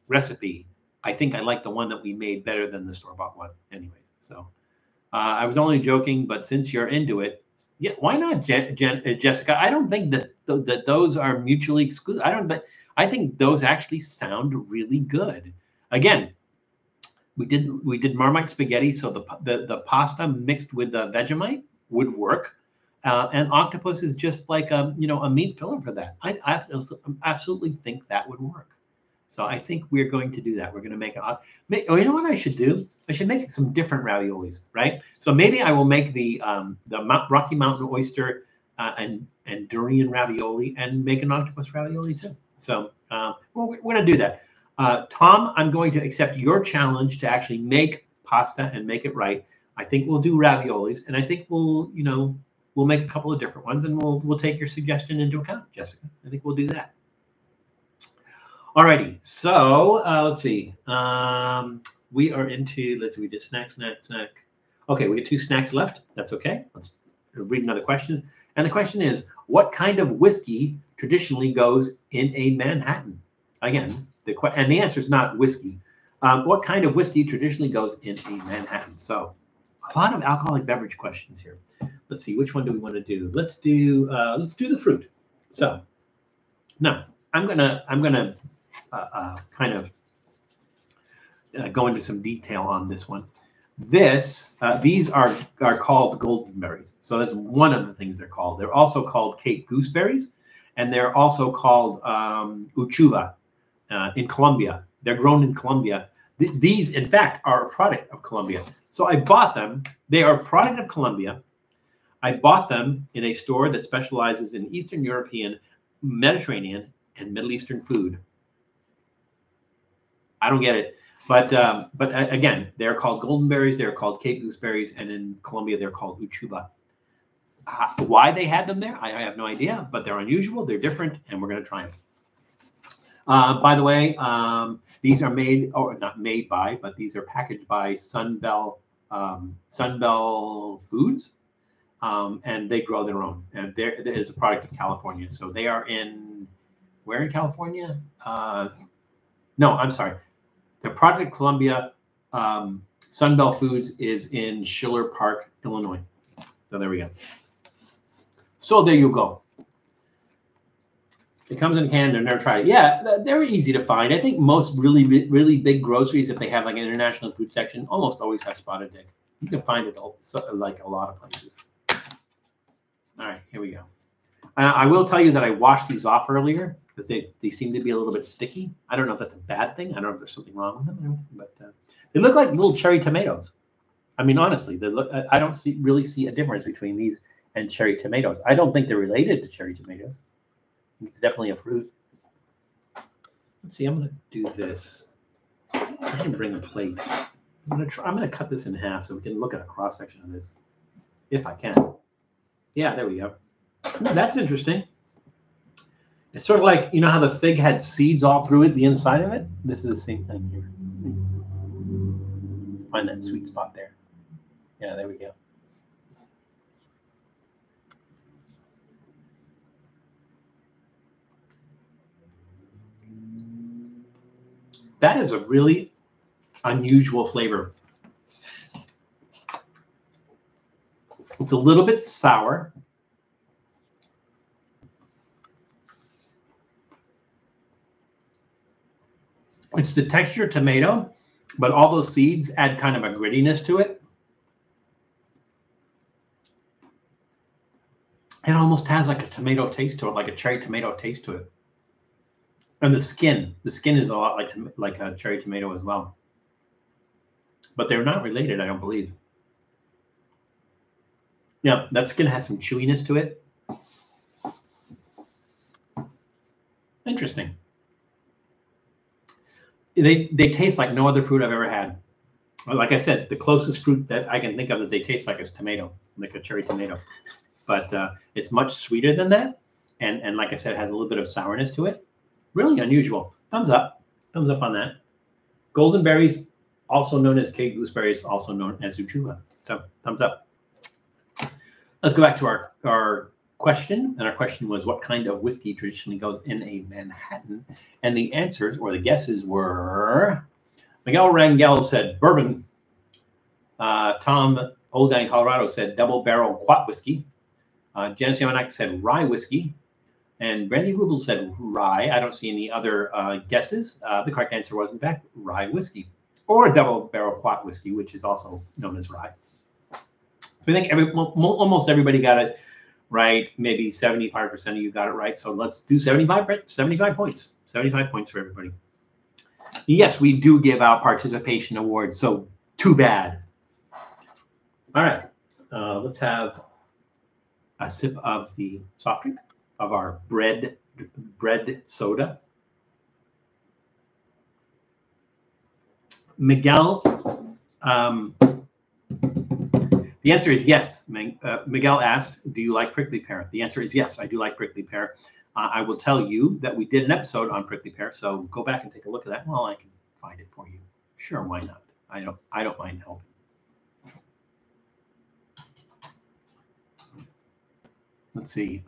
S1: recipe, I think I like the one that we made better than the store-bought one anyway. So I was only joking, but since you're into it, yeah, why not, Jessica? I don't think that those are mutually exclusive. I think those actually sound really good. Again, we did Marmite spaghetti, so the pasta mixed with the Vegemite would work. And octopus is just like a meat filler for that. I absolutely think that would work. So I think we're going to do that. We're going to make you know what I should do? I should make some different raviolis, right? So maybe I will make the Rocky Mountain oyster and durian ravioli and make an octopus ravioli too. So we're going to do that. Tom, I'm going to accept your challenge to actually make pasta and make it right. I think we'll do raviolis, and I think we'll make a couple of different ones, and we'll take your suggestion into account, Jessica. I think we'll do that. Alrighty, so let's see. We are into, we did snack. Okay, we got 2 snacks left. That's okay. Let's read another question. And the question is, what kind of whiskey traditionally goes in a Manhattan? Again, and the answer is not whiskey. What kind of whiskey traditionally goes in a Manhattan? So a lot of alcoholic beverage questions here. let's see, which one do we want to do? Let's do the fruit. So now I'm gonna kind of go into some detail on this one. These are called golden berries. So that's one of the things they're called. They're also called Cape gooseberries, and they're also called uchuva in Colombia. They're grown in Colombia. These, in fact, are a product of Colombia. So I bought them. They are a product of Colombia. I bought them in a store that specializes in Eastern European, Mediterranean, and Middle Eastern food. I don't get it. But again, they're called golden berries. They're called Cape gooseberries, and in Colombia, they're called uchuva. Why they had them there, I have no idea. But they're unusual. They're different, and we're going to try them. By the way, these are made, or not made by, but these are packaged by Belle Foods, and they grow their own. And there is a product of California. So they are in, where in California? No, I'm sorry. The product of Colombia, Belle Foods, is in Schiller Park, Illinois. So there we go. So there you go. It comes in a can. I've never tried it. Yeah, they're easy to find. I think most really big groceries, if they have like an international food section, almost always have spotted dick. You can find it like a lot of places. All right, here we go. I will tell you that I washed these off earlier because they seem to be a little bit sticky. I don't know if that's a bad thing. I don't know if there's something wrong with them, but they look like little cherry tomatoes. I mean, honestly, they look. I don't really see a difference between these and cherry tomatoes. I don't think they're related to cherry tomatoes. It's definitely a fruit. Let's see. I'm going to do this. I can bring a plate. I'm going to cut this in half so we can look at a cross section of this, if I can. Yeah, there we go. That's interesting. It's sort of like, you know how the fig had seeds all through it, the inside of it? This is the same thing here. Find that sweet spot there. Yeah, there we go. That is a really unusual flavor. It's a little bit sour. It's the texture of tomato, but all those seeds add kind of a grittiness to it. It almost has like a tomato taste to it, like a cherry tomato taste to it. And the skin is a lot like a cherry tomato as well. But they're not related, I don't believe. Yeah, that skin has some chewiness to it. Interesting. They taste like no other fruit I've ever had. Like I said, the closest fruit that I can think of that they taste like is tomato, like a cherry tomato. But it's much sweeter than that. And like I said, it has a little bit of sourness to it. Really unusual. Thumbs up. Thumbs up on that. Golden berries, also known as Cape gooseberries, also known as uchuva. So thumbs up. Let's go back to our question. And our question was, what kind of whiskey traditionally goes in a Manhattan? And the answers, or the guesses, were Miguel Rangel said bourbon. Tom, old guy in Colorado, said double barrel quat whiskey. Janice Yamanak said rye whiskey. And Brandy Rubel said rye. I don't see any other guesses. The correct answer was, in fact, rye whiskey, or a double barrel quat whiskey, which is also known as rye. So I think almost everybody got it right. Maybe 75% of you got it right. So let's do 75 points. 75 points for everybody. Yes, we do give out participation awards. So too bad. All right. Let's have a sip of the soft drink, of our bread soda. Miguel, the answer is yes. Miguel asked, do you like prickly pear? The answer is yes, I do like prickly pear. I will tell you that we did an episode on prickly pear, so go back and take a look at that. Well, I can find it for you. Sure, why not? I don't mind helping. Let's see.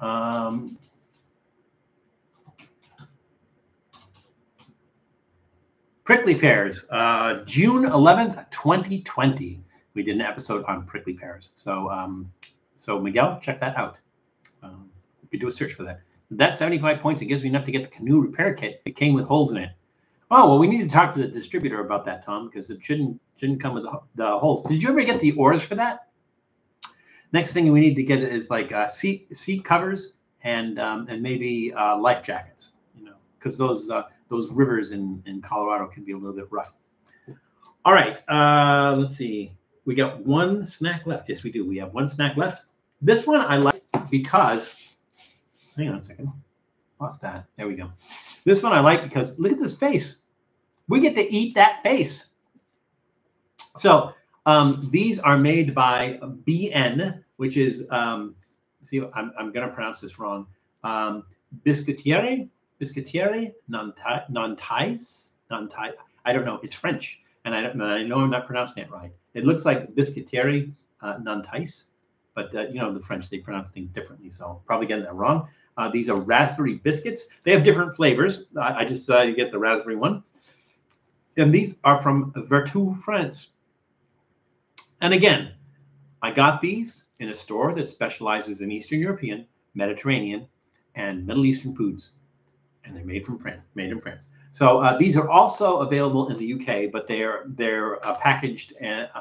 S1: Prickly pears, June 11th, 2020. We did an episode on prickly pears. So So Miguel, check that out. You could do a search for that. That's 75 points. It gives me enough to get the canoe repair kit. It came with holes in it. Oh, well, we need to talk to the distributor about that, Tom, because it shouldn't come with the holes. Did you ever get the orders for that? Next thing we need to get is like seat covers and maybe life jackets, you know, because those rivers in Colorado can be a little bit rough. All right, let's see. We got one snack left. Yes, we do. We have one snack left. This one I like because, hang on a second. Lost that. There we go. This one I like because look at this face. We get to eat that face. So these are made by BN, which is, see, I'm going to pronounce this wrong. Biscuitiere Nantais. I don't know. It's French, and I know I'm not pronouncing it right. It looks like Biscuitiere Nantais, but you know, the French, they pronounce things differently, so probably getting that wrong. These are raspberry biscuits. They have different flavors. I just decided to get the raspberry one. And these are from Vertou, France. And again, I got these in a store that specializes in Eastern European, Mediterranean, and Middle Eastern foods. And they're made from France, made in France. So these are also available in the UK, but they're packaged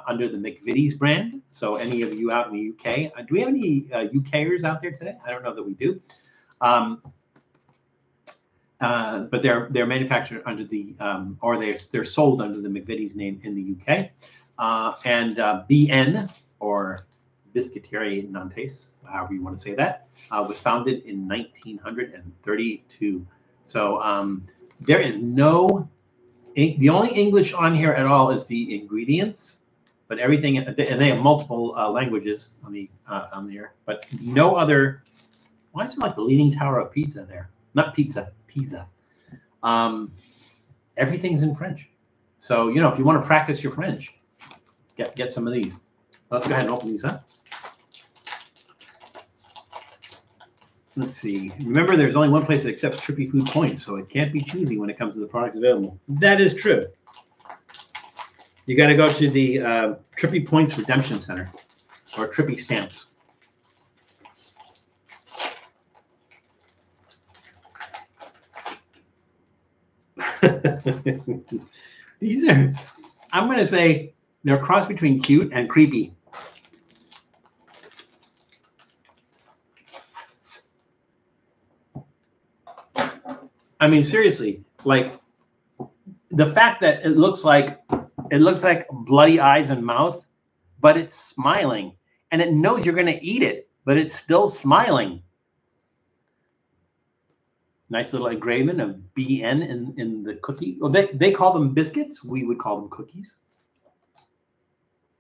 S1: under the McVitie's brand. So any of you out in the UK, do we have any UKers out there today? I don't know that we do. But they're manufactured under the or they're sold under the McVitie's name in the UK. And BN, or Biscuitiere Nantes, however you want to say that, was founded in 1932. So there is no, the only English on here at all is the ingredients, but everything, and they have multiple languages on the air, but no other. Why is it like the Leaning Tower of Pizza there? Not pizza, pizza. Everything's in French. So, you know, if you want to practice your French, get some of these. Let's go ahead and open these up. Let's see. Remember, there's only one place that accepts Trippy Food points, so it can't be choosy when it comes to the product available. That is true. You got to go to the Trippy Points Redemption Center, or Trippy Stamps. These are, I'm going to say, they're a cross between cute and creepy. I mean, seriously, like the fact that it looks like bloody eyes and mouth, but it's smiling, and it knows you're going to eat it, but it's still smiling. Nice little engraving of BN in the cookie. Well, they call them biscuits. We would call them cookies.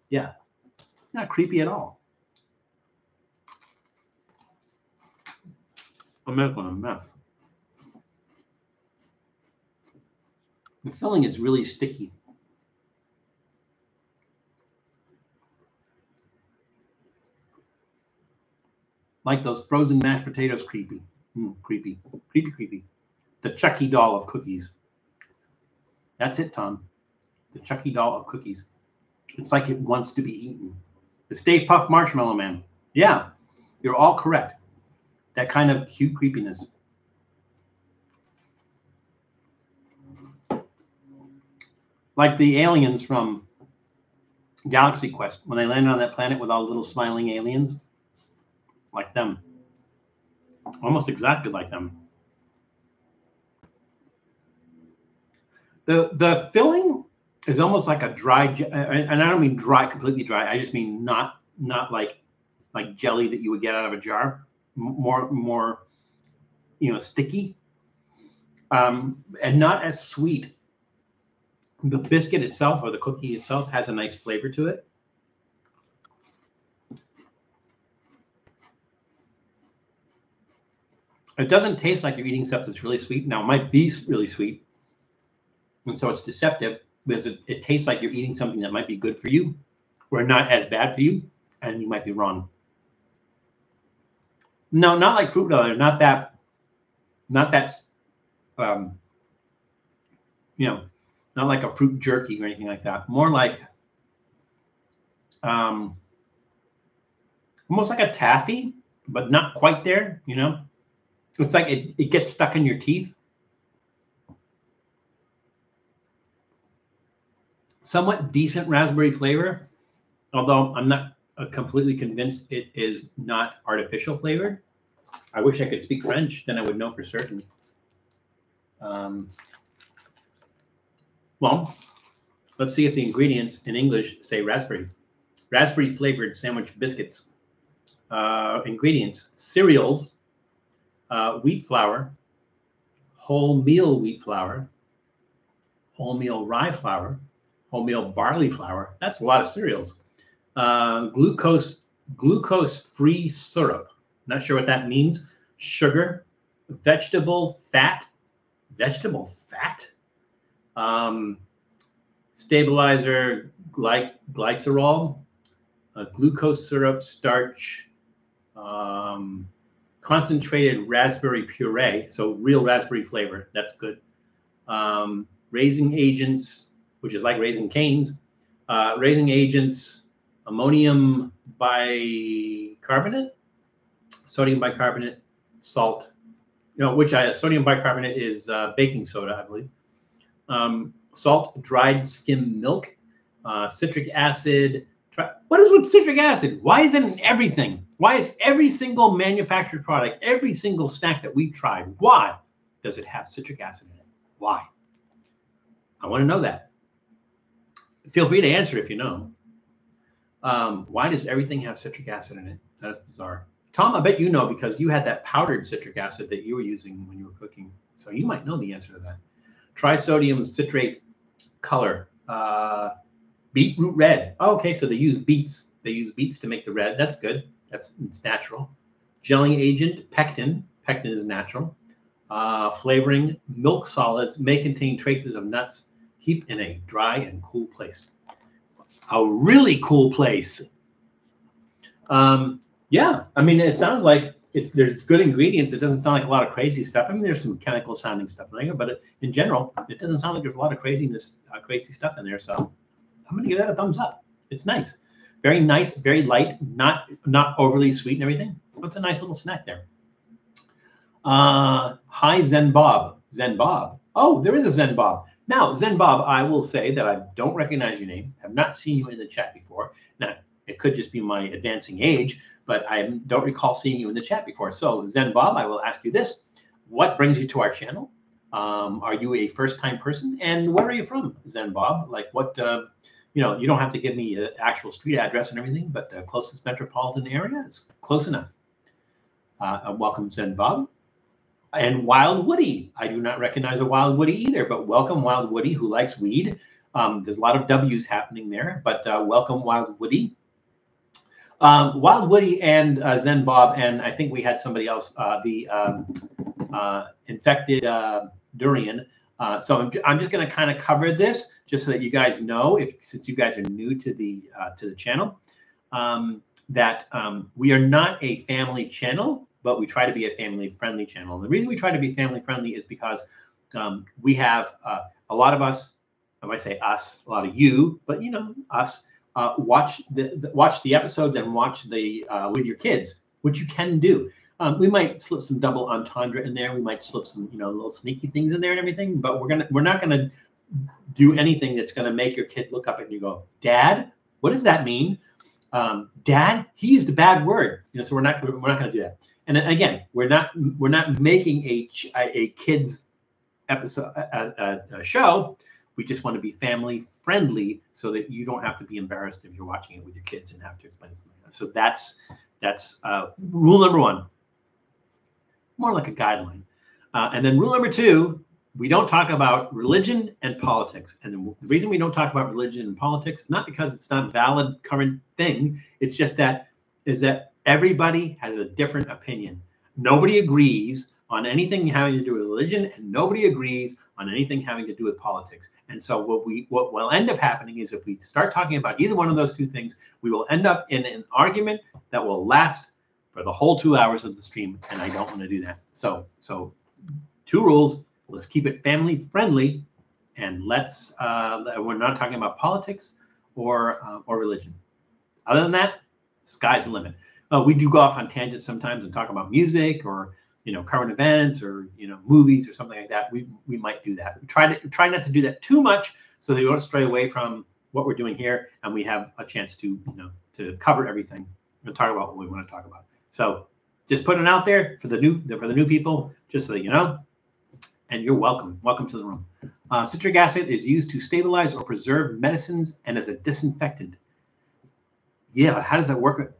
S1: Yeah, not creepy at all. I'm making a mess. The filling is really sticky. Like those frozen mashed potatoes, creepy. Creepy, creepy, creepy. The Chucky doll of cookies. That's it, Tom. The Chucky doll of cookies. It's like it wants to be eaten. The Stay Puft Marshmallow Man. Yeah, you're all correct. That kind of cute creepiness. Like the aliens from Galaxy Quest, when they landed on that planet with all the little smiling aliens. Like them. Almost exactly like them. The filling is almost like a dry, and I don't mean dry, completely dry. I just mean not like jelly that you would get out of a jar. More, you know, sticky, and not as sweet. The biscuit itself, or the cookie itself, has a nice flavor to it. It doesn't taste like you're eating stuff that's really sweet. Now, it might be really sweet, and so it's deceptive because it tastes like you're eating something that might be good for you or not as bad for you, and you might be wrong. No, not like fruit leather, not that, you know, not like a fruit jerky or anything like that. More like almost like a taffy, but not quite there, you know? It's like it gets stuck in your teeth. Somewhat decent raspberry flavor, although I'm not completely convinced it is not artificial flavored. I wish I could speak French, then I would know for certain. Well, let's see if the ingredients in English say raspberry. Raspberry flavored sandwich biscuits. Ingredients: cereals, wheat flour, wholemeal wheat flour, wholemeal rye flour, wholemeal barley flour. That's a lot of cereals. Glucose-free syrup. Not sure what that means. Sugar, vegetable fat, stabilizer, glycerol, glucose syrup, starch, concentrated raspberry puree, so real raspberry flavor. That's good. Raising agents, which is like raising canes. Raising agents, ammonium bicarbonate, sodium bicarbonate, salt. Sodium bicarbonate is baking soda, I believe. Salt, dried skim milk, citric acid. What is with citric acid? Why is it in everything? Why is every single manufactured product, every single snack that we've tried, why does it have citric acid in it? Why? I want to know that. Feel free to answer if you know. Why does everything have citric acid in it? That's bizarre. Tom, I bet you know because you had that powdered citric acid that you were using when you were cooking. So you might know the answer to that. Trisodium citrate color. Beetroot red. Oh, okay, so they use beets. They use beets to make the red. That's good. It's natural. Gelling agent, pectin. Pectin is natural. Flavoring, milk solids may contain traces of nuts. Keep in a dry and cool place. A really cool place. Yeah, I mean, it sounds like there's good ingredients. It doesn't sound like a lot of crazy stuff. I mean, there's some chemical sounding stuff in there, but in general, it doesn't sound like there's a lot of crazy stuff in there. So I'm going to give that a thumbs up. It's nice. Very nice, very light, not overly sweet and everything. But it's a nice little snack there. Hi, Zen Bob. Zen Bob. Oh, there is a Zen Bob. Now, Zen Bob, I will say that I don't recognize your name. Have not seen you in the chat before. Now, it could just be my advancing age, but I don't recall seeing you in the chat before. So, Zen Bob, I will ask you this. What brings you to our channel? Are you a first-time person? And where are you from, Zen Bob? Like what, you don't have to give me an actual street address and everything, but the closest metropolitan area is close enough. Welcome, Zen Bob. And Wild Woody. I do not recognize a Wild Woody either, but welcome, Wild Woody, who likes weed. There's a lot of W's happening there, but welcome, Wild Woody. Wild Woody and Zen Bob, and I think we had somebody else, the infected durian. So I'm just going to kind of cover this just so that you guys know, since you guys are new to the channel, that we are not a family channel, but we try to be a family-friendly channel. And the reason we try to be family-friendly is because we have a lot of us, I might say us, a lot of you, but us, watch the episodes and watch the with your kids, which you can do. We might slip some double entendre in there. We might slip some little sneaky things in there and everything. But we're not gonna do anything that's gonna make your kid look up and you go, Dad, what does that mean? Dad, he used a bad word. So we're not gonna do that. And again, we're not making a kids episode a show. We just want to be family friendly so that you don't have to be embarrassed if you're watching it with your kids and have to explain something like that. So that's rule number one, more like a guideline. And then rule number two, we don't talk about religion and politics. And the reason we don't talk about religion and politics, not because it's not a valid current thing, it's just that everybody has a different opinion. Nobody agrees on anything having to do with religion, and nobody agrees on anything having to do with politics. And so what will end up happening is if we start talking about either one of those two things, we will end up in an argument that will last for the whole 2 hours of the stream, and I don't want to do that. So two rules: let's keep it family friendly, and we're not talking about politics or religion. Other than that, sky's the limit. We do go off on tangents sometimes and talk about music or current events or movies or something like that. We might do that. We try not to do that too much so that we don't stray away from what we're doing here, and we have a chance to to cover everything and talk about what we want to talk about. So just putting it out there for the new people, just so that you know. And you're welcome. Welcome to the room. Citric acid is used to stabilize or preserve medicines and as a disinfectant. Yeah, but how does that work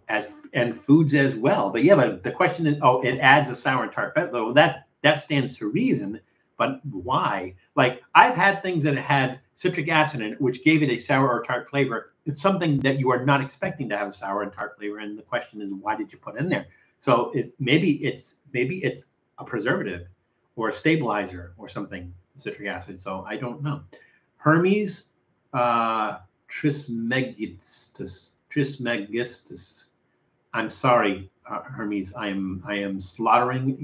S1: and foods as well? But yeah, but the question is, oh, it adds a sour and tart flavor. Though that stands to reason, but why? Like I've had things that had citric acid in it, which gave it a sour or tart flavor. It's something that you are not expecting to have a sour and tart flavor, and the question is, why did you put it in there? So maybe it's a preservative or a stabilizer or something, citric acid. So I don't know. Hermes Trismegistus. I'm sorry, Hermes. I am slaughtering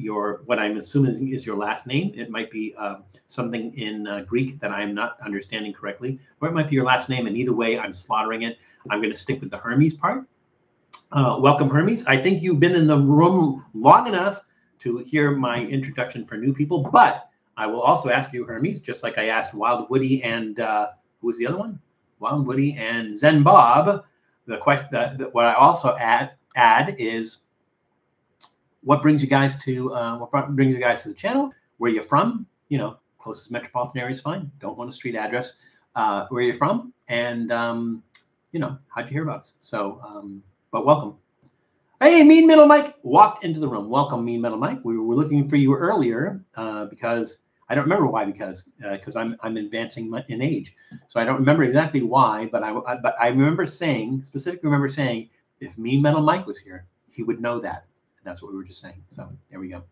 S1: what I'm assuming is your last name. It might be something in Greek that I'm not understanding correctly, or it might be your last name. And either way, I'm slaughtering it. I'm going to stick with the Hermes part. Welcome, Hermes. I think you've been in the room long enough to hear my introduction for new people, but I will also ask you, Hermes, just like I asked Wild Woody and who was the other one? Wild Woody and Zen Bob. The question, what I also add is, what brings you guys to the channel? Where you from? Closest metropolitan area is fine. Don't want a street address. Where you from? And how'd you hear about us? So, but welcome. Hey, Mean Metal Mike walked into the room. Welcome, Mean Metal Mike. We were looking for you earlier because I don't remember why. Because I'm advancing in age, so I don't remember exactly why. But I remember specifically remember saying if Mean Metal Mike was here, he would know that. And that's what we were just saying. So there we go.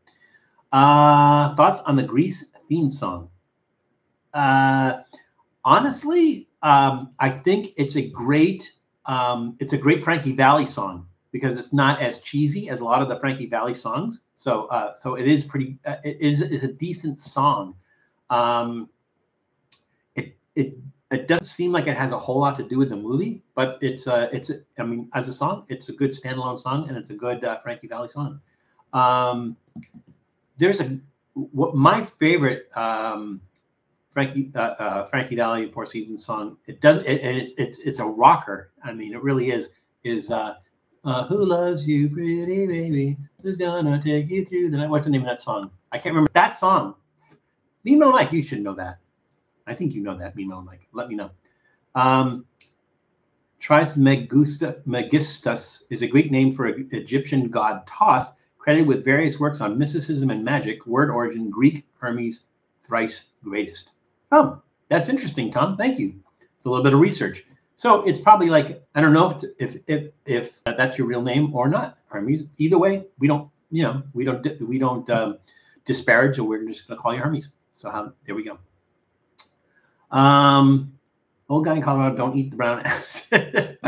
S1: Thoughts on the Grease theme song? Honestly, I think it's a great Frankie Valli song, because it's not as cheesy as a lot of the Frankie Valli songs. So it is pretty. It is a decent song. It doesn't seem like it has a whole lot to do with the movie, but I mean, as a song, it's a good standalone song, and it's a good Frankie Valli song. My favorite Frankie Valli Four Seasons song. It's a rocker. I mean, it really is. Who loves you, pretty baby? Who's gonna take you through the night? What's the name of that song? I can't remember that song. Mean Metal Mike, you should know that. I think you know that, Mean Metal Mike. Let me know. Trismegistus is a Greek name for Egyptian god Thoth, credited with various works on mysticism and magic. Word origin Greek, Hermes, thrice greatest. Oh, that's interesting, Tom. Thank you. It's a little bit of research. So it's probably like, I don't know if that's your real name or not, Hermes. Either way, we don't disparage, or we're just gonna call you Hermes. So there we go. Old guy in Colorado, don't eat the brown acid.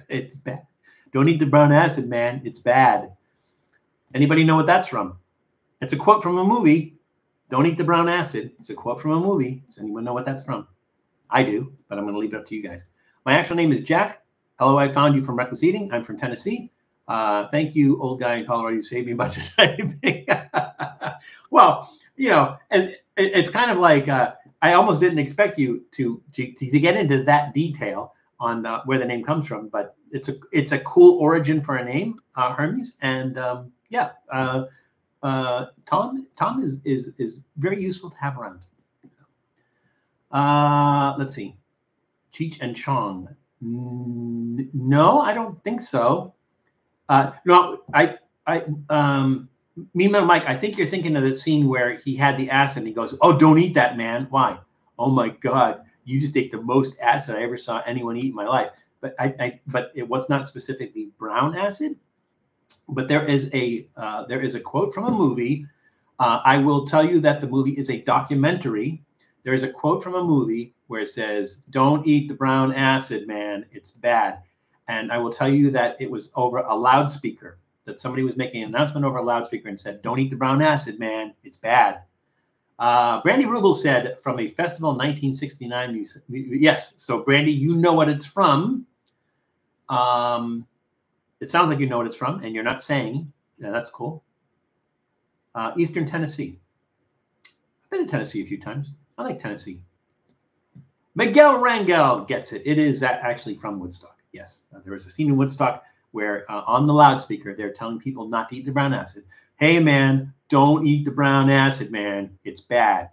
S1: It's bad. Don't eat the brown acid, man. It's bad. Anybody know what that's from? It's a quote from a movie. Don't eat the brown acid. It's a quote from a movie. Does anyone know what that's from? I do, but I'm going to leave it up to you guys. My actual name is Jack. Hello, I found you from Reckless Eating. I'm from Tennessee. Thank you, old guy in Colorado. You saved me a bunch of time. Well, it's kind of like I almost didn't expect you to get into that detail on where the name comes from, but it's a cool origin for a name, Hermes, and yeah, Tom is very useful to have around. Let's see. Cheech and Chong. No, I don't think so. No, Mean Metal Mike, I think you're thinking of the scene where he had the acid and he goes, "Oh, don't eat that, man." Why? Oh my God, you just ate the most acid I ever saw anyone eat in my life. But but it was not specifically brown acid. But there is a quote from a movie. I will tell you that the movie is a documentary. There is a quote from a movie where it says, "Don't eat the brown acid, man. It's bad." And I will tell you that it was over a loudspeaker, that somebody was making an announcement over a loudspeaker and said, "Don't eat the brown acid, man. It's bad." Brandy Rubel said, from a festival in 1969. Yes. So Brandy, you know what it's from. It sounds like you know what it's from, and you're not saying. Yeah, that's cool. Eastern Tennessee. I've been to Tennessee a few times. I like Tennessee. Miguel Rangel gets it. It is actually from Woodstock. Yes, there was a scene in Woodstock where on the loudspeaker, they're telling people not to eat the brown acid. Hey, man, don't eat the brown acid, man. It's bad.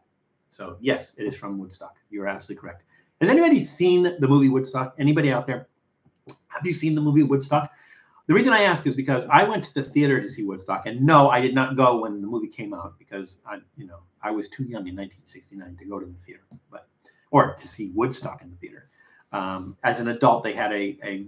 S1: So, yes, it is from Woodstock. You're absolutely correct. Has anybody seen the movie Woodstock? Anybody out there? Have you seen the movie Woodstock? The reason I ask is because I went to the theater to see Woodstock, and no, I did not go when the movie came out because I was too young in 1969 to go to the theater, or to see Woodstock in the theater. As an adult, they had a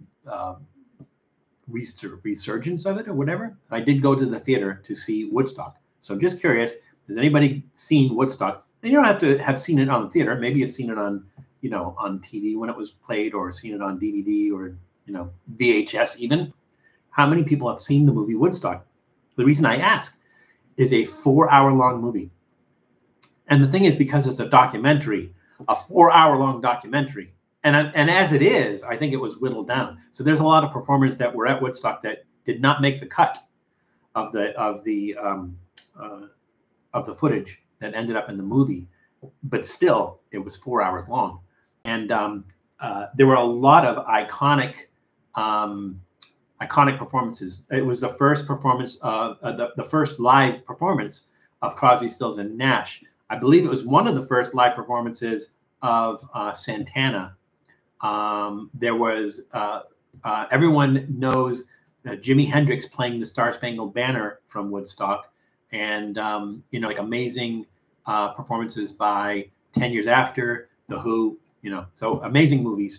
S1: resurgence of it or whatever. I did go to the theater to see Woodstock. So I'm just curious, has anybody seen Woodstock? And you don't have to have seen it on the theater. Maybe you've seen it on, on TV when it was played, or seen it on DVD, or, VHS even. How many people have seen the movie Woodstock? The reason I ask is a 4-hour-long movie. And the thing is, because it's a documentary, a 4-hour-long documentary, and as it is, I think it was whittled down. So there's a lot of performers that were at Woodstock that did not make the cut of the footage that ended up in the movie, but still, it was 4 hours long, and there were a lot of iconic performances. It was the first performance of the first live performance of Crosby, Stills and Nash. I believe it was one of the first live performances of Santana. There was everyone knows Jimi Hendrix playing the Star Spangled Banner from Woodstock, and like amazing performances by 10 Years After, The Who, so amazing movie.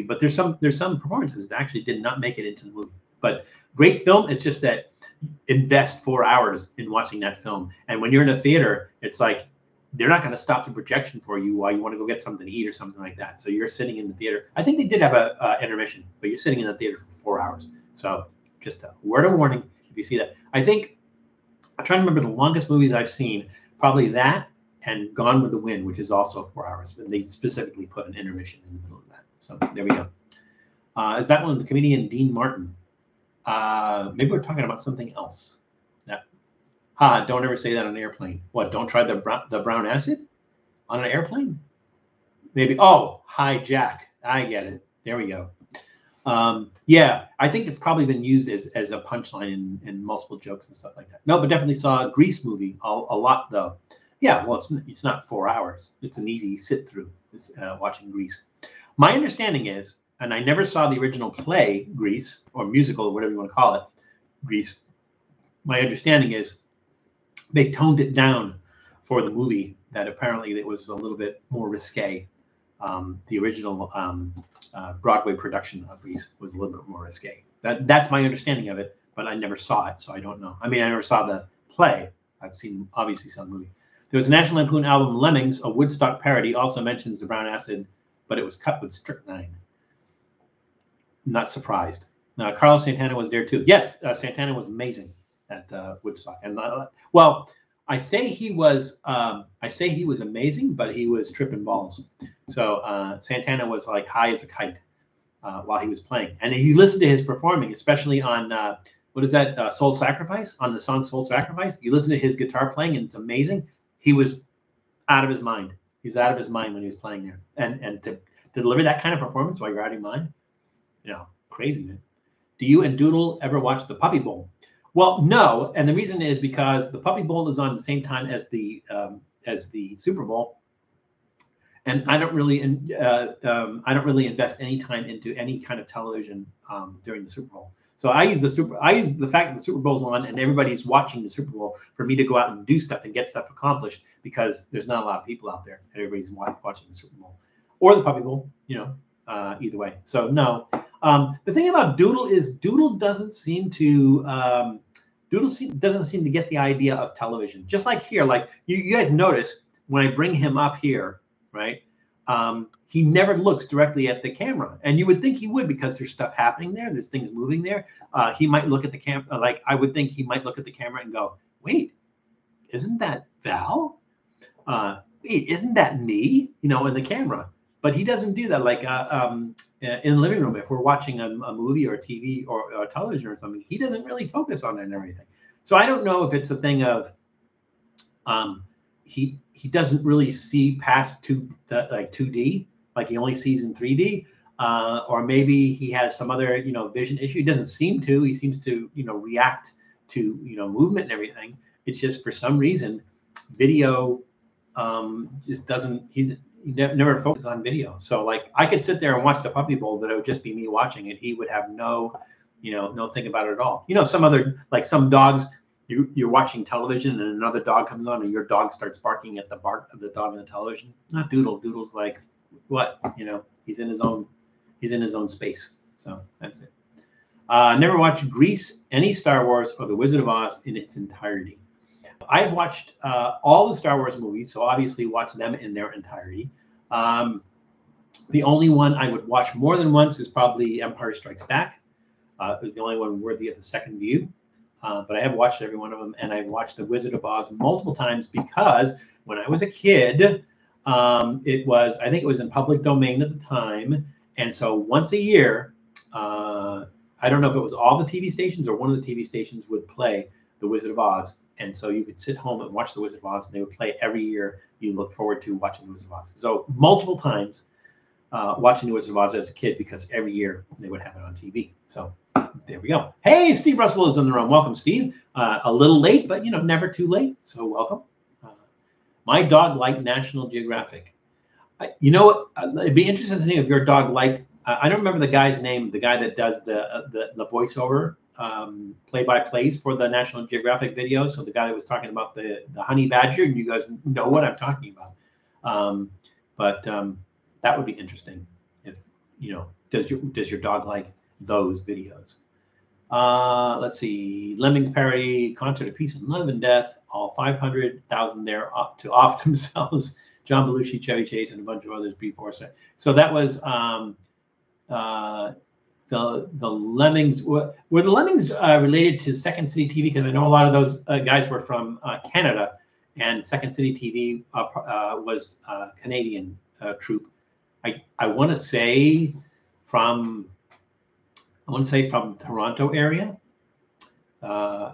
S1: But there's some performances that actually did not make it into the movie. But great film. It's just that invest 4 hours in watching that film, and when you're in a theater, it's like they're not going to stop the projection for you while you want to go get something to eat or something like that. So you're sitting in the theater. I think they did have a intermission, but you're sitting in the theater for 4 hours. So just a word of warning if you see that. I'm trying to remember the longest movies I've seen. Probably that and Gone with the Wind, which is also 4 hours, but they specifically put an intermission in the middle of that. So there we go. Is that one the comedian Dean Martin? Maybe we're talking about something else. Don't ever say that on an airplane. What, don't try the brown acid on an airplane? Maybe. Oh, hi, Jack. I get it. There we go. Yeah, I think it's probably been used as a punchline in multiple jokes and stuff like that. No, but definitely saw a Grease movie a lot, though. Yeah, well, it's not 4 hours. It's an easy sit through watching Grease. My understanding is, and I never saw the original play, Grease, or musical, or whatever you want to call it, Grease. My understanding is they toned it down for the movie, that apparently it was a little bit more risque. The original Broadway production of Grease was a little bit more risque. That's my understanding of it, but I never saw it, so I don't know. I mean, I never saw the play. I've obviously saw the movie. There was a National Lampoon album, Lemmings, a Woodstock parody, also mentions the brown acid, but it was cut with strychnine. Not surprised. Carlos Santana was there too. Yes, Santana was amazing at Woodstock, and well, I say he was amazing, but he was tripping balls. So Santana was like high as a kite while he was playing, and if you listen to his performing, especially on what is that, Soul Sacrifice, on the song Soul Sacrifice, you listen to his guitar playing, and it's amazing. He was out of his mind. He was out of his mind when he was playing there, and to deliver that kind of performance while you're out of your mind, crazy, man. Do you and Doodle ever watch the Puppy Bowl? Well, no, and the reason is because the Puppy Bowl is on the same time as the Super Bowl, and I don't really invest any time into any kind of television during the Super Bowl. So I use the fact that the Super Bowl's on and everybody's watching the Super Bowl for me to go out and do stuff and get stuff accomplished, because there's not a lot of people out there and everybody's watching the Super Bowl or the Puppy Bowl. Either way. So no. The thing about Doodle is Doodle doesn't seem to get the idea of television. Just like here, like you guys notice when I bring him up here, right? He never looks directly at the camera, and you would think he would, because there's stuff happening there. There's things moving there. He might look at the camera. Like I would think he might look at the camera and go, "Wait, isn't that Val? Wait, isn't that me?" In the camera. But he doesn't do that. Like in the living room, if we're watching a movie or TV or television or something, he doesn't really focus on it and everything. So I don't know if it's a thing of he doesn't really see past 2D, like he only sees in 3D, or maybe he has some other vision issue. He doesn't seem to. He seems to react to movement and everything. It's just for some reason video just doesn't. He never focuses on video. So like I could sit there and watch the Puppy Bowl, but it would just be me watching it. He would have no thing about it at all. Some other, like some dogs, you're watching television and another dog comes on and your dog starts barking at the bark of the dog on the television. Not Doodle. Doodle's like, what? He's in his own space. So that's it. Never watched Grease, any Star Wars, or The Wizard of Oz in its entirety. I've watched all the Star Wars movies, so obviously watched them in their entirety. The only one I would watch more than once is probably Empire Strikes Back. It was the only one worthy of the second view. But I have watched every one of them, and I've watched The Wizard of Oz multiple times because when I was a kid, I think it was in public domain at the time. And so once a year, I don't know if it was all the TV stations or one of the TV stations would play The Wizard of Oz. And so you could sit home and watch The Wizard of Oz, and they would play every year. You look forward to watching The Wizard of Oz. So multiple times watching The Wizard of Oz as a kid because every year they would have it on TV. So there we go. Hey, Steve Russell is in the room. Welcome, Steve. A little late, but never too late. So welcome. My dog liked National Geographic. It'd be interesting to know if your dog liked. I don't remember the guy's name. The guy that does the voiceover play-by-plays for the National Geographic videos. So the guy that was talking about the honey badger, and you guys know what I'm talking about. But that would be interesting. If does your dog like those videos? Let's see. Lemmings parody concert of peace and love and death. All 500,000 there up to off themselves. John Belushi, Chevy Chase, and a bunch of others before. So that was the Lemmings. Were the Lemmings related to Second City TV? Because I know a lot of those guys were from Canada, and Second City TV was a Canadian troupe. I want to say from Toronto area.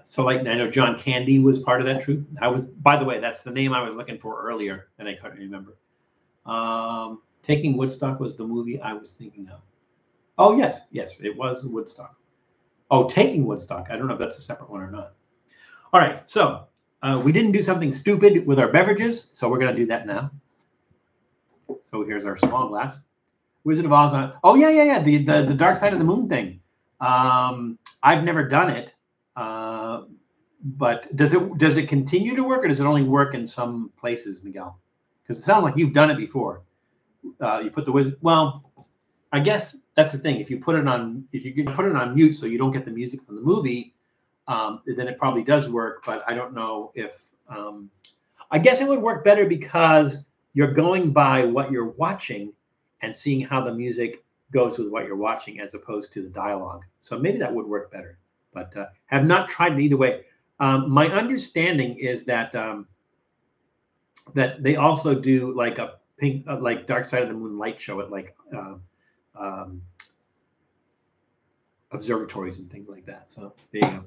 S1: So like I know John Candy was part of that troupe. By the way, that's the name I was looking for earlier, and I couldn't remember. Taking Woodstock was the movie I was thinking of. Oh yes, it was Woodstock. Oh, Taking Woodstock. I don't know if that's a separate one or not. All right, so we didn't do something stupid with our beverages, so we're gonna do that now. So here's our small glass. Wizard of Oz. Oh yeah. The Dark Side of the Moon thing. I've never done it, but does it continue to work, or does it only work in some places, Miguel? Because it sounds like you've done it before. You put the wizard. Well, I guess that's the thing. If you put it on mute so you don't get the music from the movie, then it probably does work. But I don't know if. I guess it would work better because you're going by what you're watching and seeing how the music goes with what you're watching as opposed to the dialogue. So maybe that would work better, but have not tried it either way. My understanding is that that they also do like a pink, like Dark Side of the Moon light show at like observatories and things like that. So there you go.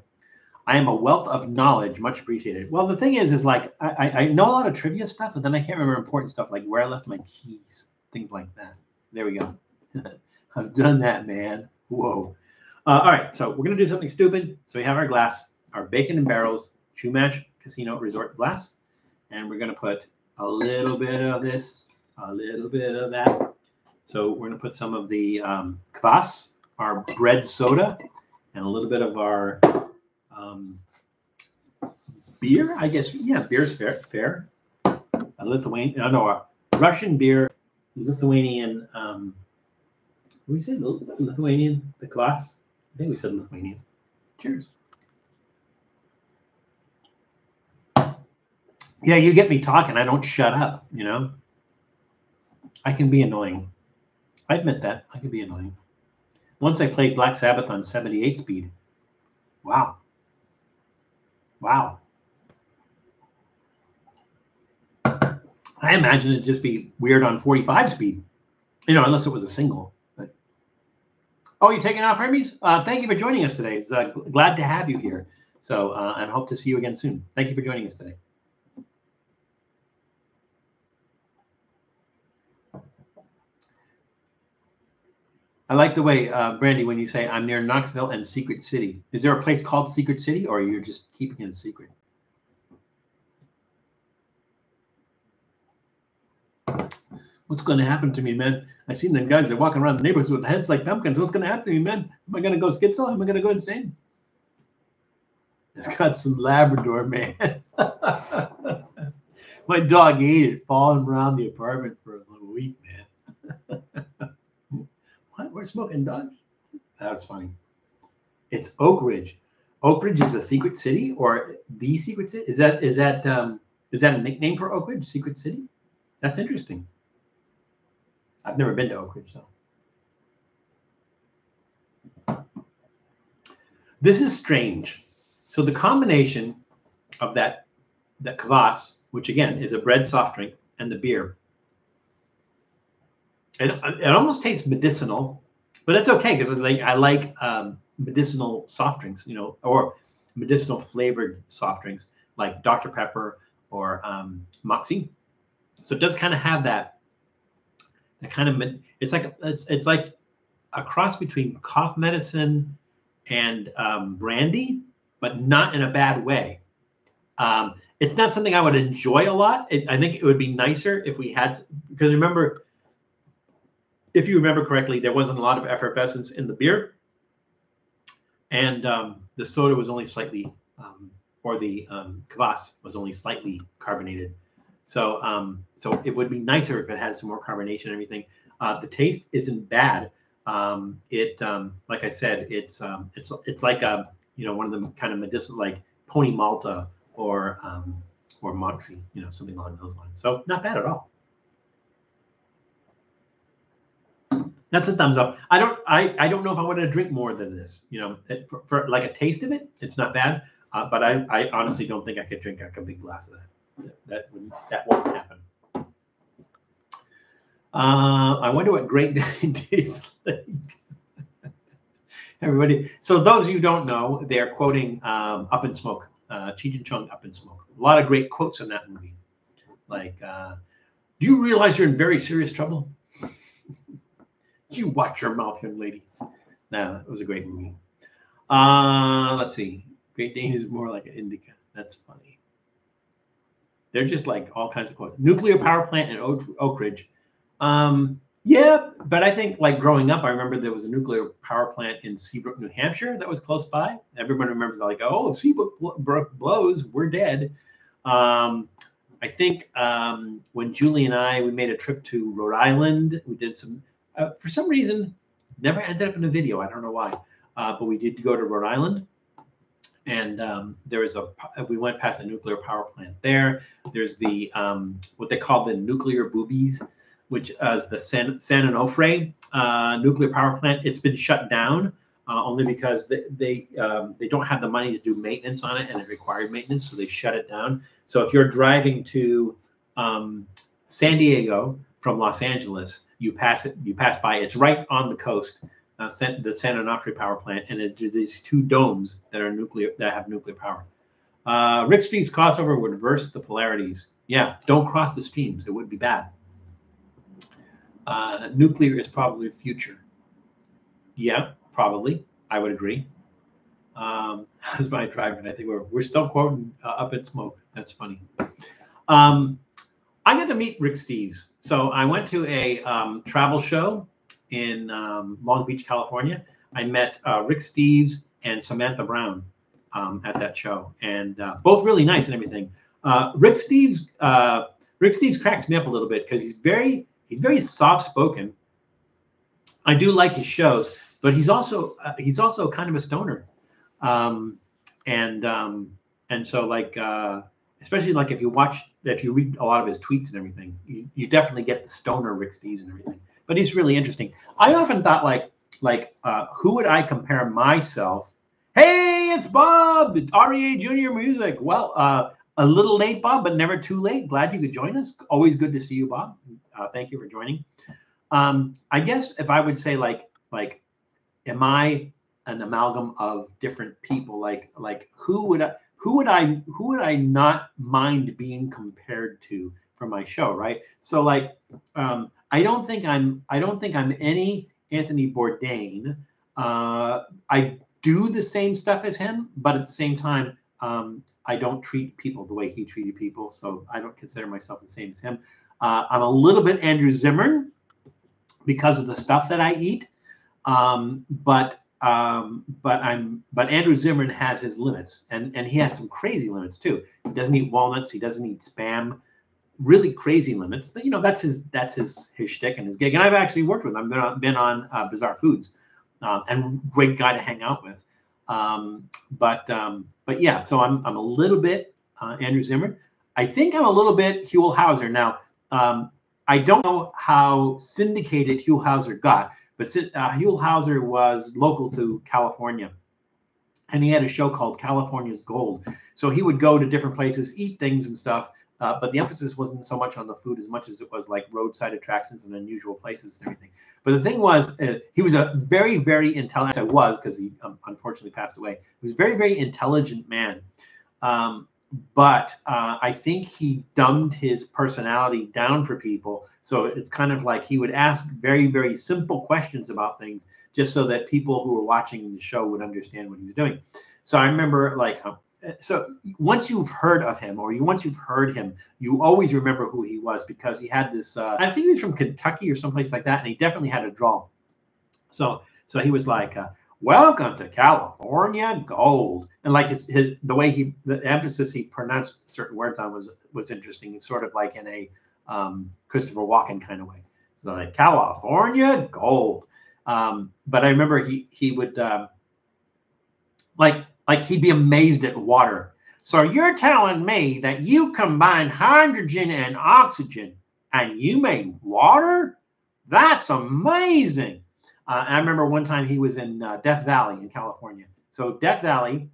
S1: I am a wealth of knowledge, much appreciated. Well, the thing is like I know a lot of trivia stuff, but then I can't remember important stuff like where I left my keys, things like that. There we go. I've done that, man. Whoa. All right, so we're going to do something stupid. So we have our glass, our bacon and barrels, Chumash Casino Resort glass. And we're going to put a little bit of this, a little bit of that. So we're going to put some of the kvass, our bread soda, and a little bit of our beer, I guess. Yeah, beer's fair. A Russian beer, Lithuanian. We said Lithuanian, the kvass. I think we said Lithuanian. Cheers. Yeah, you get me talking. I don't shut up, I can be annoying. I admit that. I can be annoying. Once I played Black Sabbath on 78 speed. Wow. I imagine it'd just be weird on 45 speed, unless it was a single. But Oh, you're taking off, Hermes? Thank you for joining us today. It's glad to have you here. So, and hope to see you again soon. Thank you for joining us today. I like the way, Brandy, when you say I'm near Knoxville and Secret City. Is there a place called Secret City, or you're just keeping it a secret? What's going to happen to me, man? I seen them guys that are walking around the neighborhoods with heads like pumpkins. What's going to happen to me, man? Am I going to go schizo? Am I going to go insane? It's got some Labrador, man. My dog ate it, following around the apartment for a week, man. What? We're smoking Dodge? That was funny. It's Oak Ridge. Oak Ridge is a secret city, or the secret city? Is that a nickname for Oak Ridge? Secret City? That's interesting. I've never been to Oak Ridge, though. This is strange. So the combination of that kvass, which again is a bread soft drink, and the beer, and it almost tastes medicinal, but that's okay because I like medicinal soft drinks, you know, or medicinal flavored soft drinks like Dr. Pepper or Moxie. So it does kind of have that kind of, it's like a cross between cough medicine and brandy, but not in a bad way. It's not something I would enjoy a lot. I think it would be nicer if we had, because remember, if you remember correctly, there wasn't a lot of effervescence in the beer, and the soda was only slightly, or the kvass was only slightly carbonated. So so it would be nicer if it had some more carbonation and everything. The taste isn't bad. Like I said, it's like a, you know, one of the kind of medicinal, like Pony Malta or Moxie, you know, something along those lines. So not bad at all. That's a thumbs up. I don't know if I want to drink more than this. You know, for like a taste of it, it's not bad. But I honestly don't think I could drink like a big glass of that. That won't happen. I wonder what Great Dane tastes like. Everybody. So those of you who don't know, they're quoting Up in Smoke, Cheech and Chong, Up in Smoke. A lot of great quotes in that movie. Like, do you realize you're in very serious trouble? You watch your mouth, young lady. No, it was a great movie. Let's see. Great Dane is more like an indica. That's funny. They're just like all kinds of quotes. Nuclear power plant in Oak Ridge. Yeah, but I think like growing up, I remember there was a nuclear power plant in Seabrook, New Hampshire that was close by. Everyone remembers like, oh, Seabrook blows, we're dead. I think when Julie and we made a trip to Rhode Island, we did some, for some reason, never ended up in a video. I don't know why, but we did go to Rhode Island, and there was we went past a nuclear power plant there. There's the what they call the nuclear boobies, which is the San Onofre nuclear power plant. It's been shut down only because they don't have the money to do maintenance on it, and it required maintenance, so they shut it down. So if you're driving to San Diego from Los Angeles, you pass by. It's right on the coast, the San Onofre power plant, and there's these two domes that have nuclear power. Rick Street's crossover would reverse the polarities. Yeah, don't cross the streams. It would be bad. Nuclear is probably the future. Yeah, probably. I would agree. That's my driving. I think we're still quoting Up in Smoke. That's funny. I got to meet Rick Steves. So I went to a travel show in Long Beach, California. I met Rick Steves and Samantha Brown at that show, and both really nice and everything. Rick Steves cracks me up a little bit because he's very soft-spoken. I do like his shows, but he's also kind of a stoner, and so like especially like if you read a lot of his tweets and everything, you definitely get the stoner Rick Steves and everything. But he's really interesting. I often thought like who would I compare myself? Hey, it's Bob, REA Junior Music. Well, a little late, Bob, but never too late. Glad you could join us. Always good to see you, Bob. Thank you for joining. I guess if I would say like am I an amalgam of different people? Like who would I not mind being compared to for my show, right? So like I don't think I'm any Anthony Bourdain. I do the same stuff as him, but at the same time, I don't treat people the way he treated people, so I don't consider myself the same as him. I'm a little bit Andrew Zimmern because of the stuff that I eat, but Andrew Zimmern has his limits, and he has some crazy limits too. He doesn't eat walnuts. He doesn't eat Spam. Really crazy limits, but that's his shtick and his gig. And I've actually worked with him. I've been on Bizarre Foods, and great guy to hang out with. But yeah, so I'm a little bit Andrew Zimmern. I think I'm a little bit Huell Hauser. Now, I don't know how syndicated Huell Hauser got, but Huell Hauser was local to California, and he had a show called California's Gold. So he would go to different places, eat things and stuff. But the emphasis wasn't so much on the food as much as it was like roadside attractions and unusual places and everything. But the thing was, he was a very, very intelligent, I was, because he unfortunately passed away. He was a very, very intelligent man. But I think he dumbed his personality down for people. So it's kind of like he would ask very, very simple questions about things just so that people who were watching the show would understand what he was doing. So I remember like, so once you've heard of him or once you've heard him, you always remember who he was because he had this, I think he was from Kentucky or someplace like that. And he definitely had a drawl. So he was like, welcome to California Gold. And like the way the emphasis he pronounced certain words on was interesting. It's sort of like in a Christopher Walken kind of way. So like California Gold. But I remember he would like he'd be amazed at water. So you're telling me that you combine hydrogen and oxygen and you made water? That's amazing. And I remember one time he was in Death Valley in California. So Death Valley,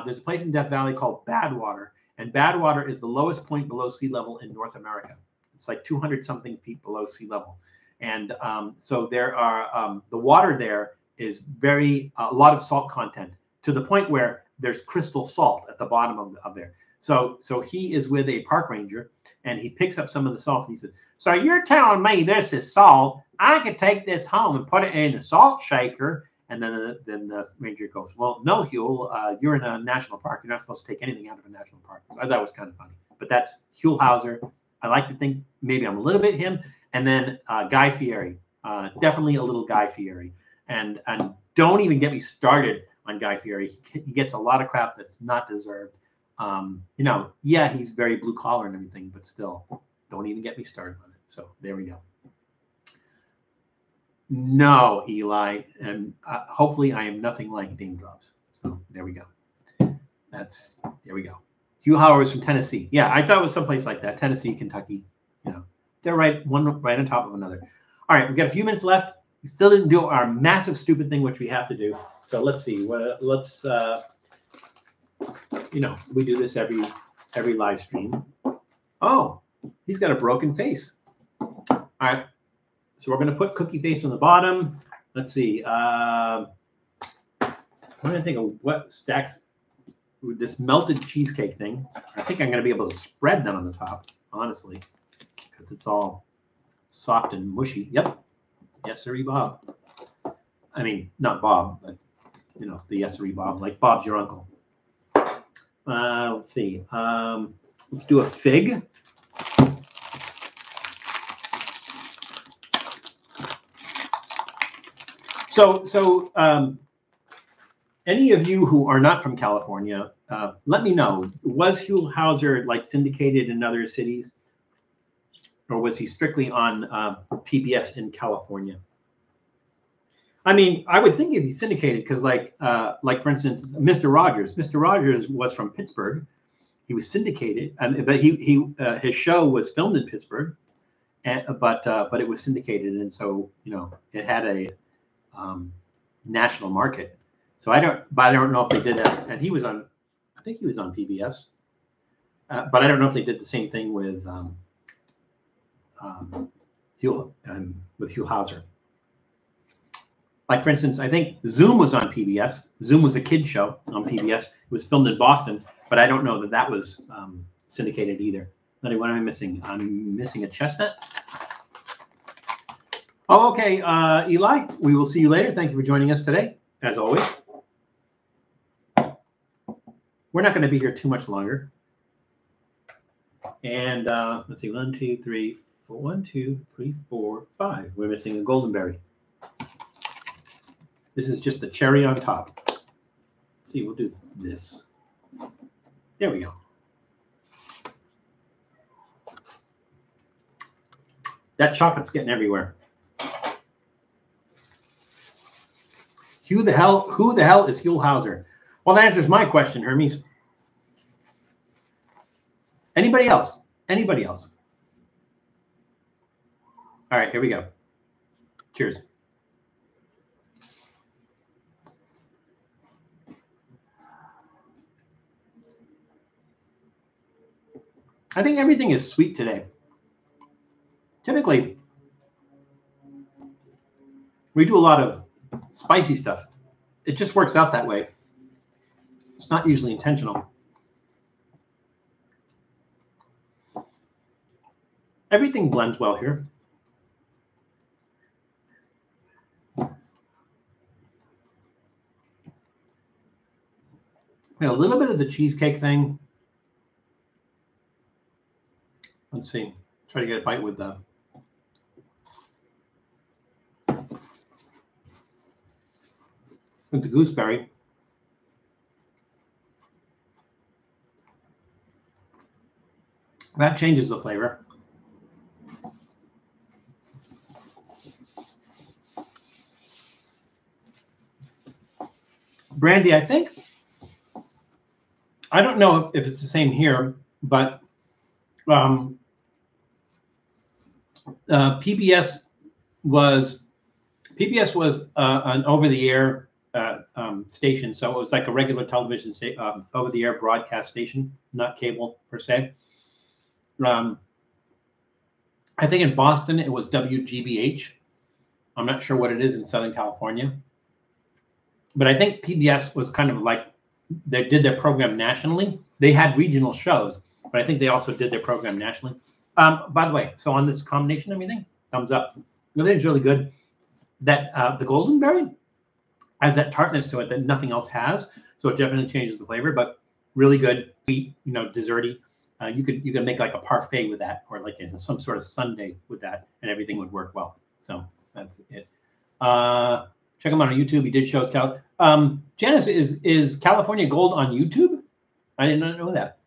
S1: there's a place in Death Valley called Badwater. And Badwater is the lowest point below sea level in North America. It's like 200 something feet below sea level. And so there are, the water there is a lot of salt content, to the point where there's crystal salt at the bottom of there. So he is with a park ranger, and he picks up some of the salt, and he says, so you're telling me this is salt? I could take this home and put it in a salt shaker. And then the ranger goes, well, no, Huell, you're in a national park. You're not supposed to take anything out of a national park. So I thought it was kind of funny. But that's Huell Hauser. I like to think maybe I'm a little bit him. And then Guy Fieri, definitely a little Guy Fieri. And don't even get me started on Guy Fieri. He gets a lot of crap that's not deserved. Yeah, he's very blue collar and everything, but still, don't even get me started on it. So there we go. No, Eli, and hopefully I am nothing like Dame Drops. So there we go. There we go. Huell Hauser is from Tennessee. Yeah, I thought it was someplace like that. Tennessee, Kentucky. They're one right on top of another. All right, we've got a few minutes left. We still didn't do our massive stupid thing, which we have to do. So let's see. We do this every live stream. Oh, he's got a broken face. All right. So we're going to put cookie face on the bottom. Let's see. I'm trying to think of what stacks with this melted cheesecake thing. I think I'm going to be able to spread that on the top, honestly, because it's all soft and mushy. Yep. Yes, sir, Bob. I mean, not Bob, but the yes, sir, Bob, like Bob's your uncle. Let's see. Let's do a fig. So any of you who are not from California, let me know. Was Huell Hauser like syndicated in other cities, or was he strictly on PBS in California? I mean, I would think it'd be syndicated because, like for instance, Mr. Rogers. Mr. Rogers was from Pittsburgh. He was syndicated, but his show was filmed in Pittsburgh, but it was syndicated, and so it had a national market. So I don't know if they did that. And I think he was on PBS, but I don't know if they did the same thing with Huell Hauser. Like, for instance, I think Zoom was on PBS. Zoom was a kid show on PBS. It was filmed in Boston, but I don't know that that was syndicated either. What am I missing? I'm missing a chestnut. Oh, okay, Eli, we will see you later. Thank you for joining us today, as always. We're not going to be here too much longer. And let's see, 1, 2, 3, 4, 1, 2, 3, 4, 5. We're missing a goldenberry. This is just the cherry on top. Let's see, we'll do this. There we go. That chocolate's getting everywhere. Who the hell is Huell Hauser? Well, that answers my question, Hermes. Anybody else? Anybody else? All right, here we go. Cheers. I think everything is sweet today. Typically, we do a lot of spicy stuff. It just works out that way. It's not usually intentional. Everything blends well here. A little bit of the cheesecake thing. Let's see. Try to get a bite with the gooseberry. That changes the flavor. Brandy, I think, I don't know if it's the same here, but PBS was an over-the-air station, so it was like a regular television over-the-air broadcast station, not cable per se. I think in Boston it was WGBH. I'm not sure what it is in Southern California, but I think PBS was kind of like they did their program nationally. They had regional shows, but I think they also did their program nationally. By the way, so on this combination, everything, thumbs up. Everything's really good. That the goldenberry has that tartness to it that nothing else has, so it definitely changes the flavor. But really good, sweet, desserty. You could make like a parfait with that, or like some sort of sundae with that, and everything would work well. So that's it. Check him out on YouTube. He did shows. Janice, is California Gold on YouTube? I did not know that.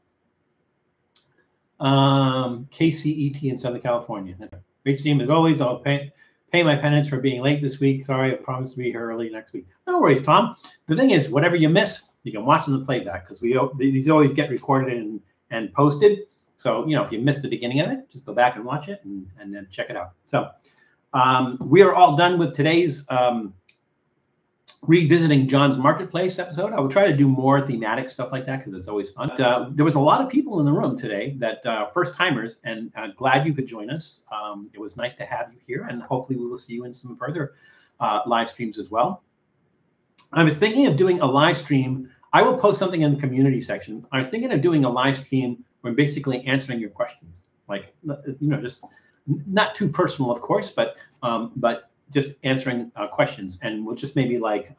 S1: KCET in Southern California. That's right. Great stream as always. I'll pay my penance for being late this week. Sorry, I promised to be here early next week. No worries, Tom. The thing is, whatever you miss, you can watch in the playback, because these always get recorded and posted. So if you missed the beginning of it, just go back and watch it and then check it out. So we are all done with today's revisiting Jons Marketplace episode. I will try to do more thematic stuff like that, because it's always fun. There was a lot of people in the room today that first timers, and glad you could join us. It was nice to have you here, and hopefully we will see you in some further live streams as well. I was thinking of doing a live stream. I will post something in the community section. I was thinking of doing a live stream where I'm basically answering your questions, like just not too personal, of course, but just answering questions, and we'll just maybe like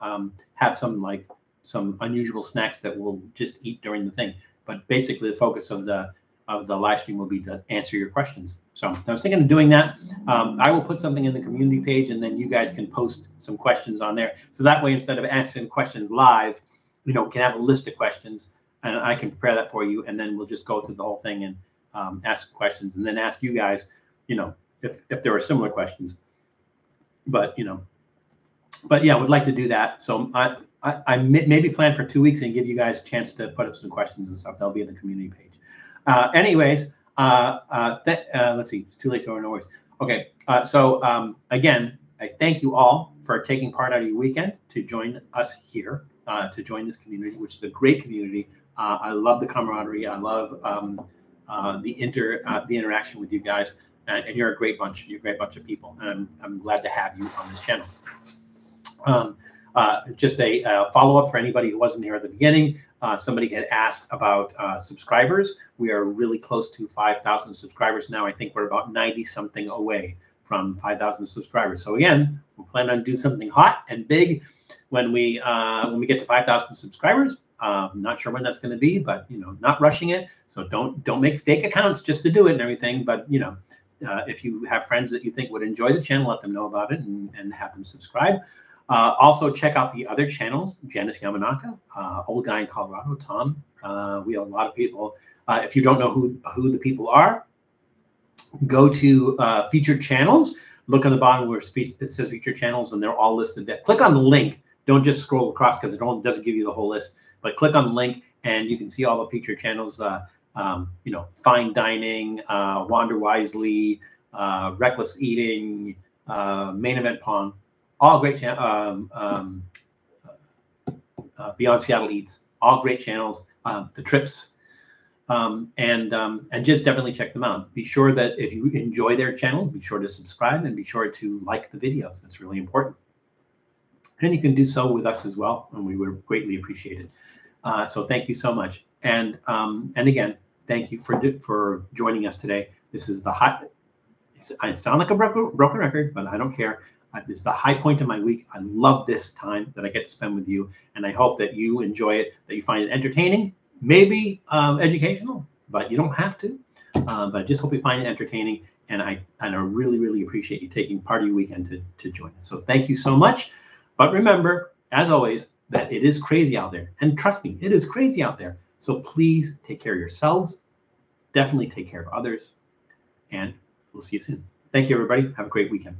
S1: have some unusual snacks that we'll just eat during the thing. But basically, the focus of the live stream will be to answer your questions. So I was thinking of doing that. I will put something in the community page, and then you guys can post some questions on there. So that way, instead of answering questions live, can have a list of questions, and I can prepare that for you, and then we'll just go through the whole thing and ask questions, and then ask you guys, if there are similar questions. But yeah, would like to do that. So I maybe plan for 2 weeks and give you guys a chance to put up some questions and stuff. They'll be in the community page. Anyways, let's see. It's too late to know. No worries. Okay. Again, I thank you all for taking part out of your weekend to join us here, to join this community, which is a great community. I love the camaraderie. I love the interaction with you guys. And you're a great bunch. You're a great bunch of people, and I'm glad to have you on this channel. Just a follow-up for anybody who wasn't here at the beginning. Somebody had asked about subscribers. We are really close to 5,000 subscribers now. I think we're about 90-something away from 5,000 subscribers. So again, we plan on doing something hot and big when we get to 5,000 subscribers. Not sure when that's going to be, but not rushing it. So don't make fake accounts just to do it and everything. But if you have friends that you think would enjoy the channel, let them know about it and have them subscribe. Also, check out the other channels, Janice Yamanaka, Old Guy in Colorado, Tom. We have a lot of people. If you don't know who the people are, go to featured channels. Look on the bottom where it says featured channels, and they're all listed there. Click on the link. Don't just scroll across because it doesn't give you the whole list. But click on the link, and you can see all the featured channels. Fine Dining, Wander Wisely, Reckless Eating, Main Event Pong. All great channels. Beyond Seattle Eats, all great channels. The Trips, and just definitely check them out. Be sure that if you enjoy their channels, be sure to subscribe and be sure to like the videos. It's really important. And you can do so with us as well, and we would greatly appreciate it. So thank you so much. And again, thank you for joining us today. This is the hot. I sound like a broken record, but I don't care. This is the high point of my week. I love this time that I get to spend with you, and I hope that you enjoy it, that you find it entertaining, maybe educational, but you don't have to. But I just hope you find it entertaining, and I really, really appreciate you taking part of your weekend to join us. So thank you so much. But remember, as always, that it is crazy out there, and trust me, it is crazy out there. So please take care of yourselves. Definitely take care of others, and we'll see you soon. Thank you, everybody. Have a great weekend.